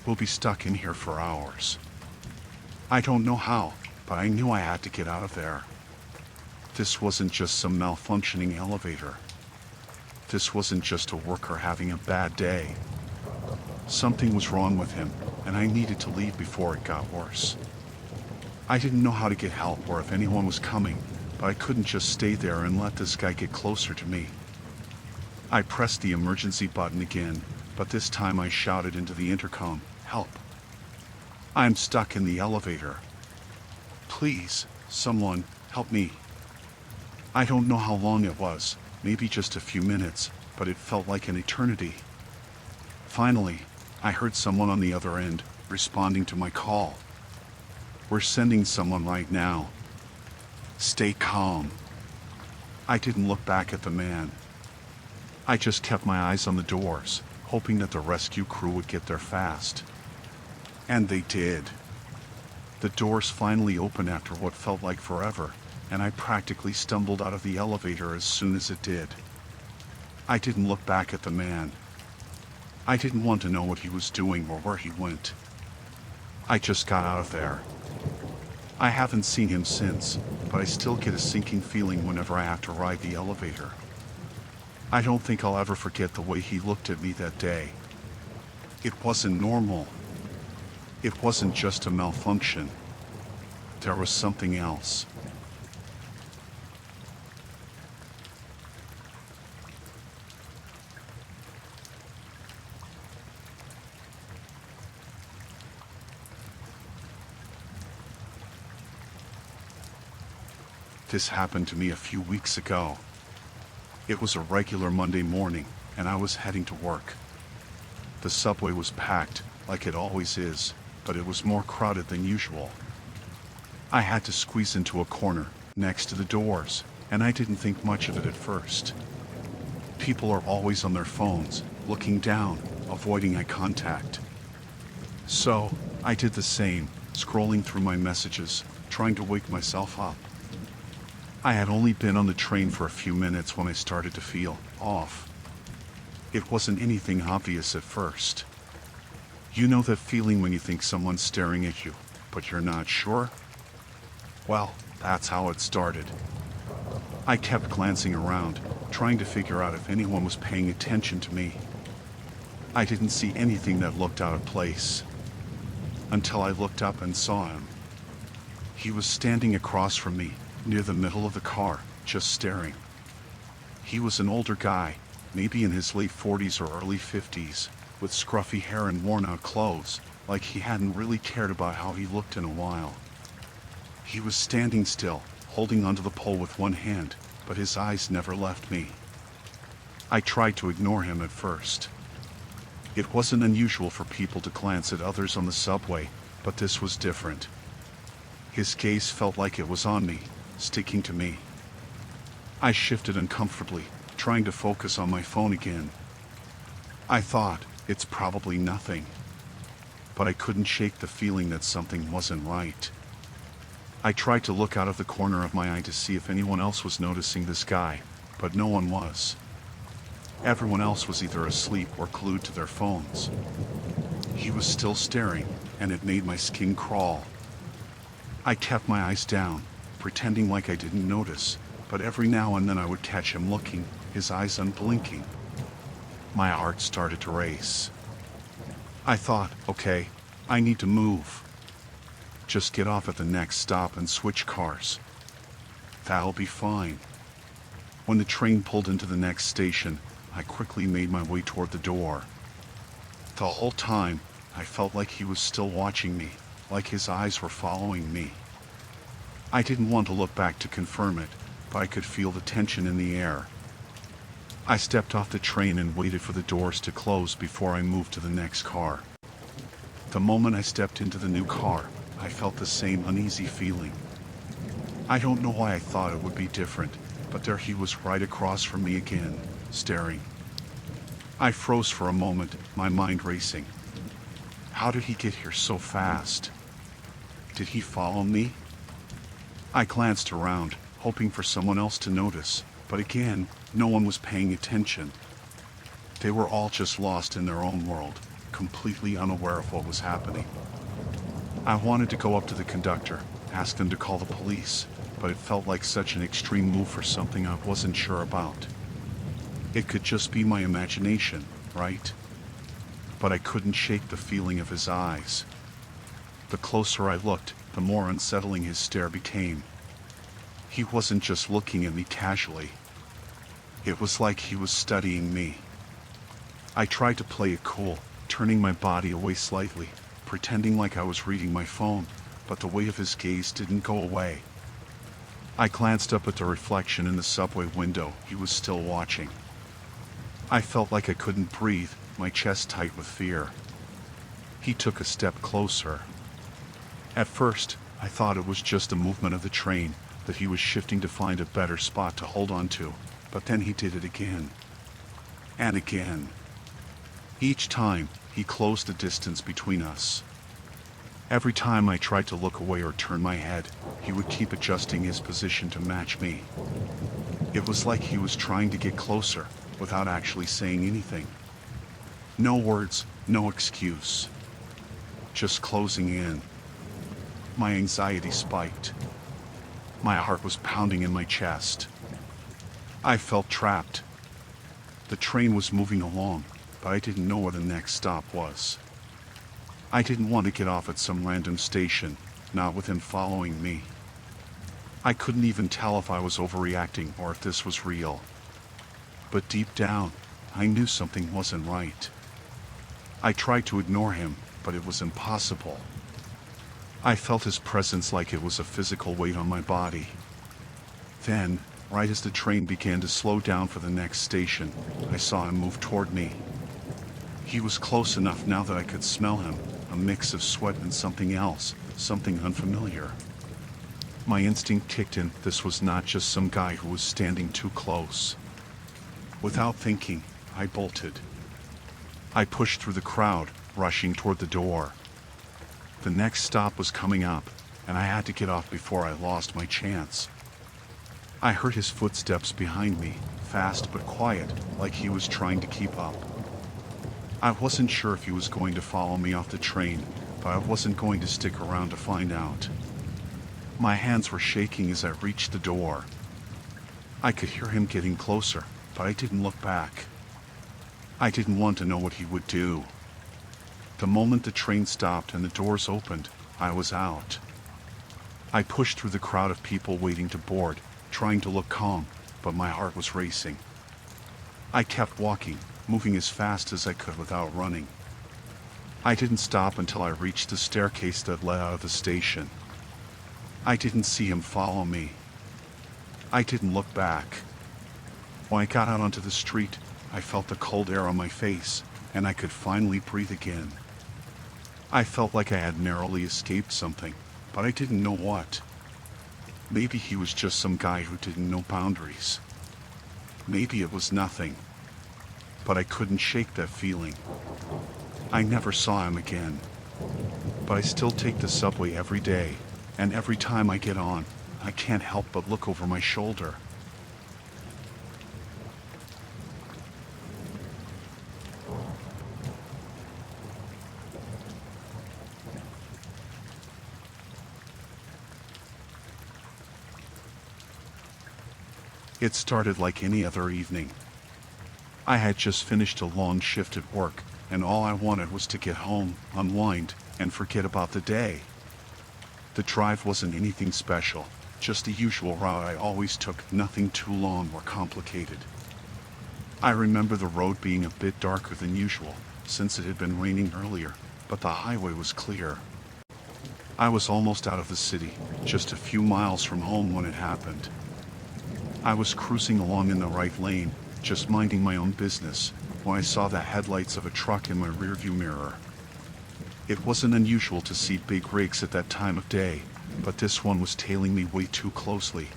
We'll be stuck in here for hours." I don't know how, but I knew I had to get out of there. This wasn't just some malfunctioning elevator. This wasn't just a worker having a bad day. Something was wrong with him, and I needed to leave before it got worse. I didn't know how to get help or if anyone was coming, but I couldn't just stay there and let this guy get closer to me. I pressed the emergency button again, but this time I shouted into the intercom, "Help." I'm stuck in the elevator. Please, someone, help me. I don't know how long it was, maybe just a few minutes, but it felt like an eternity. Finally, I heard someone on the other end, responding to my call. We're sending someone right now. Stay calm. I didn't look back at the man. I just kept my eyes on the doors, hoping that the rescue crew would get there fast. And they did. The doors finally opened after what felt like forever, and I practically stumbled out of the elevator as soon as it did. I didn't look back at the man. I didn't want to know what he was doing or where he went. I just got out of there. I haven't seen him since, but I still get a sinking feeling whenever I have to ride the elevator. I don't think I'll ever forget the way he looked at me that day. It wasn't normal. It wasn't just a malfunction. There was something else. This happened to me a few weeks ago. It was a regular Monday morning, and I was heading to work. The subway was packed, like it always is, but it was more crowded than usual. I had to squeeze into a corner, next to the doors, and I didn't think much of it at first. People are always on their phones, looking down, avoiding eye contact. So, I did the same, scrolling through my messages, trying to wake myself up. I had only been on the train for a few minutes when I started to feel off. It wasn't anything obvious at first. You know that feeling when you think someone's staring at you, but you're not sure? Well, that's how it started. I kept glancing around, trying to figure out if anyone was paying attention to me. I didn't see anything that looked out of place. Until I looked up and saw him. He was standing across from me, near the middle of the car, just staring. He was an older guy, maybe in his late 40s or early 50s, with scruffy hair and worn-out clothes, like he hadn't really cared about how he looked in a while. He was standing still, holding onto the pole with one hand, but his eyes never left me. I tried to ignore him at first. It wasn't unusual for people to glance at others on the subway, but this was different. His gaze felt like it was on me, sticking to me. I shifted uncomfortably, trying to focus on my phone again. I thought, it's probably nothing. But I couldn't shake the feeling that something wasn't right. I tried to look out of the corner of my eye to see if anyone else was noticing this guy, but no one was. Everyone else was either asleep or glued to their phones. He was still staring, and it made my skin crawl. I kept my eyes down, pretending like I didn't notice, but every now and then I would catch him looking, his eyes unblinking. My heart started to race. I thought, okay, I need to move. Just get off at the next stop and switch cars. That'll be fine. When the train pulled into the next station, I quickly made my way toward the door. The whole time, I felt like he was still watching me, like his eyes were following me. I didn't want to look back to confirm it, but I could feel the tension in the air. I stepped off the train and waited for the doors to close before I moved to the next car. The moment I stepped into the new car, I felt the same uneasy feeling. I don't know why I thought it would be different, but there he was right across from me again, staring. I froze for a moment, my mind racing. How did he get here so fast? Did he follow me? I glanced around, hoping for someone else to notice, but again, no one was paying attention. They were all just lost in their own world, completely unaware of what was happening. I wanted to go up to the conductor, ask them to call the police, but it felt like such an extreme move for something I wasn't sure about. It could just be my imagination, right? But I couldn't shake the feeling of his eyes. The closer I looked, the more unsettling his stare became. He wasn't just looking at me casually. It was like he was studying me. I tried to play it cool, turning my body away slightly, pretending like I was reading my phone, but the weight of his gaze didn't go away. I glanced up at the reflection in the subway window. He was still watching. I felt like I couldn't breathe, my chest tight with fear. He took a step closer. At first, I thought it was just the movement of the train, that he was shifting to find a better spot to hold on to, but then he did it again. And again. Each time, he closed the distance between us. Every time I tried to look away or turn my head, he would keep adjusting his position to match me. It was like he was trying to get closer, without actually saying anything. No words, no excuse. Just closing in. My anxiety spiked. My heart was pounding in my chest. I felt trapped. The train was moving along, but I didn't know where the next stop was. I didn't want to get off at some random station, not with him following me. I couldn't even tell if I was overreacting or if this was real. But deep down, I knew something wasn't right. I tried to ignore him, but it was impossible. I felt his presence like it was a physical weight on my body. Then, right as the train began to slow down for the next station, I saw him move toward me. He was close enough now that I could smell him, a mix of sweat and something else, something unfamiliar. My instinct kicked in. This was not just some guy who was standing too close. Without thinking, I bolted. I pushed through the crowd, rushing toward the door. The next stop was coming up, and I had to get off before I lost my chance. I heard his footsteps behind me, fast but quiet, like he was trying to keep up. I wasn't sure if he was going to follow me off the train, but I wasn't going to stick around to find out. My hands were shaking as I reached the door. I could hear him getting closer, but I didn't look back. I didn't want to know what he would do. The moment the train stopped and the doors opened, I was out. I pushed through the crowd of people waiting to board, trying to look calm, but my heart was racing. I kept walking, moving as fast as I could without running. I didn't stop until I reached the staircase that led out of the station. I didn't see him follow me. I didn't look back. When I got out onto the street, I felt the cold air on my face, and I could finally breathe again. I felt like I had narrowly escaped something, but I didn't know what. Maybe he was just some guy who didn't know boundaries. Maybe it was nothing. But I couldn't shake that feeling. I never saw him again. But I still take the subway every day, and every time I get on, I can't help but look over my shoulder. It started like any other evening. I had just finished a long shift at work, and all I wanted was to get home, unwind, and forget about the day. The drive wasn't anything special, just the usual route I always took, nothing too long or complicated. I remember the road being a bit darker than usual, since it had been raining earlier, but the highway was clear. I was almost out of the city, just a few miles from home when it happened. I was cruising along in the right lane, just minding my own business, when I saw the headlights of a truck in my rearview mirror. It wasn't unusual to see big rigs at that time of day, but this one was tailing me way too closely.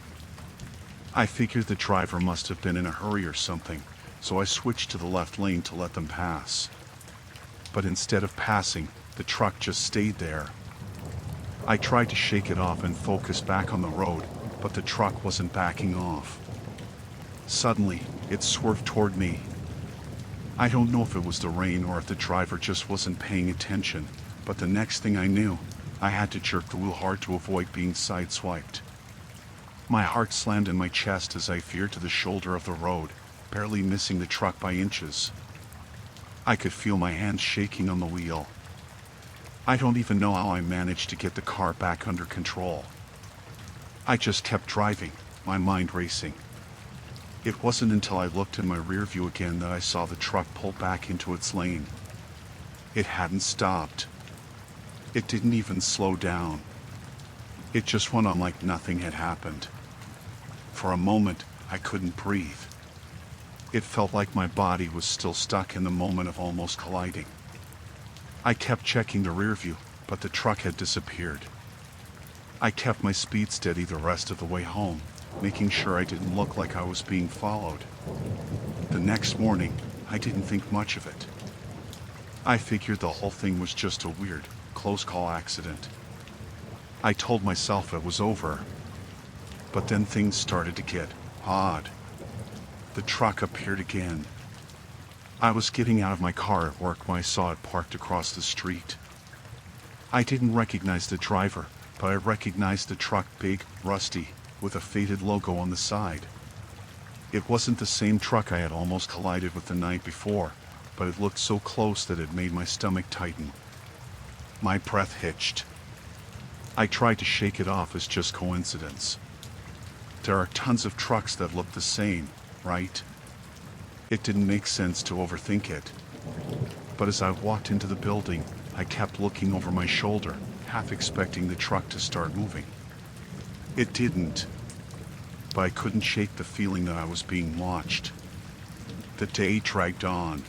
I figured the driver must have been in a hurry or something, so I switched to the left lane to let them pass. But instead of passing, the truck just stayed there. I tried to shake it off and focus back on the road, but the truck wasn't backing off. Suddenly, it swerved toward me. I don't know if it was the rain or if the driver just wasn't paying attention, but the next thing I knew, I had to jerk the wheel hard to avoid being sideswiped. My heart slammed in my chest as I veered to the shoulder of the road, barely missing the truck by inches. I could feel my hands shaking on the wheel. I don't even know how I managed to get the car back under control. I just kept driving, my mind racing. It wasn't until I looked in my rear view again that I saw the truck pull back into its lane. It hadn't stopped. It didn't even slow down. It just went on like nothing had happened. For a moment, I couldn't breathe. It felt like my body was still stuck in the moment of almost colliding. I kept checking the rear view, but the truck had disappeared. I kept my speed steady the rest of the way home, making sure I didn't look like I was being followed. The next morning, I didn't think much of it. I figured the whole thing was just a weird, close call accident. I told myself it was over. But then things started to get odd. The truck appeared again. I was getting out of my car at work when I saw it parked across the street. I didn't recognize the driver, but I recognized the truck, big, rusty, with a faded logo on the side. It wasn't the same truck I had almost collided with the night before, but it looked so close that it made my stomach tighten. My breath hitched. I tried to shake it off as just coincidence. There are tons of trucks that look the same, right? It didn't make sense to overthink it. But as I walked into the building, I kept looking over my shoulder, half expecting the truck to start moving. It didn't. But I couldn't shake the feeling that I was being watched. The day dragged on.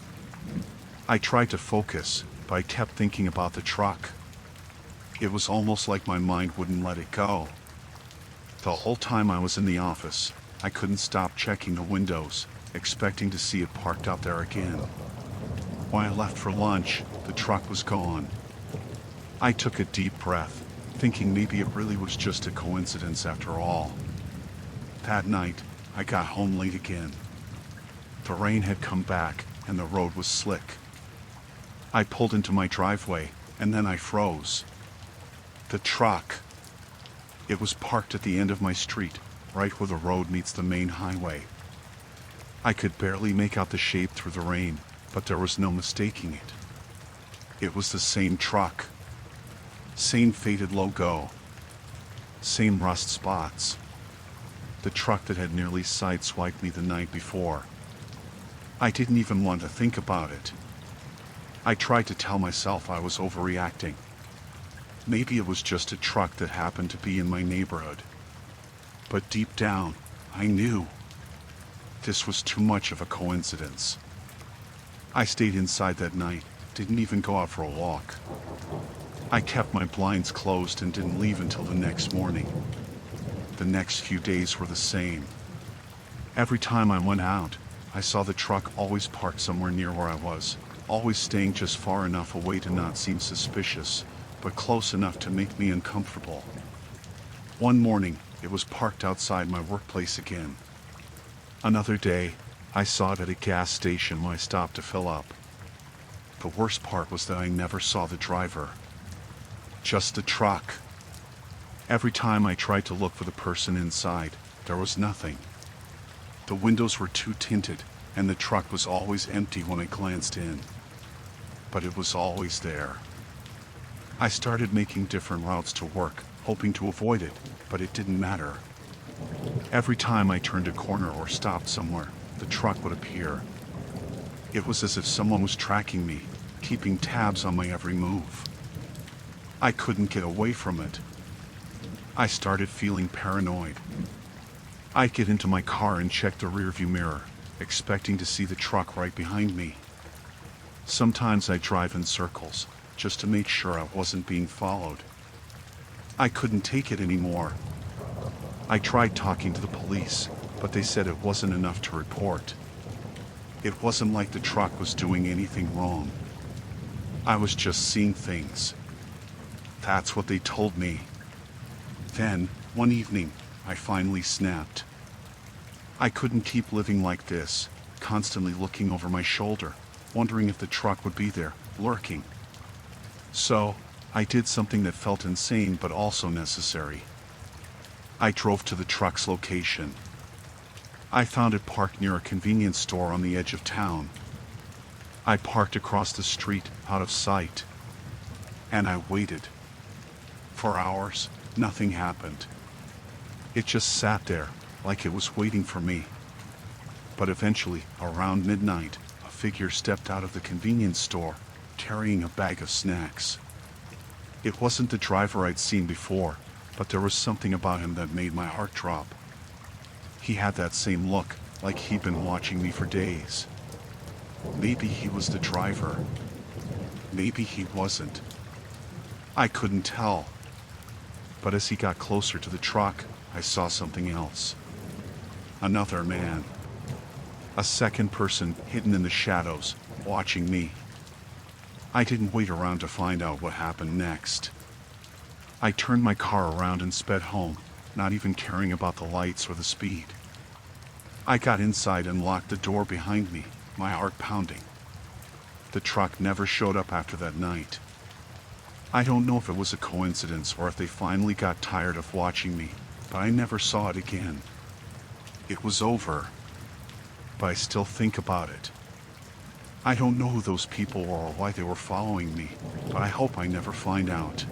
I tried to focus, but I kept thinking about the truck. It was almost like my mind wouldn't let it go. The whole time I was in the office, I couldn't stop checking the windows, expecting to see it parked out there again. When I left for lunch, the truck was gone. I took a deep breath, thinking maybe it really was just a coincidence after all. That night, I got home late again. The rain had come back, and the road was slick. I pulled into my driveway, and then I froze. The truck. It was parked at the end of my street, right where the road meets the main highway. I could barely make out the shape through the rain, but there was no mistaking it. It was the same truck. Same faded logo. Same rust spots. The truck that had nearly sideswiped me the night before. I didn't even want to think about it. I tried to tell myself I was overreacting. Maybe it was just a truck that happened to be in my neighborhood. But deep down, I knew. This was too much of a coincidence. I stayed inside that night, didn't even go out for a walk. I kept my blinds closed and didn't leave until the next morning. The next few days were the same. Every time I went out, I saw the truck always parked somewhere near where I was, always staying just far enough away to not seem suspicious, but close enough to make me uncomfortable. One morning, it was parked outside my workplace again. Another day, I saw it at a gas station when I stopped to fill up. The worst part was that I never saw the driver. Just the truck. Every time I tried to look for the person inside, there was nothing. The windows were too tinted, and the truck was always empty when I glanced in. But it was always there. I started making different routes to work, hoping to avoid it, but it didn't matter. Every time I turned a corner or stopped somewhere, the truck would appear. It was as if someone was tracking me, keeping tabs on my every move. I couldn't get away from it. I started feeling paranoid. I'd get into my car and check the rearview mirror, expecting to see the truck right behind me. Sometimes I'd drive in circles, just to make sure I wasn't being followed. I couldn't take it anymore. I tried talking to the police, but they said it wasn't enough to report. It wasn't like the truck was doing anything wrong. I was just seeing things. That's what they told me. Then, one evening, I finally snapped. I couldn't keep living like this, constantly looking over my shoulder, wondering if the truck would be there, lurking. So, I did something that felt insane but also necessary. I drove to the truck's location. I found it parked near a convenience store on the edge of town. I parked across the street, out of sight. And I waited. For hours, nothing happened. It just sat there, like it was waiting for me. But eventually, around midnight, a figure stepped out of the convenience store, carrying a bag of snacks. It wasn't the driver I'd seen before, but there was something about him that made my heart drop. He had that same look, like he'd been watching me for days. Maybe he was the driver. Maybe he wasn't. I couldn't tell. But as he got closer to the truck, I saw something else. Another man. A second person hidden in the shadows, watching me. I didn't wait around to find out what happened next. I turned my car around and sped home, not even caring about the lights or the speed. I got inside and locked the door behind me, my heart pounding. The truck never showed up after that night. I don't know if it was a coincidence or if they finally got tired of watching me, but I never saw it again. It was over. But I still think about it. I don't know who those people were or why they were following me, but I hope I never find out.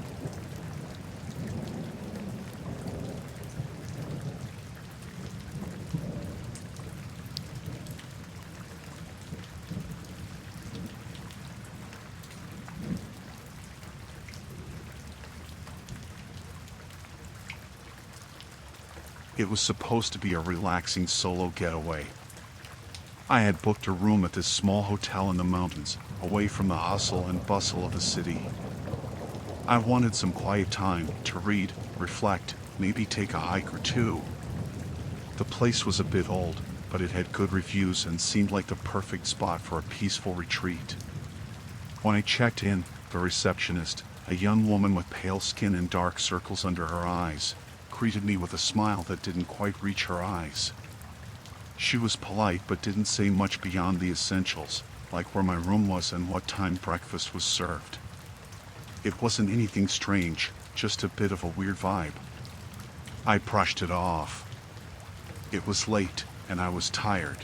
It was supposed to be a relaxing solo getaway. I had booked a room at this small hotel in the mountains, away from the hustle and bustle of the city. I wanted some quiet time to read, reflect, maybe take a hike or two. The place was a bit old, but it had good reviews and seemed like the perfect spot for a peaceful retreat. When I checked in, the receptionist, a young woman with pale skin and dark circles under her eyes, greeted me with a smile that didn't quite reach her eyes. She was polite but didn't say much beyond the essentials, like where my room was and what time breakfast was served. It wasn't anything strange, just a bit of a weird vibe. I brushed it off. It was late, and I was tired.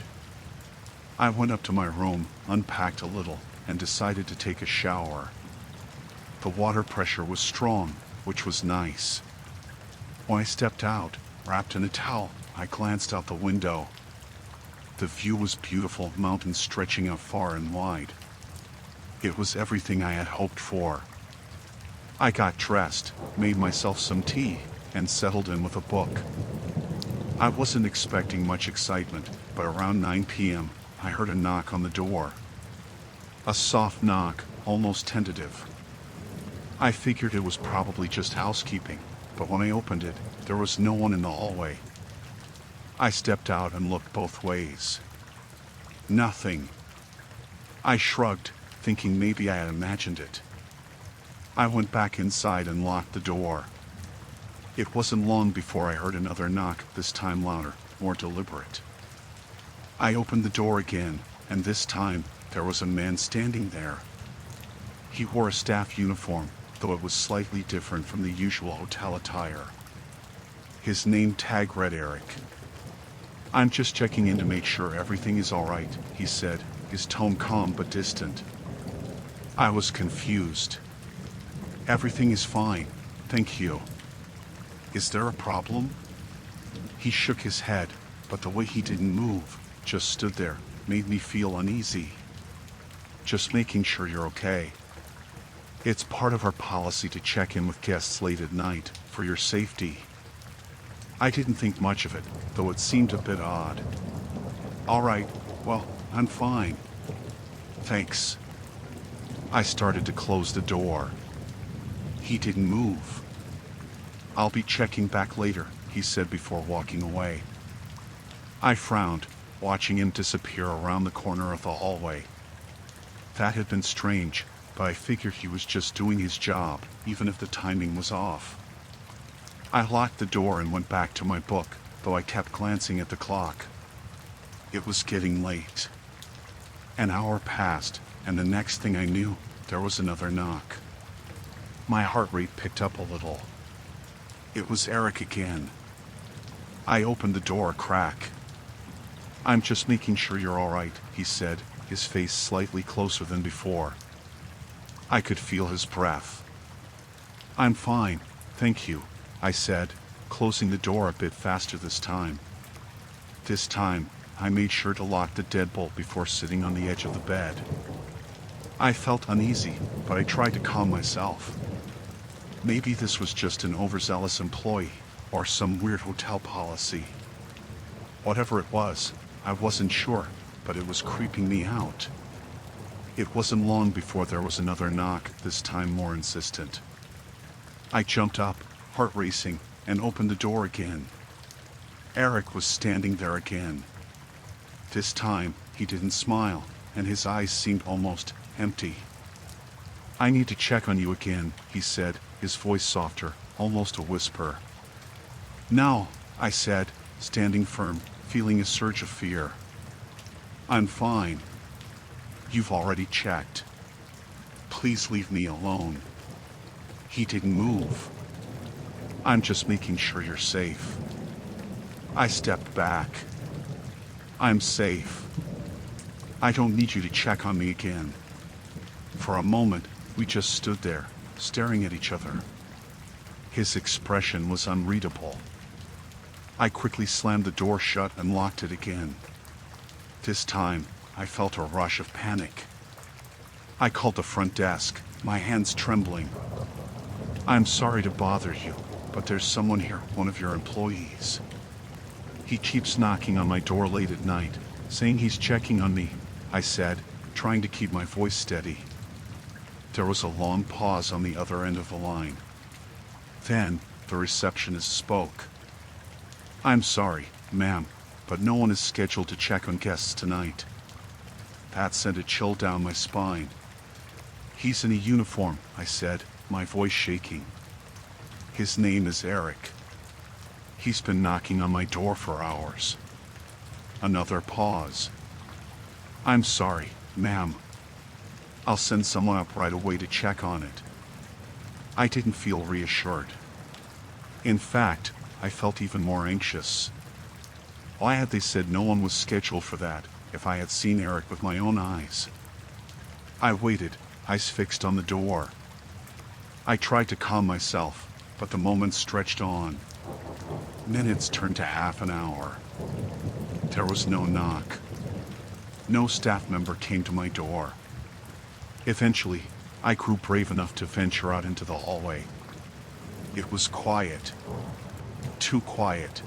I went up to my room, unpacked a little, and decided to take a shower. The water pressure was strong, which was nice. When I stepped out, wrapped in a towel, I glanced out the window. The view was beautiful, mountains stretching out far and wide. It was everything I had hoped for. I got dressed, made myself some tea, and settled in with a book. I wasn't expecting much excitement, but around 9 p.m., I heard a knock on the door. A soft knock, almost tentative. I figured it was probably just housekeeping, but when I opened it, there was no one in the hallway. I stepped out and looked both ways. Nothing. I shrugged, thinking maybe I had imagined it. I went back inside and locked the door. It wasn't long before I heard another knock, this time louder, more deliberate. I opened the door again, and this time, there was a man standing there. He wore a staff uniform, though it was slightly different from the usual hotel attire. His name tag read Eric. "I'm just checking in to make sure everything is all right," he said, his tone calm but distant. I was confused. "Everything is fine, thank you. Is there a problem?" He shook his head, but the way he didn't move, just stood there, made me feel uneasy. "Just making sure you're okay. It's part of our policy to check in with guests late at night, for your safety." I didn't think much of it, though it seemed a bit odd. "All right, well, I'm fine. Thanks." I started to close the door. He didn't move. "I'll be checking back later," he said before walking away. I frowned, watching him disappear around the corner of the hallway. That had been strange, but I figured he was just doing his job, even if the timing was off. I locked the door and went back to my book, though I kept glancing at the clock. It was getting late. An hour passed, and the next thing I knew, there was another knock. My heart rate picked up a little. It was Eric again. I opened the door a crack. "I'm just making sure you're all right," he said, his face slightly closer than before. I could feel his breath. "I'm fine, thank you," I said, closing the door a bit faster this time. This time, I made sure to lock the deadbolt before sitting on the edge of the bed. I felt uneasy, but I tried to calm myself. Maybe this was just an overzealous employee, or some weird hotel policy. Whatever it was, I wasn't sure, but it was creeping me out. It wasn't long before there was another knock, this time more insistent. I jumped up, heart racing, and opened the door again. Eric was standing there again. This time, he didn't smile, and his eyes seemed almost empty. "I need to check on you again," he said, his voice softer, almost a whisper. "No," I said, standing firm, feeling a surge of fear. "I'm fine." "You've already checked. Please leave me alone." He didn't move. "I'm just making sure you're safe." I stepped back. "I'm safe. I don't need you to check on me again." For a moment, we just stood there, staring at each other. His expression was unreadable. I quickly slammed the door shut and locked it again. This time, I felt a rush of panic. I called the front desk, my hands trembling. "I'm sorry to bother you, but there's someone here, one of your employees. He keeps knocking on my door late at night, saying he's checking on me," I said, trying to keep my voice steady. There was a long pause on the other end of the line. Then, the receptionist spoke. "I'm sorry, ma'am, but no one is scheduled to check on guests tonight." That sent a chill down my spine. "He's in a uniform," I said, my voice shaking. "His name is Eric. He's been knocking on my door for hours." Another pause. "I'm sorry, ma'am. I'll send someone up right away to check on it." I didn't feel reassured. In fact, I felt even more anxious. Why had they said no one was scheduled for that, if I had seen Eric with my own eyes? I waited, eyes fixed on the door. I tried to calm myself, but the moments stretched on. Minutes turned to half an hour. There was no knock. No staff member came to my door. Eventually, I grew brave enough to venture out into the hallway. It was quiet. Too quiet.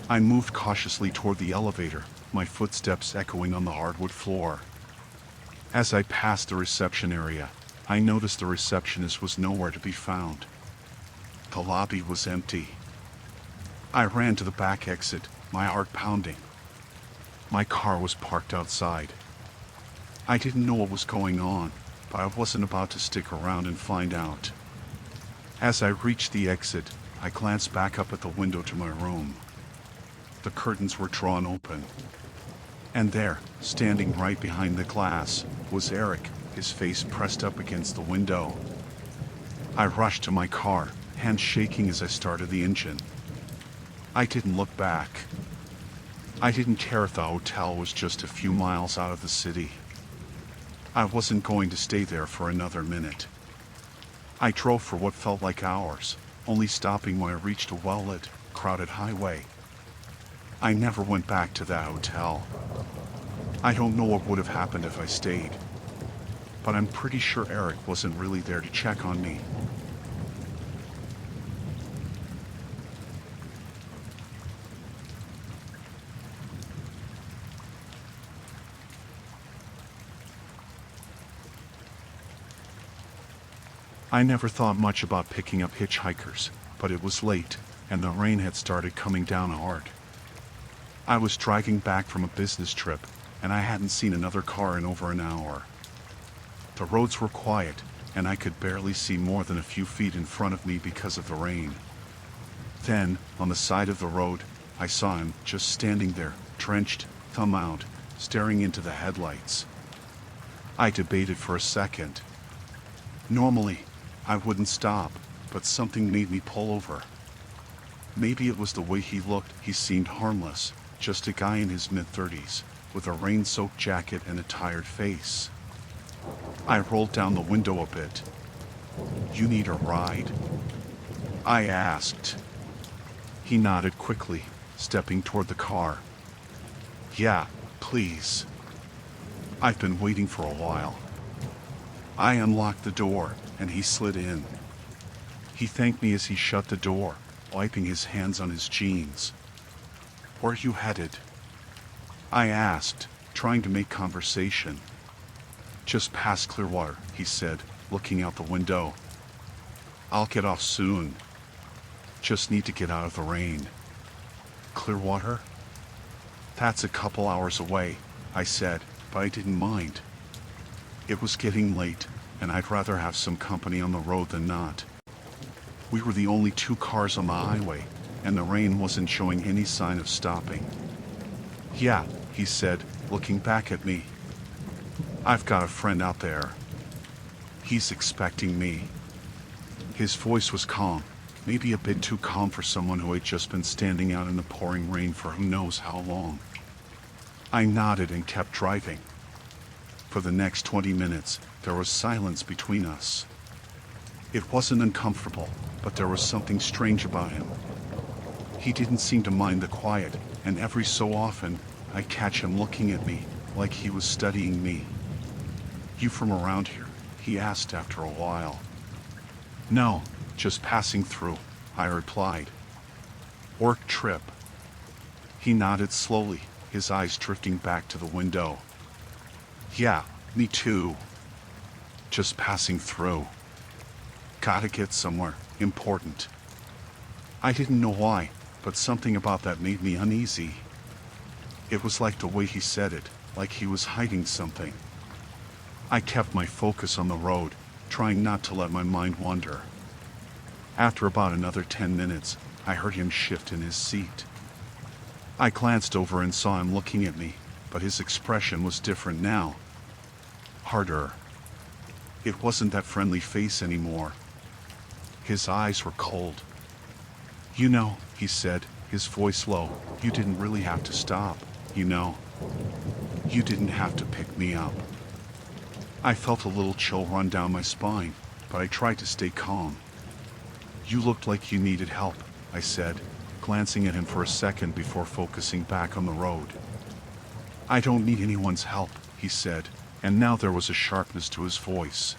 I moved cautiously toward the elevator, my footsteps echoing on the hardwood floor. As I passed the reception area, I noticed the receptionist was nowhere to be found. The lobby was empty. I ran to the back exit, my heart pounding. My car was parked outside. I didn't know what was going on, but I wasn't about to stick around and find out. As I reached the exit, I glanced back up at the window to my room. The curtains were drawn open. And there, standing right behind the glass, was Eric, his face pressed up against the window. I rushed to my car, hands shaking as I started the engine. I didn't look back. I didn't care if the hotel was just a few miles out of the city. I wasn't going to stay there for another minute. I drove for what felt like hours, only stopping when I reached a well-lit, crowded highway. I never went back to that hotel. I don't know what would have happened if I stayed, but I'm pretty sure Eric wasn't really there to check on me. I never thought much about picking up hitchhikers, but it was late, and the rain had started coming down hard. I was driving back from a business trip, and I hadn't seen another car in over an hour. The roads were quiet, and I could barely see more than a few feet in front of me because of the rain. Then, on the side of the road, I saw him just standing there, drenched, thumb out, staring into the headlights. I debated for a second. Normally, I wouldn't stop, but something made me pull over. Maybe it was the way he looked. He seemed harmless, just a guy in his mid-30s, with a rain-soaked jacket and a tired face. I rolled down the window a bit. "You need a ride?" I asked. He nodded quickly, stepping toward the car. "Yeah, please. I've been waiting for a while." I unlocked the door, and he slid in. He thanked me as he shut the door, wiping his hands on his jeans. "Where are you headed?" I asked, trying to make conversation. "Just past Clearwater," he said, looking out the window. "I'll get off soon. Just need to get out of the rain." "Clearwater?" "That's a couple hours away," I said, but I didn't mind. It was getting late, and I'd rather have some company on the road than not. We were the only two cars on the highway, and the rain wasn't showing any sign of stopping. "Yeah," he said, looking back at me. "I've got a friend out there. He's expecting me." His voice was calm, maybe a bit too calm for someone who had just been standing out in the pouring rain for who knows how long. I nodded and kept driving. For the next 20 minutes, there was silence between us. It wasn't uncomfortable, but there was something strange about him. He didn't seem to mind the quiet, and every so often, I'd catch him looking at me, like he was studying me. "You from around here?" he asked after a while. "No, just passing through," I replied. "Work trip?" He nodded slowly, his eyes drifting back to the window. "Yeah, me too. Just passing through. Gotta get somewhere important." I didn't know why, but something about that made me uneasy. It was like the way he said it, like he was hiding something. I kept my focus on the road, trying not to let my mind wander. After about another 10 minutes, I heard him shift in his seat. I glanced over and saw him looking at me, but his expression was different now. Harder. It wasn't that friendly face anymore. His eyes were cold. "You know," he said, his voice low, "you didn't really have to stop, you know. You didn't have to pick me up." I felt a little chill run down my spine, but I tried to stay calm. "You looked like you needed help," I said, glancing at him for a second before focusing back on the road. "I don't need anyone's help," he said, and now there was a sharpness to his voice.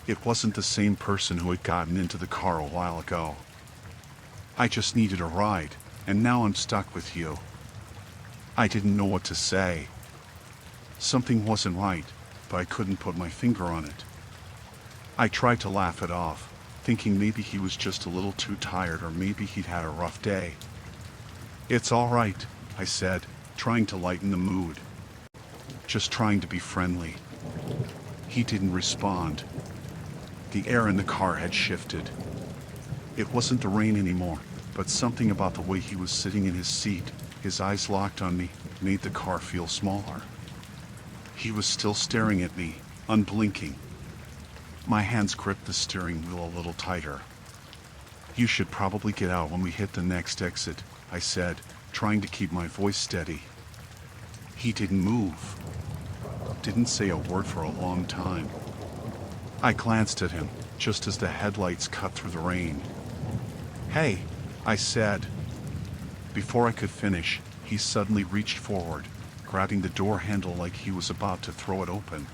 It wasn't the same person who had gotten into the car a while ago. "I just needed a ride, and now I'm stuck with you." I didn't know what to say. Something wasn't right, but I couldn't put my finger on it. I tried to laugh it off, thinking maybe he was just a little too tired or maybe he'd had a rough day. "It's all right," I said, trying to lighten the mood. Just trying to be friendly. He didn't respond. The air in the car had shifted. It wasn't the rain anymore, but something about the way he was sitting in his seat, his eyes locked on me, made the car feel smaller. He was still staring at me, unblinking. My hands gripped the steering wheel a little tighter. "You should probably get out when we hit the next exit," I said, trying to keep my voice steady. He didn't move. Didn't say a word for a long time. I glanced at him, just as the headlights cut through the rain. "Hey," I said. Before I could finish, he suddenly reached forward, grabbing the door handle like he was about to throw it open.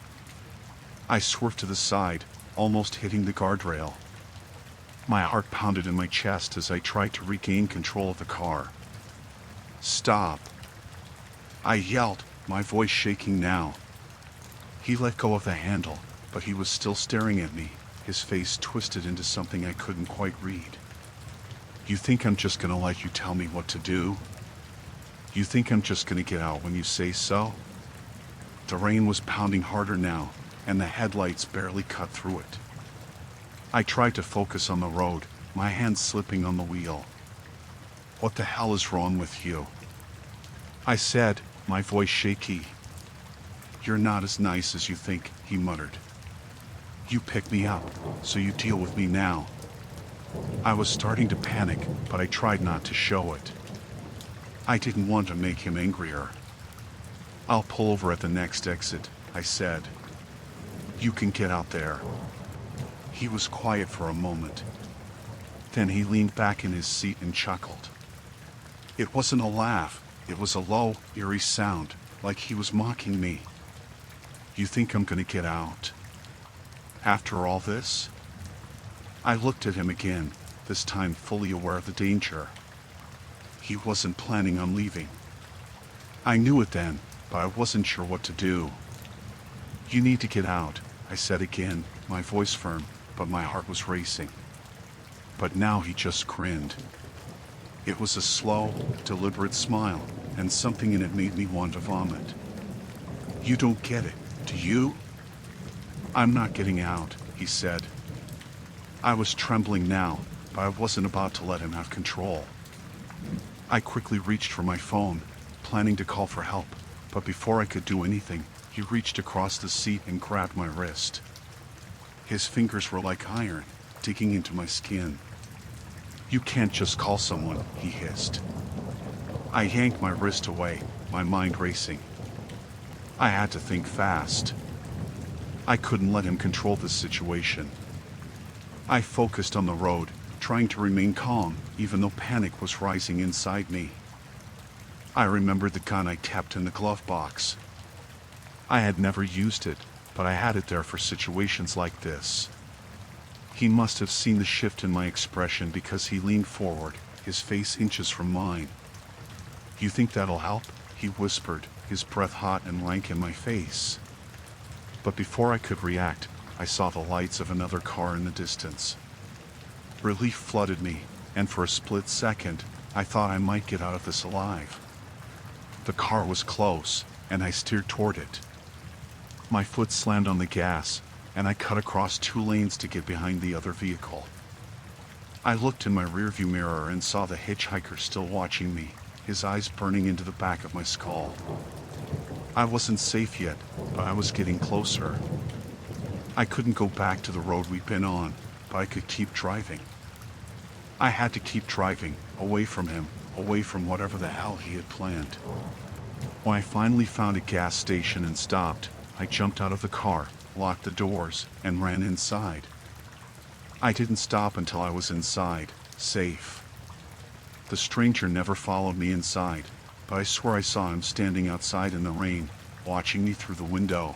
I swerved to the side, almost hitting the guardrail. My heart pounded in my chest as I tried to regain control of the car. "Stop!" I yelled, my voice shaking now. He let go of the handle, but he was still staring at me, his face twisted into something I couldn't quite read. "You think I'm just gonna let you tell me what to do? You think I'm just gonna get out when you say so?" The rain was pounding harder now, and the headlights barely cut through it. I tried to focus on the road, my hands slipping on the wheel. "What the hell is wrong with you?" I said, my voice shaky. "You're not as nice as you think," he muttered. "You picked me up, so you deal with me now." I was starting to panic, but I tried not to show it. I didn't want to make him angrier. "I'll pull over at the next exit," I said. "You can get out there." He was quiet for a moment. Then he leaned back in his seat and chuckled. It wasn't a laugh, it was a low, eerie sound, like he was mocking me. "You think I'm gonna get out? After all this?" I looked at him again, this time fully aware of the danger. He wasn't planning on leaving. I knew it then, but I wasn't sure what to do. "You need to get out," I said again, my voice firm, but my heart was racing. But now he just grinned. It was a slow, deliberate smile, and something in it made me want to vomit. "You don't get it, do you?" "I'm not getting out," he said. I was trembling now, but I wasn't about to let him have control. I quickly reached for my phone, planning to call for help, but before I could do anything, he reached across the seat and grabbed my wrist. His fingers were like iron, digging into my skin. "You can't just call someone," he hissed. I yanked my wrist away, my mind racing. I had to think fast. I couldn't let him control this situation. I focused on the road, trying to remain calm, even though panic was rising inside me. I remembered the gun I kept in the glove box. I had never used it, but I had it there for situations like this. He must have seen the shift in my expression because he leaned forward, his face inches from mine. "You think that'll help?" he whispered, his breath hot and rank in my face. But before I could react, I saw the lights of another car in the distance. Relief flooded me, and for a split second, I thought I might get out of this alive. The car was close, and I steered toward it. My foot slammed on the gas, and I cut across 2 lanes to get behind the other vehicle. I looked in my rearview mirror and saw the hitchhiker still watching me, his eyes burning into the back of my skull. I wasn't safe yet, but I was getting closer. I couldn't go back to the road we'd been on, but I could keep driving. I had to keep driving, away from him, away from whatever the hell he had planned. When I finally found a gas station and stopped, I jumped out of the car, locked the doors, and ran inside. I didn't stop until I was inside, safe. The stranger never followed me inside, but I swear I saw him standing outside in the rain, watching me through the window.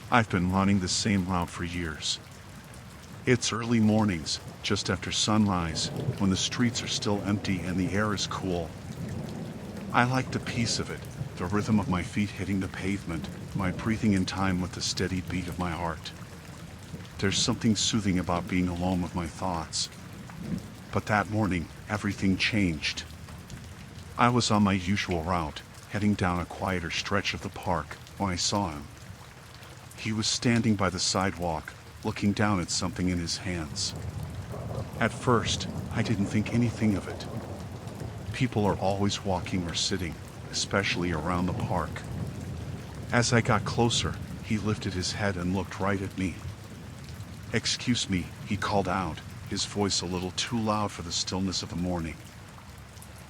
I've been running the same route for years. It's early mornings, just after sunrise, when the streets are still empty and the air is cool. I like the peace of it, the rhythm of my feet hitting the pavement, my breathing in time with the steady beat of my heart. There's something soothing about being alone with my thoughts. But that morning, everything changed. I was on my usual route, heading down a quieter stretch of the park, when I saw him. He was standing by the sidewalk, looking down at something in his hands. At first, I didn't think anything of it. People are always walking or sitting, especially around the park. As I got closer, he lifted his head and looked right at me. "Excuse me," he called out, his voice a little too loud for the stillness of the morning.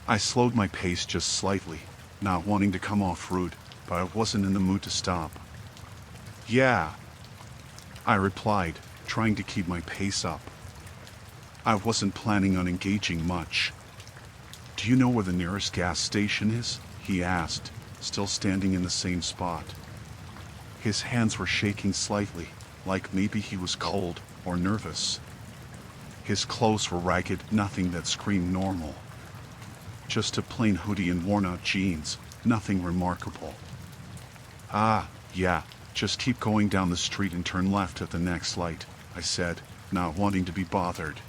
I slowed my pace just slightly, not wanting to come off rude, but I wasn't in the mood to stop. "Yeah," I replied, trying to keep my pace up. I wasn't planning on engaging much. "Do you know where the nearest gas station is?" he asked, still standing in the same spot. His hands were shaking slightly, like maybe he was cold or nervous. His clothes were ragged, nothing that screamed normal. Just a plain hoodie and worn-out jeans, nothing remarkable. "Ah, yeah. Just keep going down the street and turn left at the next light," I said, not wanting to be bothered.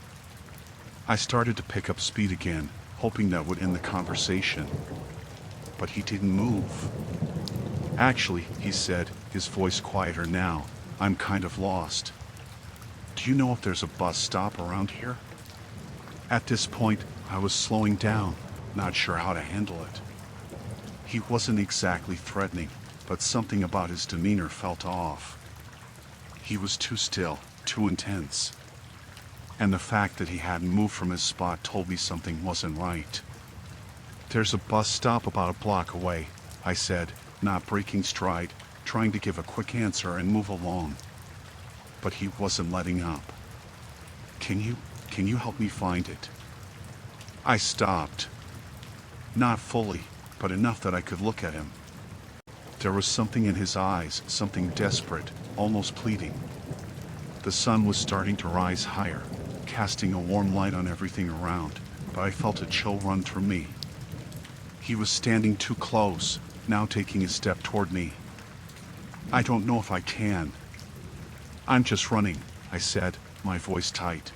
I started to pick up speed again, hoping that would end the conversation. But he didn't move. "Actually," he said, his voice quieter now, "I'm kind of lost. Do you know if there's a bus stop around here?" At this point, I was slowing down, not sure how to handle it. He wasn't exactly threatening, but something about his demeanor felt off. He was too still, too intense. And the fact that he hadn't moved from his spot told me something wasn't right. "There's a bus stop about a block away," I said, not breaking stride, trying to give a quick answer and move along. But he wasn't letting up. Can you help me find it?" I stopped. Not fully, but enough that I could look at him. There was something in his eyes, something desperate, almost pleading. The sun was starting to rise higher, casting a warm light on everything around, but I felt a chill run through me. He was standing too close, now taking a step toward me. I don't know if I can. I'm just running, I said, my voice tight.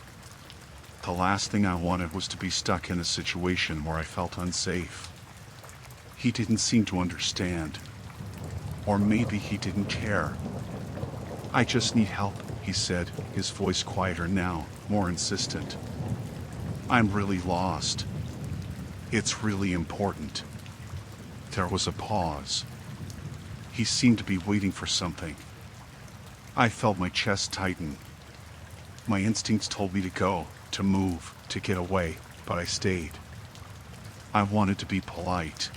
The last thing I wanted was to be stuck in a situation where I felt unsafe. He didn't seem to understand. Or maybe he didn't care. I just need help, he said, his voice quieter now, more insistent. I'm really lost. It's really important. There was a pause. He seemed to be waiting for something. I felt my chest tighten. My instincts told me to go, to move, to get away, but I stayed. I wanted to be polite.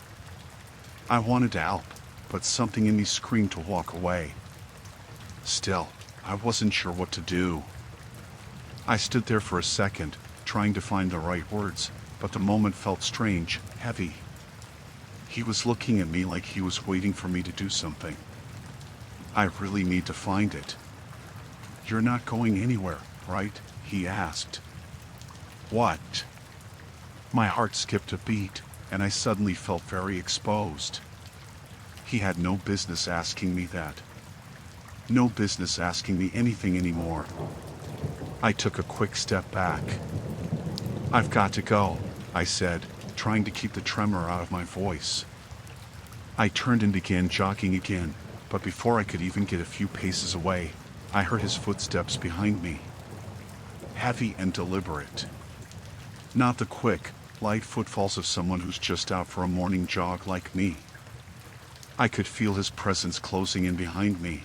I wanted to help, but something in me screamed to walk away. Still, I wasn't sure what to do. I stood there for a second, trying to find the right words, but the moment felt strange, heavy. He was looking at me like he was waiting for me to do something. I really need to find it. You're not going anywhere, right? He asked. What? My heart skipped a beat, and I suddenly felt very exposed. He had no business asking me that. No business asking me anything anymore. I took a quick step back. I've got to go, I said, trying to keep the tremor out of my voice. I turned and began jogging again, but before I could even get a few paces away, I heard his footsteps behind me. Heavy and deliberate. Not the quick, light footfalls of someone who's just out for a morning jog like me. I could feel his presence closing in behind me.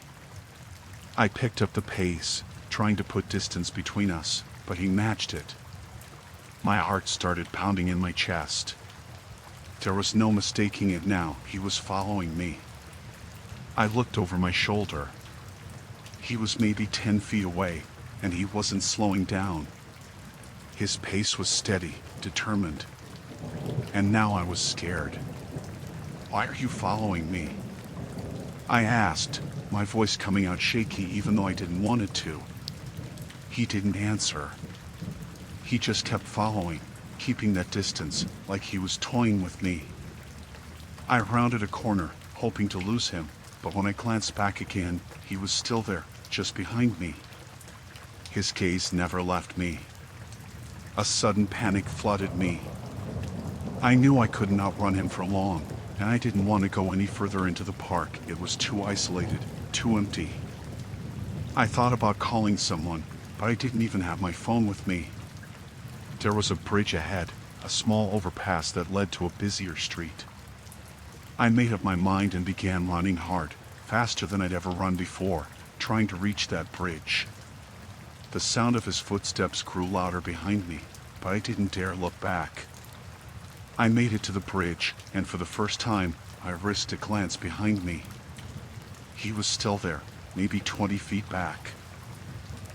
I picked up the pace, trying to put distance between us, but he matched it. My heart started pounding in my chest. There was no mistaking it now, he was following me. I looked over my shoulder. He was maybe 10 feet away, and he wasn't slowing down. His pace was steady, determined. And now I was scared. Why are you following me? I asked, my voice coming out shaky even though I didn't want it to. He didn't answer. He just kept following, keeping that distance, like he was toying with me. I rounded a corner, hoping to lose him, but when I glanced back again, he was still there, just behind me. His gaze never left me. A sudden panic flooded me. I knew I couldn't outrun him for long, and I didn't want to go any further into the park. It was too isolated, too empty. I thought about calling someone, but I didn't even have my phone with me. There was a bridge ahead, a small overpass that led to a busier street. I made up my mind and began running hard, faster than I'd ever run before, trying to reach that bridge. The sound of his footsteps grew louder behind me, but I didn't dare look back. I made it to the bridge, and for the first time, I risked a glance behind me. He was still there, maybe 20 feet back.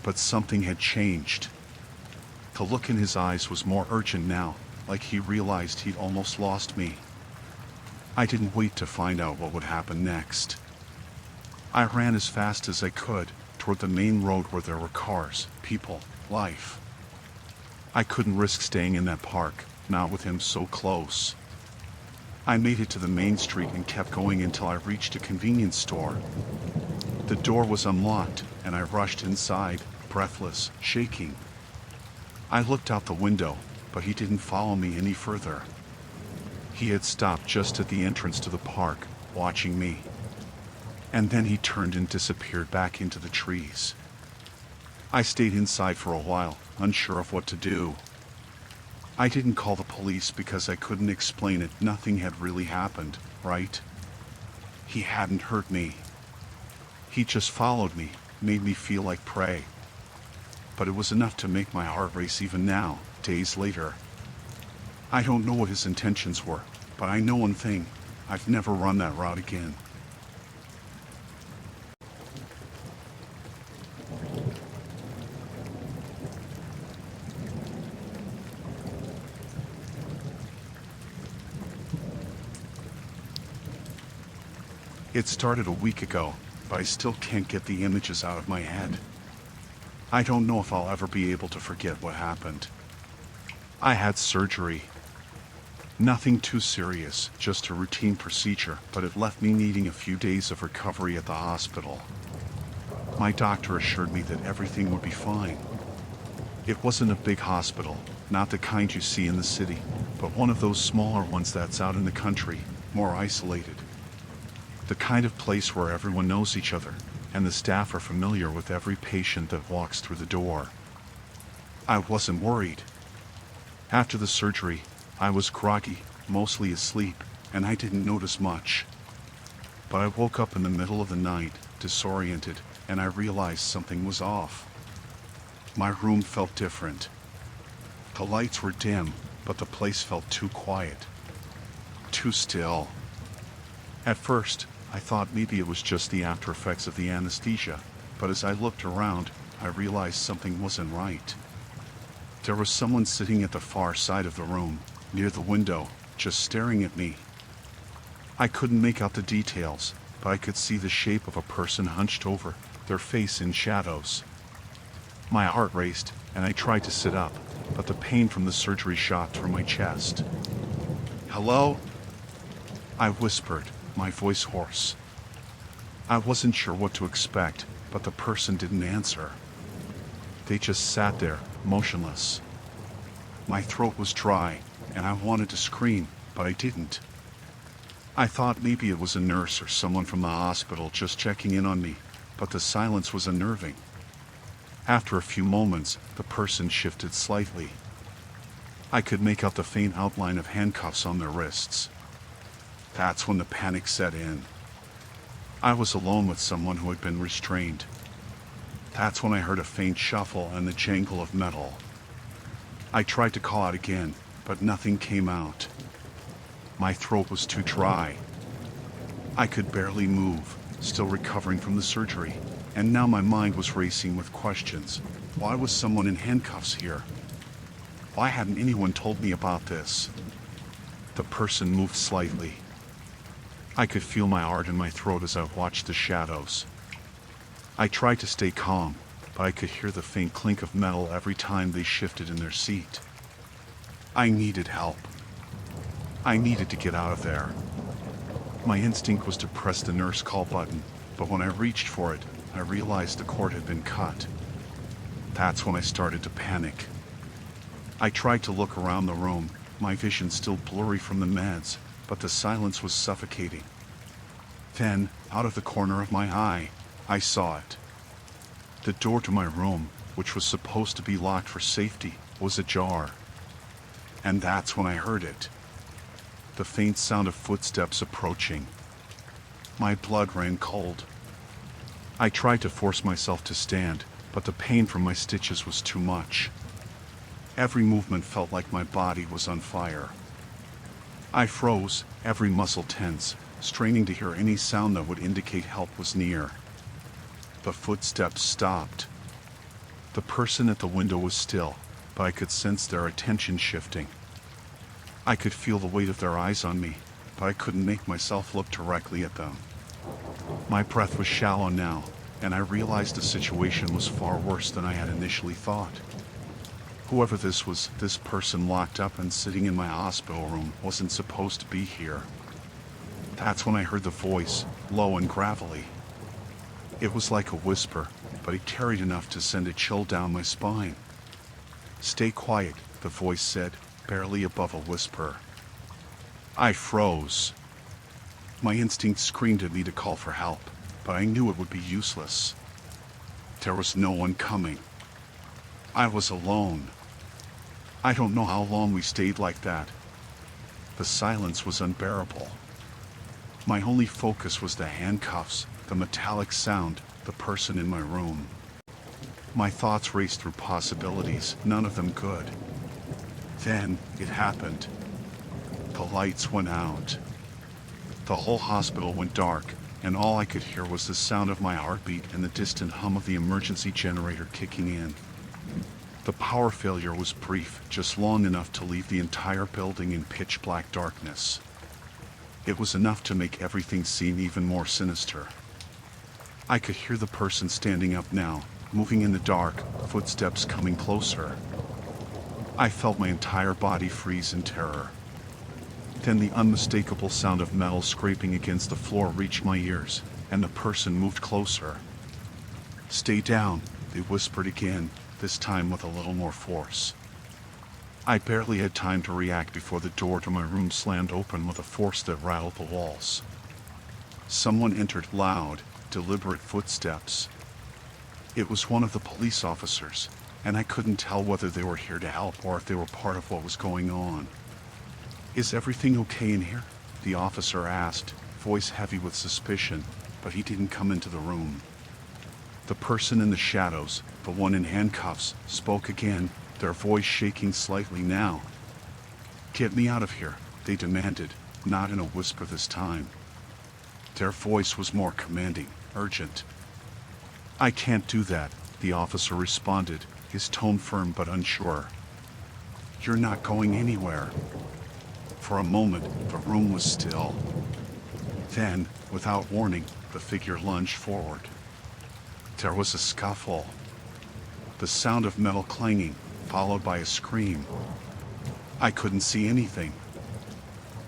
But something had changed. The look in his eyes was more urgent now, like he realized he'd almost lost me. I didn't wait to find out what would happen next. I ran as fast as I could, toward the main road where there were cars, people, life. I couldn't risk staying in that park, not with him so close. I made it to the main street and kept going until I reached a convenience store. The door was unlocked, and I rushed inside, breathless, shaking. I looked out the window, but he didn't follow me any further. He had stopped just at the entrance to the park, watching me. And then he turned and disappeared back into the trees. I stayed inside for a while, unsure of what to do. I didn't call the police because I couldn't explain it. Nothing had really happened, right? He hadn't hurt me. He just followed me, made me feel like prey. But it was enough to make my heart race even now, days later. I don't know what his intentions were, but I know one thing. I've never run that route again. It started a week ago, but I still can't get the images out of my head. I don't know if I'll ever be able to forget what happened. I had surgery. Nothing too serious, just a routine procedure, but it left me needing a few days of recovery at the hospital. My doctor assured me that everything would be fine. It wasn't a big hospital, not the kind you see in the city, but one of those smaller ones that's out in the country, more isolated. The kind of place where everyone knows each other, and the staff are familiar with every patient that walks through the door. I wasn't worried. After the surgery, I was groggy, mostly asleep, and I didn't notice much. But I woke up in the middle of the night, disoriented, and I realized something was off. My room felt different. The lights were dim, but the place felt too quiet. Too still. At first, I thought maybe it was just the after effects of the anesthesia, but as I looked around, I realized something wasn't right. There was someone sitting at the far side of the room, near the window, just staring at me. I couldn't make out the details, but I could see the shape of a person hunched over, their face in shadows. My heart raced, and I tried to sit up, but the pain from the surgery shot through my chest. "Hello?" I whispered, my voice hoarse. I wasn't sure what to expect, but the person didn't answer. They just sat there, motionless. My throat was dry, and I wanted to scream, but I didn't. I thought maybe it was a nurse or someone from the hospital just checking in on me, but the silence was unnerving. After a few moments, the person shifted slightly. I could make out the faint outline of handcuffs on their wrists. That's when the panic set in. I was alone with someone who had been restrained. That's when I heard a faint shuffle and the jangle of metal. I tried to call out again, but nothing came out. My throat was too dry. I could barely move, still recovering from the surgery, and now my mind was racing with questions. Why was someone in handcuffs here? Why hadn't anyone told me about this? The person moved slightly. I could feel my heart in my throat as I watched the shadows. I tried to stay calm, but I could hear the faint clink of metal every time they shifted in their seat. I needed help. I needed to get out of there. My instinct was to press the nurse call button, but when I reached for it, I realized the cord had been cut. That's when I started to panic. I tried to look around the room, my vision still blurry from the meds, but the silence was suffocating. Then, out of the corner of my eye, I saw it. The door to my room, which was supposed to be locked for safety, was ajar. And that's when I heard it. The faint sound of footsteps approaching. My blood ran cold. I tried to force myself to stand, but the pain from my stitches was too much. Every movement felt like my body was on fire. I froze, every muscle tense, straining to hear any sound that would indicate help was near. The footsteps stopped. The person at the window was still, but I could sense their attention shifting. I could feel the weight of their eyes on me, but I couldn't make myself look directly at them. My breath was shallow now, and I realized the situation was far worse than I had initially thought. Whoever this was, this person locked up and sitting in my hospital room wasn't supposed to be here. That's when I heard the voice, low and gravelly. It was like a whisper, but it carried enough to send a chill down my spine. "Stay quiet," the voice said, barely above a whisper. I froze. My instinct screamed at me to call for help, but I knew it would be useless. There was no one coming. I was alone. I don't know how long we stayed like that. The silence was unbearable. My only focus was the handcuffs, the metallic sound, the person in my room. My thoughts raced through possibilities, none of them good. Then it happened. The lights went out. The whole hospital went dark, and all I could hear was the sound of my heartbeat and the distant hum of the emergency generator kicking in. The power failure was brief, just long enough to leave the entire building in pitch black darkness. It was enough to make everything seem even more sinister. I could hear the person standing up now, moving in the dark, footsteps coming closer. I felt my entire body freeze in terror. Then the unmistakable sound of metal scraping against the floor reached my ears, and the person moved closer. "Stay down," they whispered again, this time with a little more force. I barely had time to react before the door to my room slammed open with a force that rattled the walls. Someone entered, loud, deliberate footsteps. It was one of the police officers, and I couldn't tell whether they were here to help or if they were part of what was going on. "Is everything okay in here?" the officer asked, voice heavy with suspicion, but he didn't come into the room. The person in the shadows, the one in handcuffs, spoke again, their voice shaking slightly now. "Get me out of here," they demanded, not in a whisper this time. Their voice was more commanding, urgent. "I can't do that," the officer responded, his tone firm but unsure. "You're not going anywhere." For a moment, the room was still. Then, without warning, the figure lunged forward. There was a scuffle. The sound of metal clanging, followed by a scream. I couldn't see anything.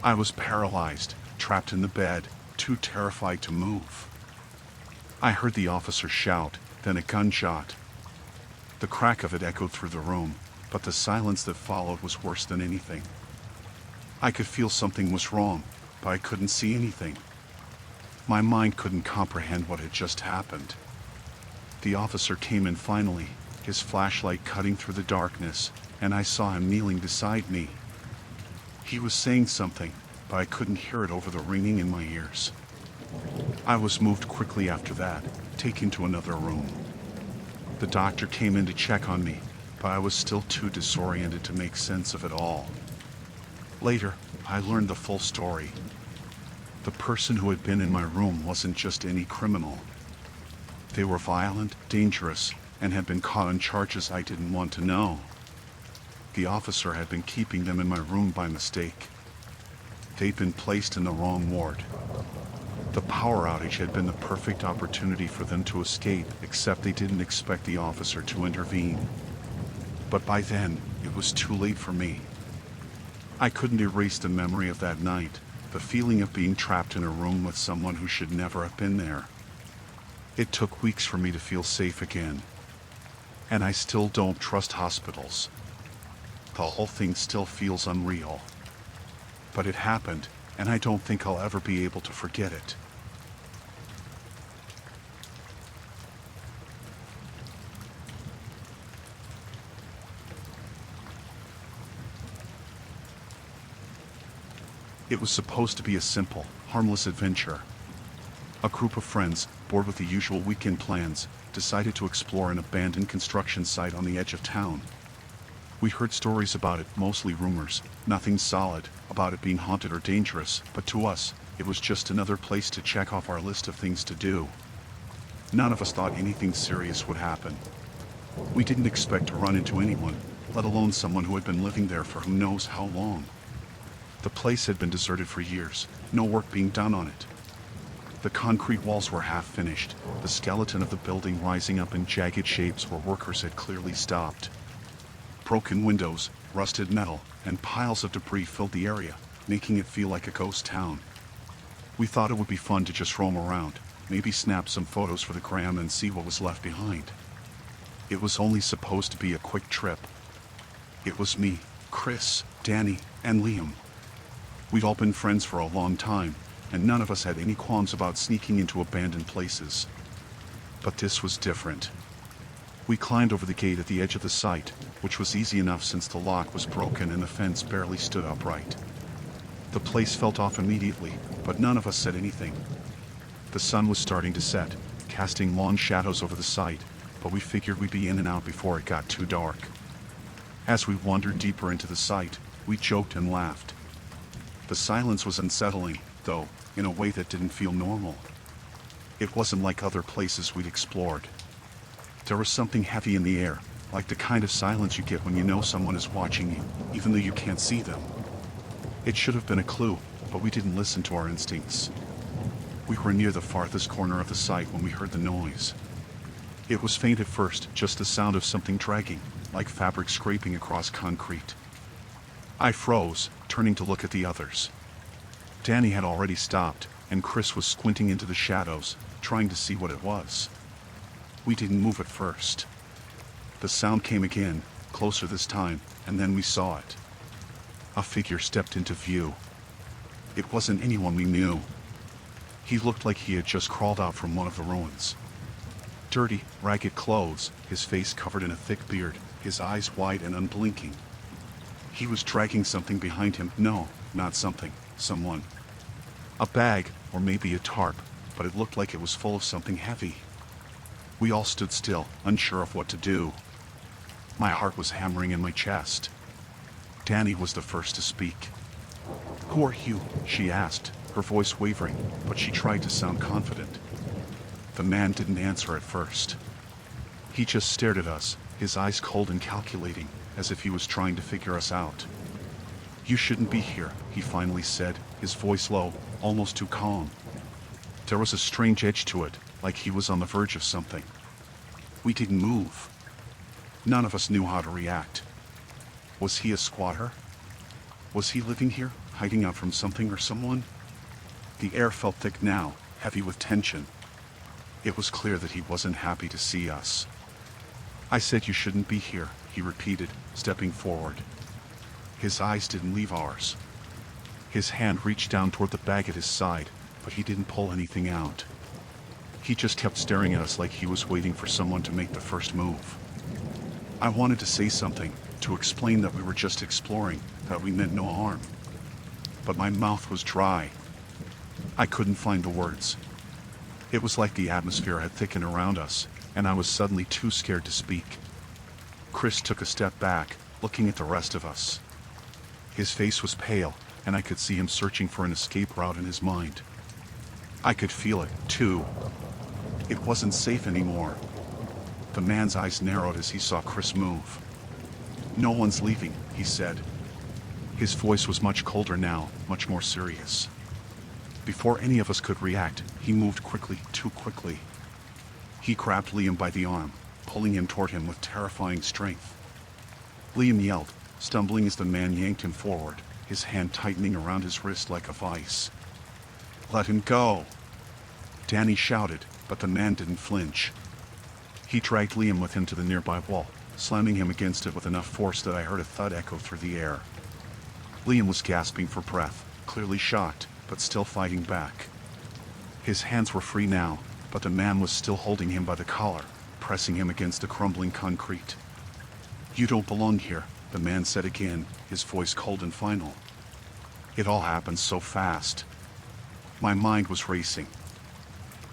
I was paralyzed, trapped in the bed, too terrified to move. I heard the officer shout, then a gunshot. The crack of it echoed through the room, but the silence that followed was worse than anything. I could feel something was wrong, but I couldn't see anything. My mind couldn't comprehend what had just happened. The officer came in finally, his flashlight cutting through the darkness, and I saw him kneeling beside me. He was saying something, but I couldn't hear it over the ringing in my ears. I was moved quickly after that, taken to another room. The doctor came in to check on me, but I was still too disoriented to make sense of it all. Later, I learned the full story. The person who had been in my room wasn't just any criminal. They were violent, dangerous, and had been caught on charges I didn't want to know. The officer had been keeping them in my room by mistake. They'd been placed in the wrong ward. The power outage had been the perfect opportunity for them to escape, except they didn't expect the officer to intervene. But by then, it was too late for me. I couldn't erase the memory of that night, the feeling of being trapped in a room with someone who should never have been there. It took weeks for me to feel safe again. And I still don't trust hospitals. The whole thing still feels unreal. But it happened, and I don't think I'll ever be able to forget it. It was supposed to be a simple, harmless adventure. A group of friends, bored with the usual weekend plans, decided to explore an abandoned construction site on the edge of town. We heard stories about it, mostly rumors, nothing solid about it being haunted or dangerous, but to us, it was just another place to check off our list of things to do. None of us thought anything serious would happen. We didn't expect to run into anyone, let alone someone who had been living there for who knows how long. The place had been deserted for years, no work being done on it. The concrete walls were half finished, the skeleton of the building rising up in jagged shapes where workers had clearly stopped. Broken windows, rusted metal, and piles of debris filled the area, making it feel like a ghost town. We thought it would be fun to just roam around, maybe snap some photos for the gram and see what was left behind. It was only supposed to be a quick trip. It was me, Chris, Danny, and Liam. We'd all been friends for a long time, and none of us had any qualms about sneaking into abandoned places. But this was different. We climbed over the gate at the edge of the site, which was easy enough since the lock was broken and the fence barely stood upright. The place felt off immediately, but none of us said anything. The sun was starting to set, casting long shadows over the site, but we figured we'd be in and out before it got too dark. As we wandered deeper into the site, we joked and laughed. The silence was unsettling, though, in a way that didn't feel normal. It wasn't like other places we'd explored. There was something heavy in the air, like the kind of silence you get when you know someone is watching you, even though you can't see them. It should have been a clue, but we didn't listen to our instincts. We were near the farthest corner of the site when we heard the noise. It was faint at first, just the sound of something dragging, like fabric scraping across concrete. I froze, turning to look at the others. Danny had already stopped, and Chris was squinting into the shadows, trying to see what it was. We didn't move at first. The sound came again, closer this time, and then we saw it. A figure stepped into view. It wasn't anyone we knew. He looked like he had just crawled out from one of the ruins. Dirty, ragged clothes, his face covered in a thick beard, his eyes wide and unblinking. He was dragging something behind him. No, not something, someone. A bag, or maybe a tarp, but it looked like it was full of something heavy. We all stood still, unsure of what to do. My heart was hammering in my chest. Danny was the first to speak. "Who are you?" she asked, her voice wavering, but she tried to sound confident. The man didn't answer at first. He just stared at us, his eyes cold and calculating, as if he was trying to figure us out. "You shouldn't be here," he finally said, his voice low, almost too calm. There was a strange edge to it, like he was on the verge of something. We didn't move. None of us knew how to react. Was he a squatter? Was he living here, hiding out from something or someone? The air felt thick now, heavy with tension. It was clear that he wasn't happy to see us. "I said you shouldn't be here," he repeated, stepping forward. His eyes didn't leave ours. His hand reached down toward the bag at his side, but he didn't pull anything out. He just kept staring at us like he was waiting for someone to make the first move. I wanted to say something, to explain that we were just exploring, that we meant no harm. But my mouth was dry. I couldn't find the words. It was like the atmosphere had thickened around us, and I was suddenly too scared to speak. Chris took a step back, looking at the rest of us. His face was pale, and I could see him searching for an escape route in his mind. I could feel it, too. It wasn't safe anymore. The man's eyes narrowed as he saw Chris move. "No one's leaving," he said. His voice was much colder now, much more serious. Before any of us could react, he moved quickly, too quickly. He grabbed Liam by the arm, pulling him toward him with terrifying strength. Liam yelled, stumbling as the man yanked him forward, his hand tightening around his wrist like a vice. "Let him go!" Danny shouted, but the man didn't flinch. He dragged Liam with him to the nearby wall, slamming him against it with enough force that I heard a thud echo through the air. Liam was gasping for breath, clearly shocked, but still fighting back. His hands were free now, but the man was still holding him by the collar, pressing him against the crumbling concrete. "You don't belong here," the man said again, his voice cold and final. It all happened so fast. My mind was racing.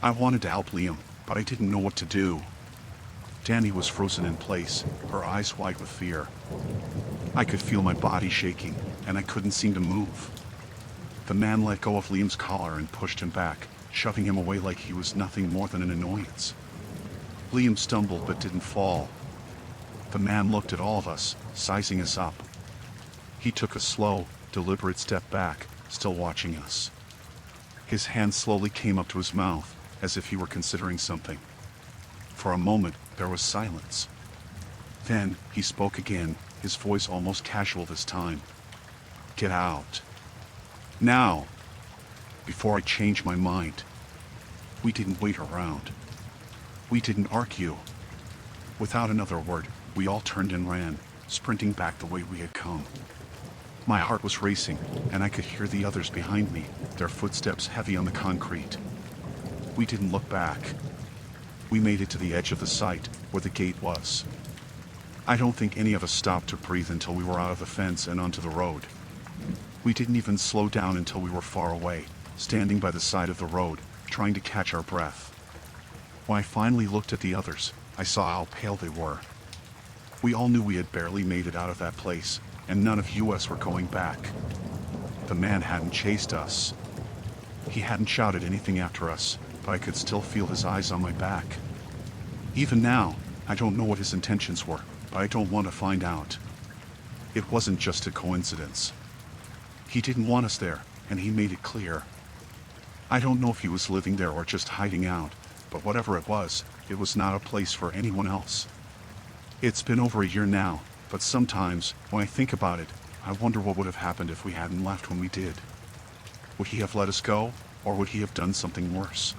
I wanted to help Liam, but I didn't know what to do. Danny was frozen in place, her eyes wide with fear. I could feel my body shaking, and I couldn't seem to move. The man let go of Liam's collar and pushed him back, shoving him away like he was nothing more than an annoyance. Liam stumbled but didn't fall. The man looked at all of us, sizing us up. He took a slow, deliberate step back, still watching us. His hand slowly came up to his mouth, as if he were considering something. For a moment, there was silence. Then, he spoke again, his voice almost casual this time. "Get out. Now!" Before I changed my mind. We didn't wait around. We didn't argue. Without another word, we all turned and ran, sprinting back the way we had come. My heart was racing, and I could hear the others behind me, their footsteps heavy on the concrete. We didn't look back. We made it to the edge of the site, where the gate was. I don't think any of us stopped to breathe until we were out of the fence and onto the road. We didn't even slow down until we were far away, standing by the side of the road, trying to catch our breath. When I finally looked at the others, I saw how pale they were. We all knew we had barely made it out of that place, and none of us were going back. The man hadn't chased us. He hadn't shouted anything after us, but I could still feel his eyes on my back. Even now, I don't know what his intentions were, but I don't want to find out. It wasn't just a coincidence. He didn't want us there, and he made it clear. I don't know if he was living there or just hiding out, but whatever it was not a place for anyone else. It's been over a year now, but sometimes, when I think about it, I wonder what would have happened if we hadn't left when we did. Would he have let us go, or would he have done something worse?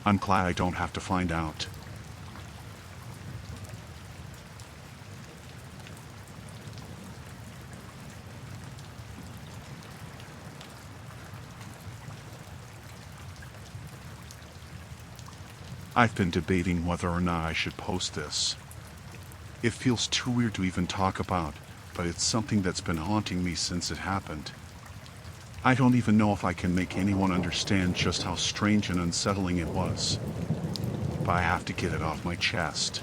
I'm glad I don't have to find out. I've been debating whether or not I should post this. It feels too weird to even talk about, but it's something that's been haunting me since it happened. I don't even know if I can make anyone understand just how strange and unsettling it was. But I have to get it off my chest.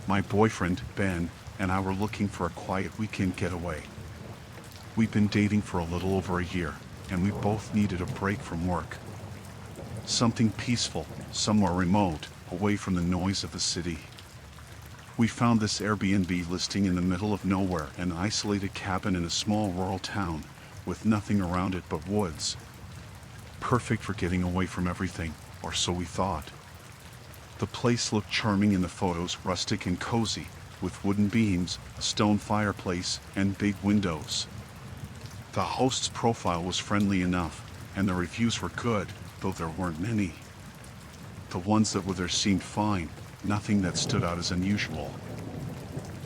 My boyfriend, Ben, and I were looking for a quiet weekend getaway. We've been dating for a little over a year, and we both needed a break from work. Something peaceful, somewhere remote, away from the noise of the city. We found this Airbnb listing in the middle of nowhere, an isolated cabin in a small rural town, with nothing around it but woods. Perfect for getting away from everything, or so we thought. The place looked charming in the photos, rustic and cozy, with wooden beams, a stone fireplace, and big windows. The host's profile was friendly enough, and the reviews were good, though there weren't many. The ones that were there seemed fine, nothing that stood out as unusual.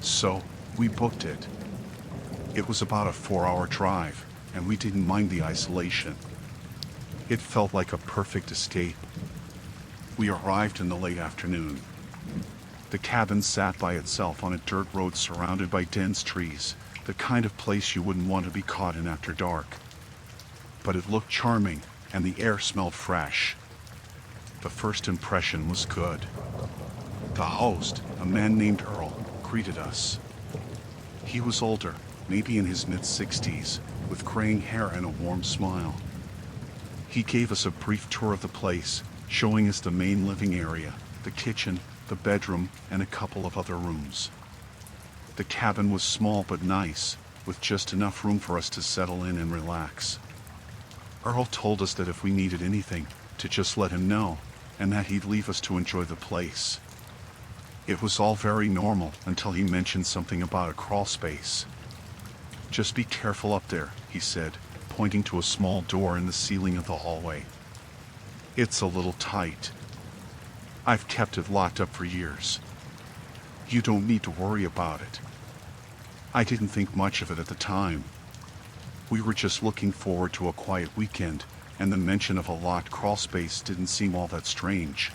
So, we booked it. It was about a 4-hour drive, and we didn't mind the isolation. It felt like a perfect escape. We arrived in the late afternoon. The cabin sat by itself on a dirt road surrounded by dense trees, the kind of place you wouldn't want to be caught in after dark. But it looked charming, and the air smelled fresh. The first impression was good. The host, a man named Earl, greeted us. He was older, maybe in his mid-60s, with graying hair and a warm smile. He gave us a brief tour of the place, showing us the main living area, the kitchen, the bedroom, and a couple of other rooms. The cabin was small but nice, with just enough room for us to settle in and relax. Earl told us that if we needed anything, to just let him know, and that he'd leave us to enjoy the place. It was all very normal until he mentioned something about a crawl space. "Just be careful up there," he said, pointing to a small door in the ceiling of the hallway. "It's a little tight. I've kept it locked up for years. You don't need to worry about it." I didn't think much of it at the time. We were just looking forward to a quiet weekend, and the mention of a locked crawl space didn't seem all that strange.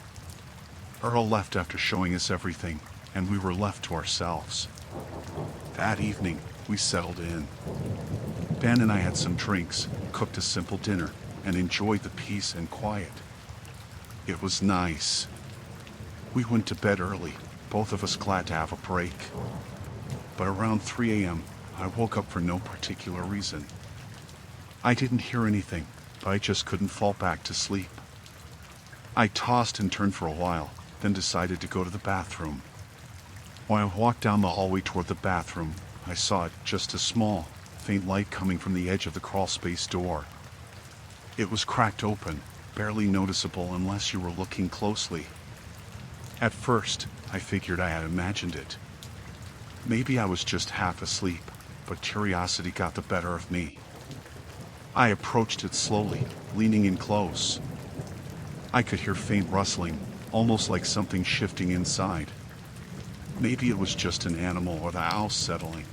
Earl left after showing us everything, and we were left to ourselves. That evening, we settled in. Ben and I had some drinks, cooked a simple dinner, and enjoyed the peace and quiet. It was nice. We went to bed early, both of us glad to have a break. But around 3 a.m., I woke up for no particular reason. I didn't hear anything, but I just couldn't fall back to sleep. I tossed and turned for a while, then decided to go to the bathroom. When I walked down the hallway toward the bathroom, I saw just a small, faint light coming from the edge of the crawlspace door. It was cracked open, barely noticeable unless you were looking closely. At first, I figured I had imagined it. Maybe I was just half asleep, but curiosity got the better of me. I approached it slowly, leaning in close. I could hear faint rustling, almost like something shifting inside. Maybe it was just an animal or the house settling.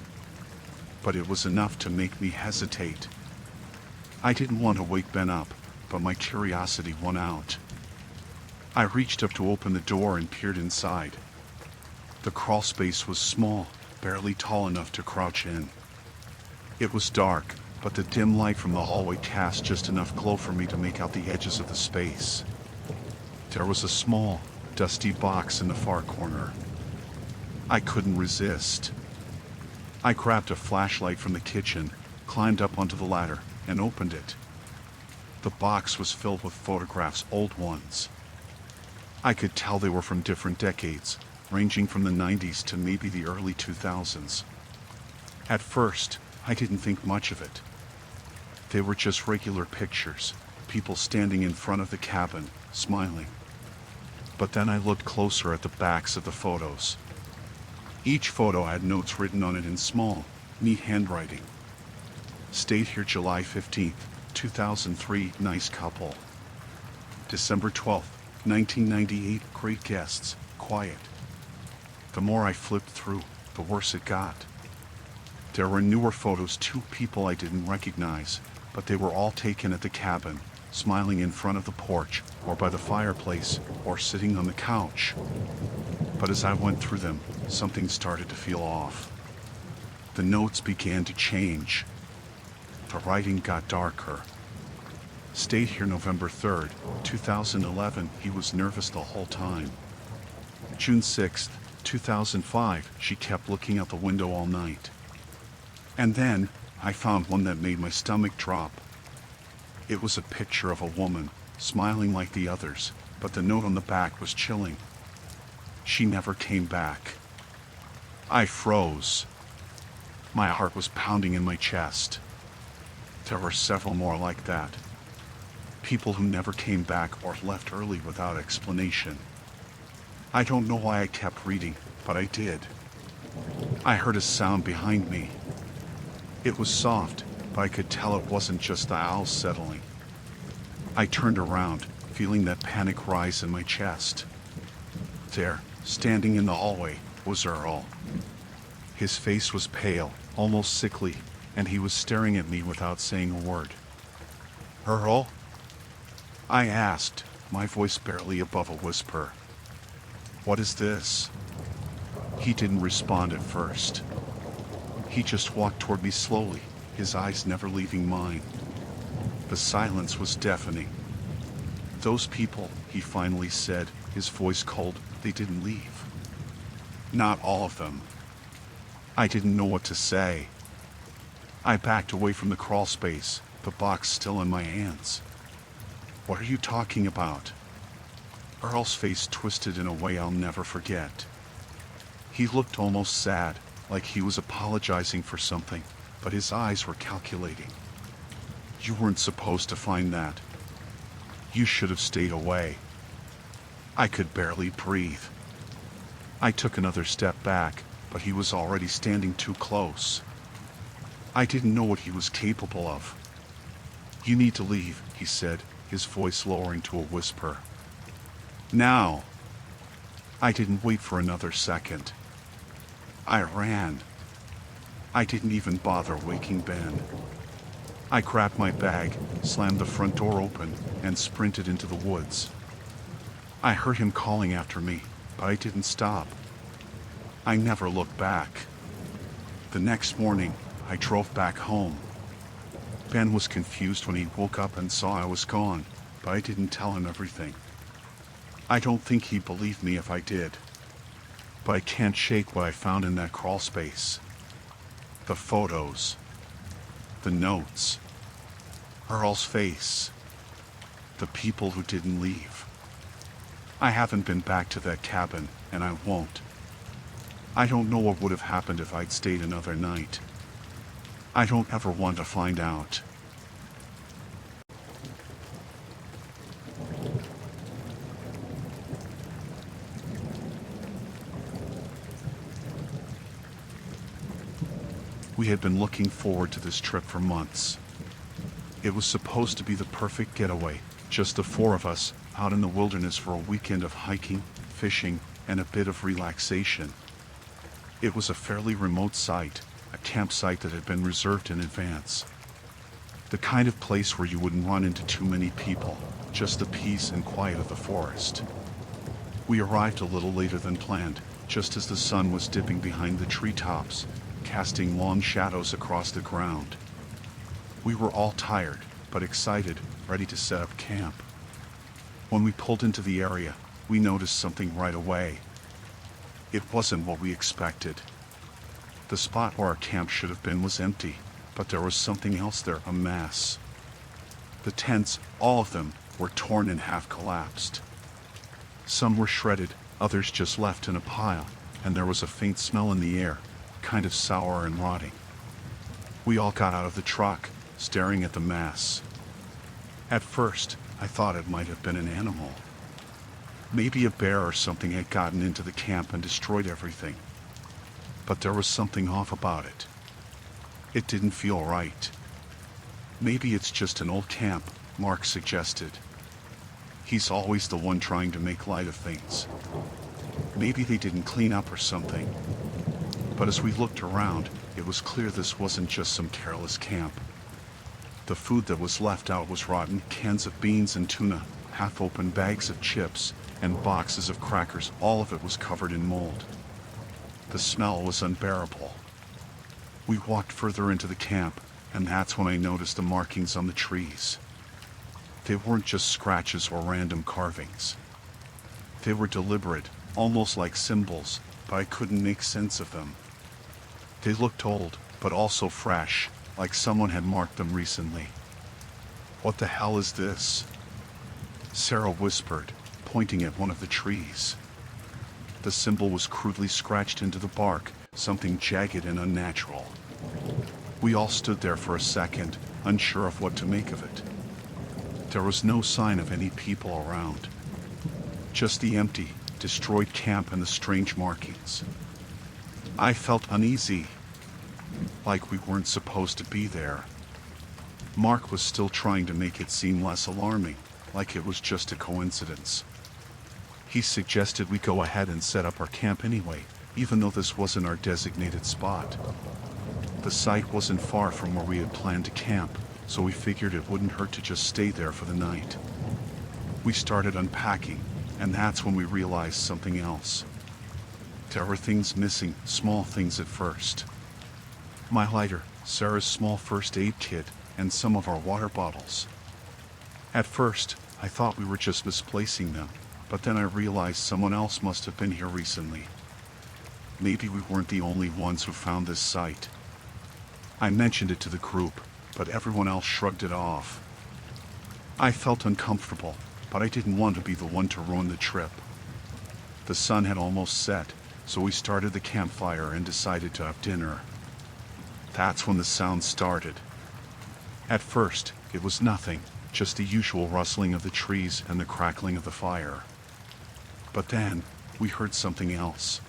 But it was enough to make me hesitate. I didn't want to wake Ben up, but my curiosity won out. I reached up to open the door and peered inside. The crawl space was small, barely tall enough to crouch in. It was dark, but the dim light from the hallway cast just enough glow for me to make out the edges of the space. There was a small, dusty box in the far corner. I couldn't resist. I grabbed a flashlight from the kitchen, climbed up onto the ladder, and opened it. The box was filled with photographs, old ones. I could tell they were from different decades, ranging from the 90s to maybe the early 2000s. At first, I didn't think much of it. They were just regular pictures, people standing in front of the cabin, smiling. But then I looked closer at the backs of the photos. Each photo had notes written on it in small, neat handwriting. Stayed here July 15th, 2003, nice couple. December 12th, 1998, great guests, quiet. The more I flipped through, the worse it got. There were newer photos, two people I didn't recognize, but they were all taken at the cabin, smiling in front of the porch, or by the fireplace, or sitting on the couch. But as I went through them, something started to feel off. The notes began to change. The writing got darker. Stayed here November 3rd, 2011, he was nervous the whole time. June 6th, 2005, she kept looking out the window all night. And then, I found one that made my stomach drop. It was a picture of a woman, smiling like the others, but the note on the back was chilling. She never came back. I froze. My heart was pounding in my chest. There were several more like that. People who never came back or left early without explanation. I don't know why I kept reading, but I did. I heard a sound behind me. It was soft, but I could tell it wasn't just the owls settling. I turned around, feeling that panic rise in my chest. There, standing in the hallway, was Earl. His face was pale, almost sickly, and he was staring at me without saying a word. "Earl?" I asked, my voice barely above a whisper. "What is this?" He didn't respond at first. He just walked toward me slowly, his eyes never leaving mine. The silence was deafening. "Those people," he finally said, his voice cold, "they didn't leave." "Not all of them." I didn't know what to say. I backed away from the crawl space, the box still in my hands. "What are you talking about?" Earl's face twisted in a way I'll never forget. He looked almost sad, like he was apologizing for something, but his eyes were calculating. "You weren't supposed to find that. You should have stayed away." I could barely breathe. I took another step back, but he was already standing too close. I didn't know what he was capable of. "You need to leave," he said, his voice lowering to a whisper. "Now." I didn't wait for another second. I ran. I didn't even bother waking Ben. I grabbed my bag, slammed the front door open, and sprinted into the woods. I heard him calling after me, but I didn't stop. I never looked back. The next morning, I drove back home. Ben was confused when he woke up and saw I was gone, but I didn't tell him everything. I don't think he believed me if I did. But I can't shake what I found in that crawl space. The photos. The notes. Earl's face. The people who didn't leave. I haven't been back to that cabin, and I won't. I don't know what would have happened if I'd stayed another night. I don't ever want to find out. We had been looking forward to this trip for months. It was supposed to be the perfect getaway, just the four of us, out in the wilderness for a weekend of hiking, fishing, and a bit of relaxation. It was a fairly remote site, a campsite that had been reserved in advance. The kind of place where you wouldn't run into too many people, just the peace and quiet of the forest. We arrived a little later than planned, just as the sun was dipping behind the treetops, casting long shadows across the ground. We were all tired, but excited, ready to set up camp. When we pulled into the area, we noticed something right away. It wasn't what we expected. The spot where our camp should have been was empty, but there was something else there, a mess. The tents, all of them, were torn and half collapsed. Some were shredded, others just left in a pile, and there was a faint smell in the air, kind of sour and rotting. We all got out of the truck, staring at the mess. At first, I thought it might have been an animal. Maybe a bear or something had gotten into the camp and destroyed everything. But there was something off about it. It didn't feel right. Maybe it's just an old camp, Mark suggested. He's always the one trying to make light of things. Maybe they didn't clean up or something. But as we looked around, it was clear this wasn't just some careless camp. The food that was left out was rotten cans of beans and tuna, half-open bags of chips, and boxes of crackers. All of it was covered in mold. The smell was unbearable. We walked further into the camp, and that's when I noticed the markings on the trees. They weren't just scratches or random carvings. They were deliberate, almost like symbols, but I couldn't make sense of them. They looked old, but also fresh, like someone had marked them recently. "What the hell is this?" Sarah whispered, pointing at one of the trees. The symbol was crudely scratched into the bark, something jagged and unnatural. We all stood there for a second, unsure of what to make of it. There was no sign of any people around. Just the empty, destroyed camp and the strange markings. I felt uneasy, like we weren't supposed to be there. Mark was still trying to make it seem less alarming, like it was just a coincidence. He suggested we go ahead and set up our camp anyway, even though this wasn't our designated spot. The site wasn't far from where we had planned to camp, so we figured it wouldn't hurt to just stay there for the night. We started unpacking, and that's when we realized something else. There were things missing, small things at first. My lighter, Sarah's small first aid kit, and some of our water bottles. At first, I thought we were just misplacing them, but then I realized someone else must have been here recently. Maybe we weren't the only ones who found this site. I mentioned it to the group, but everyone else shrugged it off. I felt uncomfortable, but I didn't want to be the one to ruin the trip. The sun had almost set, so we started the campfire and decided to have dinner. That's when the sound started. At first, it was nothing, just the usual rustling of the trees and the crackling of the fire. But then, we heard something else.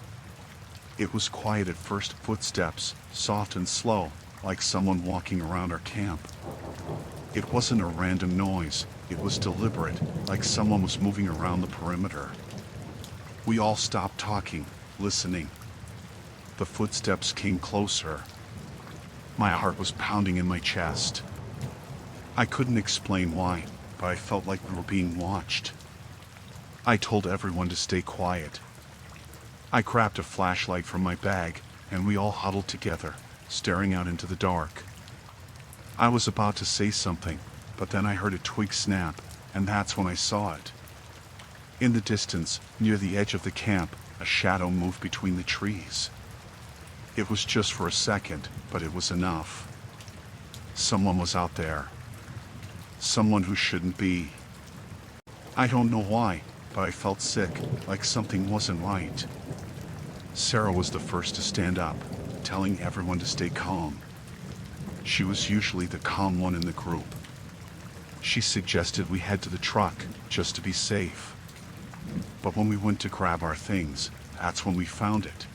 It was quiet at first, footsteps, soft and slow, like someone walking around our camp. It wasn't a random noise, it was deliberate, like someone was moving around the perimeter. We all stopped talking, listening. The footsteps came closer. My heart was pounding in my chest. I couldn't explain why, but I felt like we were being watched. I told everyone to stay quiet. I grabbed a flashlight from my bag, and we all huddled together, staring out into the dark. I was about to say something, but then I heard a twig snap, and that's when I saw it. In the distance, near the edge of the camp, a shadow moved between the trees. It was just for a second, but it was enough. Someone was out there. Someone who shouldn't be. I don't know why, but I felt sick, like something wasn't right. Sarah was the first to stand up, telling everyone to stay calm. She was usually the calm one in the group. She suggested we head to the truck, just to be safe. But when we went to grab our things, that's when we found it.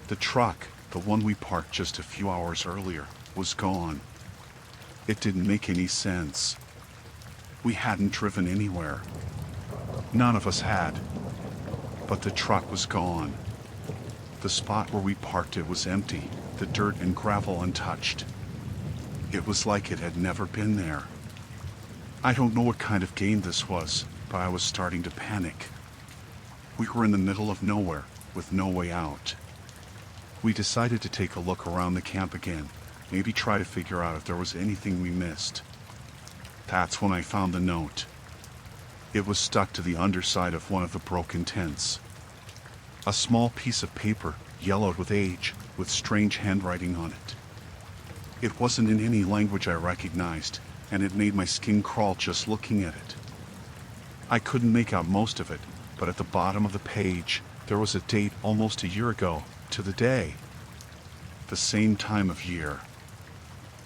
The truck, the one we parked just a few hours earlier, was gone. It didn't make any sense. We hadn't driven anywhere. None of us had. But the truck was gone. The spot where we parked it was empty, the dirt and gravel untouched. It was like it had never been there. I don't know what kind of game this was, but I was starting to panic. We were in the middle of nowhere, with no way out. We decided to take a look around the camp again, maybe try to figure out if there was anything we missed. That's when I found the note. It was stuck to the underside of one of the broken tents. A small piece of paper, yellowed with age, with strange handwriting on it. It wasn't in any language I recognized, and it made my skin crawl just looking at it. I couldn't make out most of it, but at the bottom of the page, there was a date almost a year ago, to the day. The same time of year.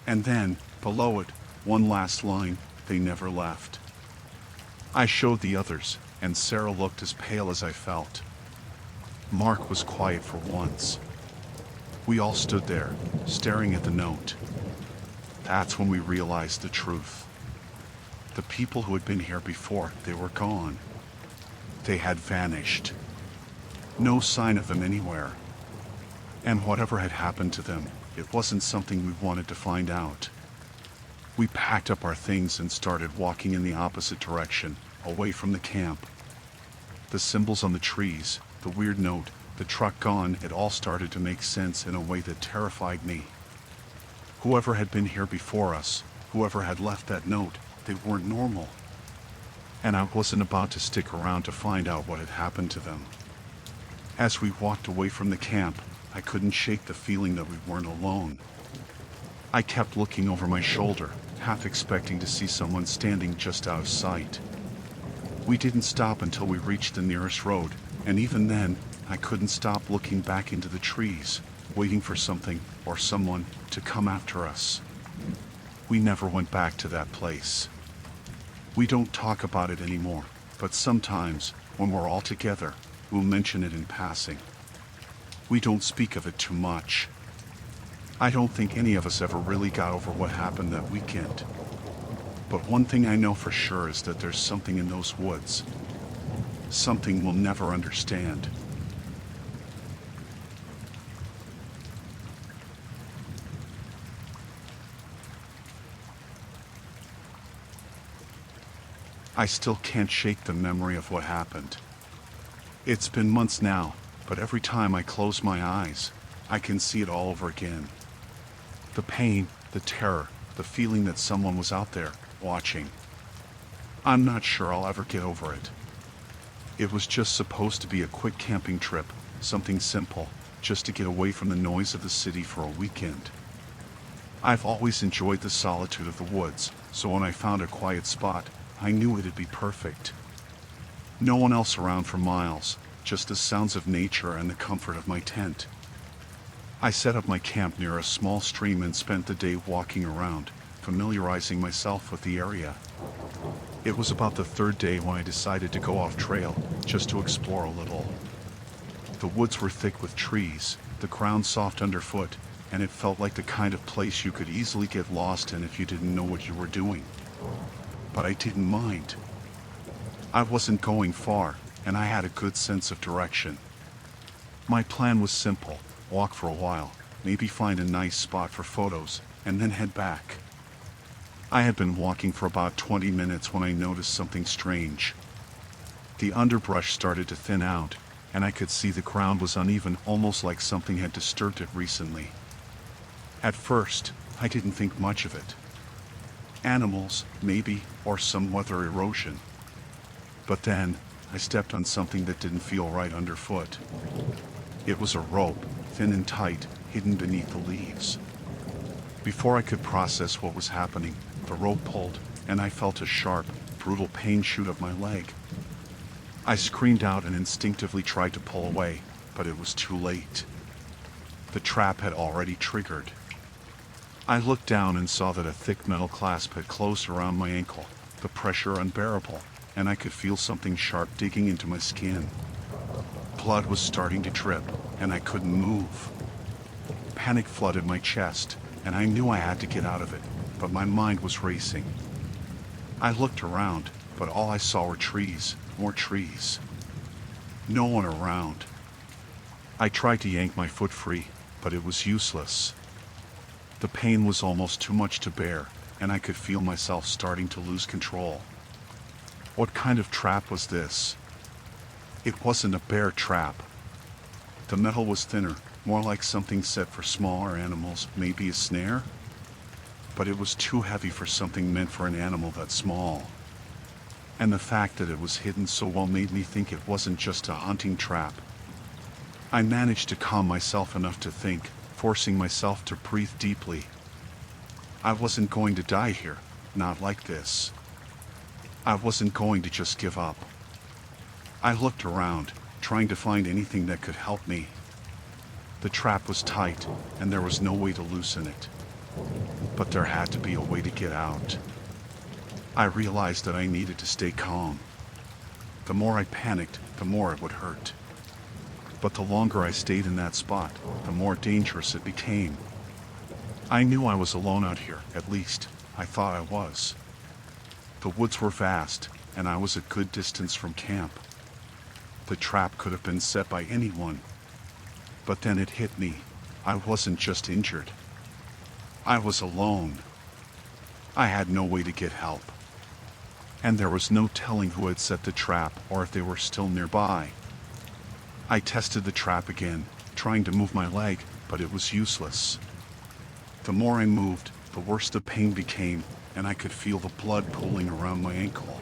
And then, Below it, one last line, "They never left." I showed the others, and Sarah looked as pale as I felt. Mark was quiet for once. We all stood there, staring at the note. That's when we realized the truth. The people who had been here before, they were gone. They had vanished. No sign of them anywhere. And whatever had happened to them, it wasn't something we wanted to find out. We packed up our things and started walking in the opposite direction, away from the camp. The symbols on the trees, the weird note, the truck gone, it all started to make sense in a way that terrified me. Whoever had been here before us, whoever had left that note, they weren't normal. And I wasn't about to stick around to find out what had happened to them. As we walked away from the camp, I couldn't shake the feeling that we weren't alone. I kept looking over my shoulder, half expecting to see someone standing just out of sight. We didn't stop until we reached the nearest road, and even then, I couldn't stop looking back into the trees, waiting for something or someone to come after us. We never went back to that place. We don't talk about it anymore, but sometimes, when we're all together, we'll mention it in passing. We don't speak of it too much. I don't think any of us ever really got over what happened that weekend. But one thing I know for sure is that there's something in those woods. Something we'll never understand. I still can't shake the memory of what happened. It's been months now, but every time I close my eyes, I can see it all over again. The pain, the terror, the feeling that someone was out there, watching. I'm not sure I'll ever get over it. It was just supposed to be a quick camping trip, something simple, just to get away from the noise of the city for a weekend. I've always enjoyed the solitude of the woods, so when I found a quiet spot, I knew it'd be perfect. No one else around for miles, just the sounds of nature and the comfort of my tent. I set up my camp near a small stream and spent the day walking around, familiarizing myself with the area. It was about the third day when I decided to go off trail, just to explore a little. The woods were thick with trees, the ground soft underfoot, and it felt like the kind of place you could easily get lost in if you didn't know what you were doing. But I didn't mind. I wasn't going far, and I had a good sense of direction. My plan was simple: walk for a while, maybe find a nice spot for photos, and then head back. I had been walking for about 20 minutes when I noticed something strange. The underbrush started to thin out, and I could see the ground was uneven, almost like something had disturbed it recently. At first, I didn't think much of it. Animals, maybe, or some weather erosion. But then, I stepped on something that didn't feel right underfoot. It was a rope, thin and tight, hidden beneath the leaves. Before I could process what was happening, the rope pulled, and I felt a sharp, brutal pain shoot up my leg. I screamed out and instinctively tried to pull away, but it was too late. The trap had already triggered. I looked down and saw that a thick metal clasp had closed around my ankle, the pressure unbearable, and I could feel something sharp digging into my skin. Blood was starting to drip, and I couldn't move. Panic flooded my chest, and I knew I had to get out of it, but my mind was racing. I looked around, but all I saw were trees, more trees. No one around. I tried to yank my foot free, but it was useless. The pain was almost too much to bear, and I could feel myself starting to lose control. What kind of trap was this? It wasn't a bear trap. The metal was thinner, more like something set for smaller animals, maybe a snare? But it was too heavy for something meant for an animal that small. And the fact that it was hidden so well made me think it wasn't just a hunting trap. I managed to calm myself enough to think, forcing myself to breathe deeply. I wasn't going to die here, not like this. I wasn't going to just give up. I looked around, trying to find anything that could help me. The trap was tight, and there was no way to loosen it. But there had to be a way to get out. I realized that I needed to stay calm. The more I panicked, the more it would hurt. But the longer I stayed in that spot, the more dangerous it became. I knew I was alone out here, at least, I thought I was. The woods were vast, and I was a good distance from camp. The trap could have been set by anyone. But then it hit me. I wasn't just injured. I was alone. I had no way to get help. And there was no telling who had set the trap or if they were still nearby. I tested the trap again, trying to move my leg, but it was useless. The more I moved, the worse the pain became, and I could feel the blood pooling around my ankle.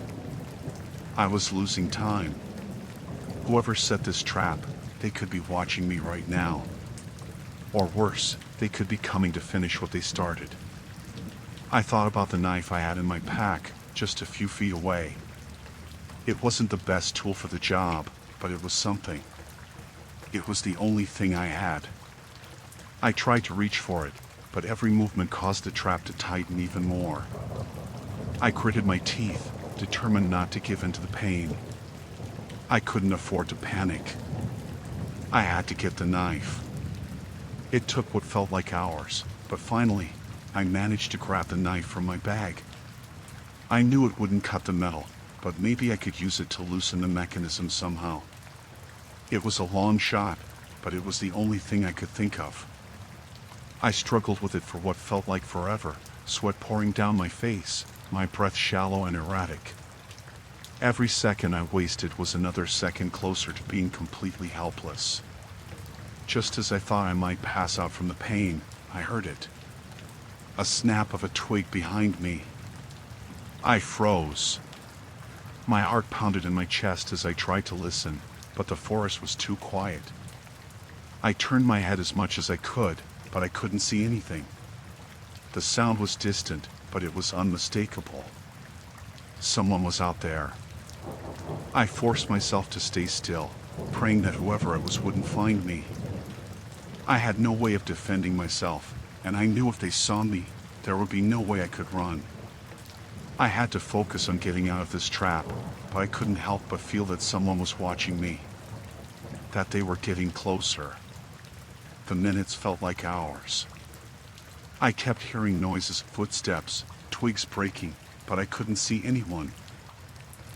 I was losing time. Whoever set this trap, they could be watching me right now. Or worse, they could be coming to finish what they started. I thought about the knife I had in my pack, just a few feet away. It wasn't the best tool for the job, but it was something. It was the only thing I had. I tried to reach for it, but every movement caused the trap to tighten even more. I gritted my teeth, determined not to give in to the pain. I couldn't afford to panic. I had to get the knife. It took what felt like hours, but finally, I managed to grab the knife from my bag. I knew it wouldn't cut the metal, but maybe I could use it to loosen the mechanism somehow. It was a long shot, but it was the only thing I could think of. I struggled with it for what felt like forever, sweat pouring down my face, my breath shallow and erratic. Every second I wasted was another second closer to being completely helpless. Just as I thought I might pass out from the pain, I heard it. A snap of a twig behind me. I froze. My heart pounded in my chest as I tried to listen, but the forest was too quiet. I turned my head as much as I could, but I couldn't see anything. The sound was distant, but it was unmistakable. Someone was out there. I forced myself to stay still, praying that whoever it was wouldn't find me. I had no way of defending myself, and I knew if they saw me, there would be no way I could run. I had to focus on getting out of this trap, but I couldn't help but feel that someone was watching me. That they were getting closer. The minutes felt like hours. I kept hearing noises, footsteps, twigs breaking, but I couldn't see anyone.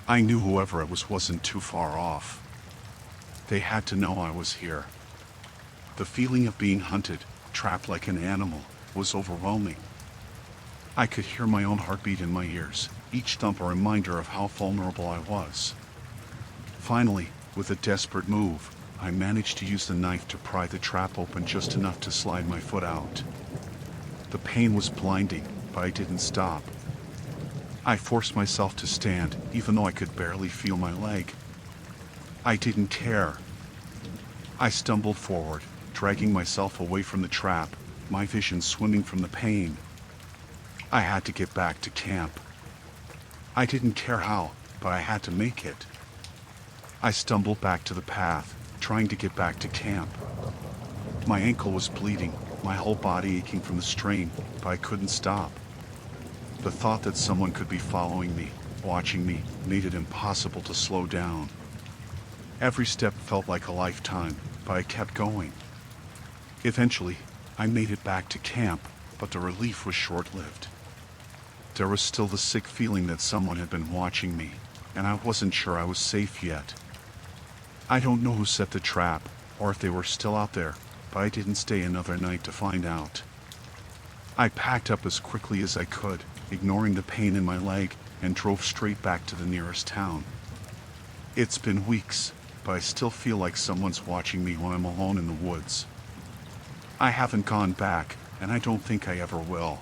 I knew whoever it was wasn't too far off. They had to know I was here. The feeling of being hunted, trapped like an animal, was overwhelming. I could hear my own heartbeat in my ears, each thump a reminder of how vulnerable I was. Finally, with a desperate move, I managed to use the knife to pry the trap open just enough to slide my foot out. The pain was blinding, but I didn't stop. I forced myself to stand, even though I could barely feel my leg. I didn't care. I stumbled forward, dragging myself away from the trap, my vision swimming from the pain. I had to get back to camp. I didn't care how, but I had to make it. I stumbled back to the path, trying to get back to camp. My ankle was bleeding, my whole body aching from the strain, but I couldn't stop. The thought that someone could be following me, watching me, made it impossible to slow down. Every step felt like a lifetime, but I kept going. Eventually, I made it back to camp, but the relief was short-lived. There was still the sick feeling that someone had been watching me, and I wasn't sure I was safe yet. I don't know who set the trap, or if they were still out there, but I didn't stay another night to find out. I packed up as quickly as I could, ignoring the pain in my leg, and drove straight back to the nearest town. It's been weeks, but I still feel like someone's watching me when I'm alone in the woods. I haven't gone back, and I don't think I ever will.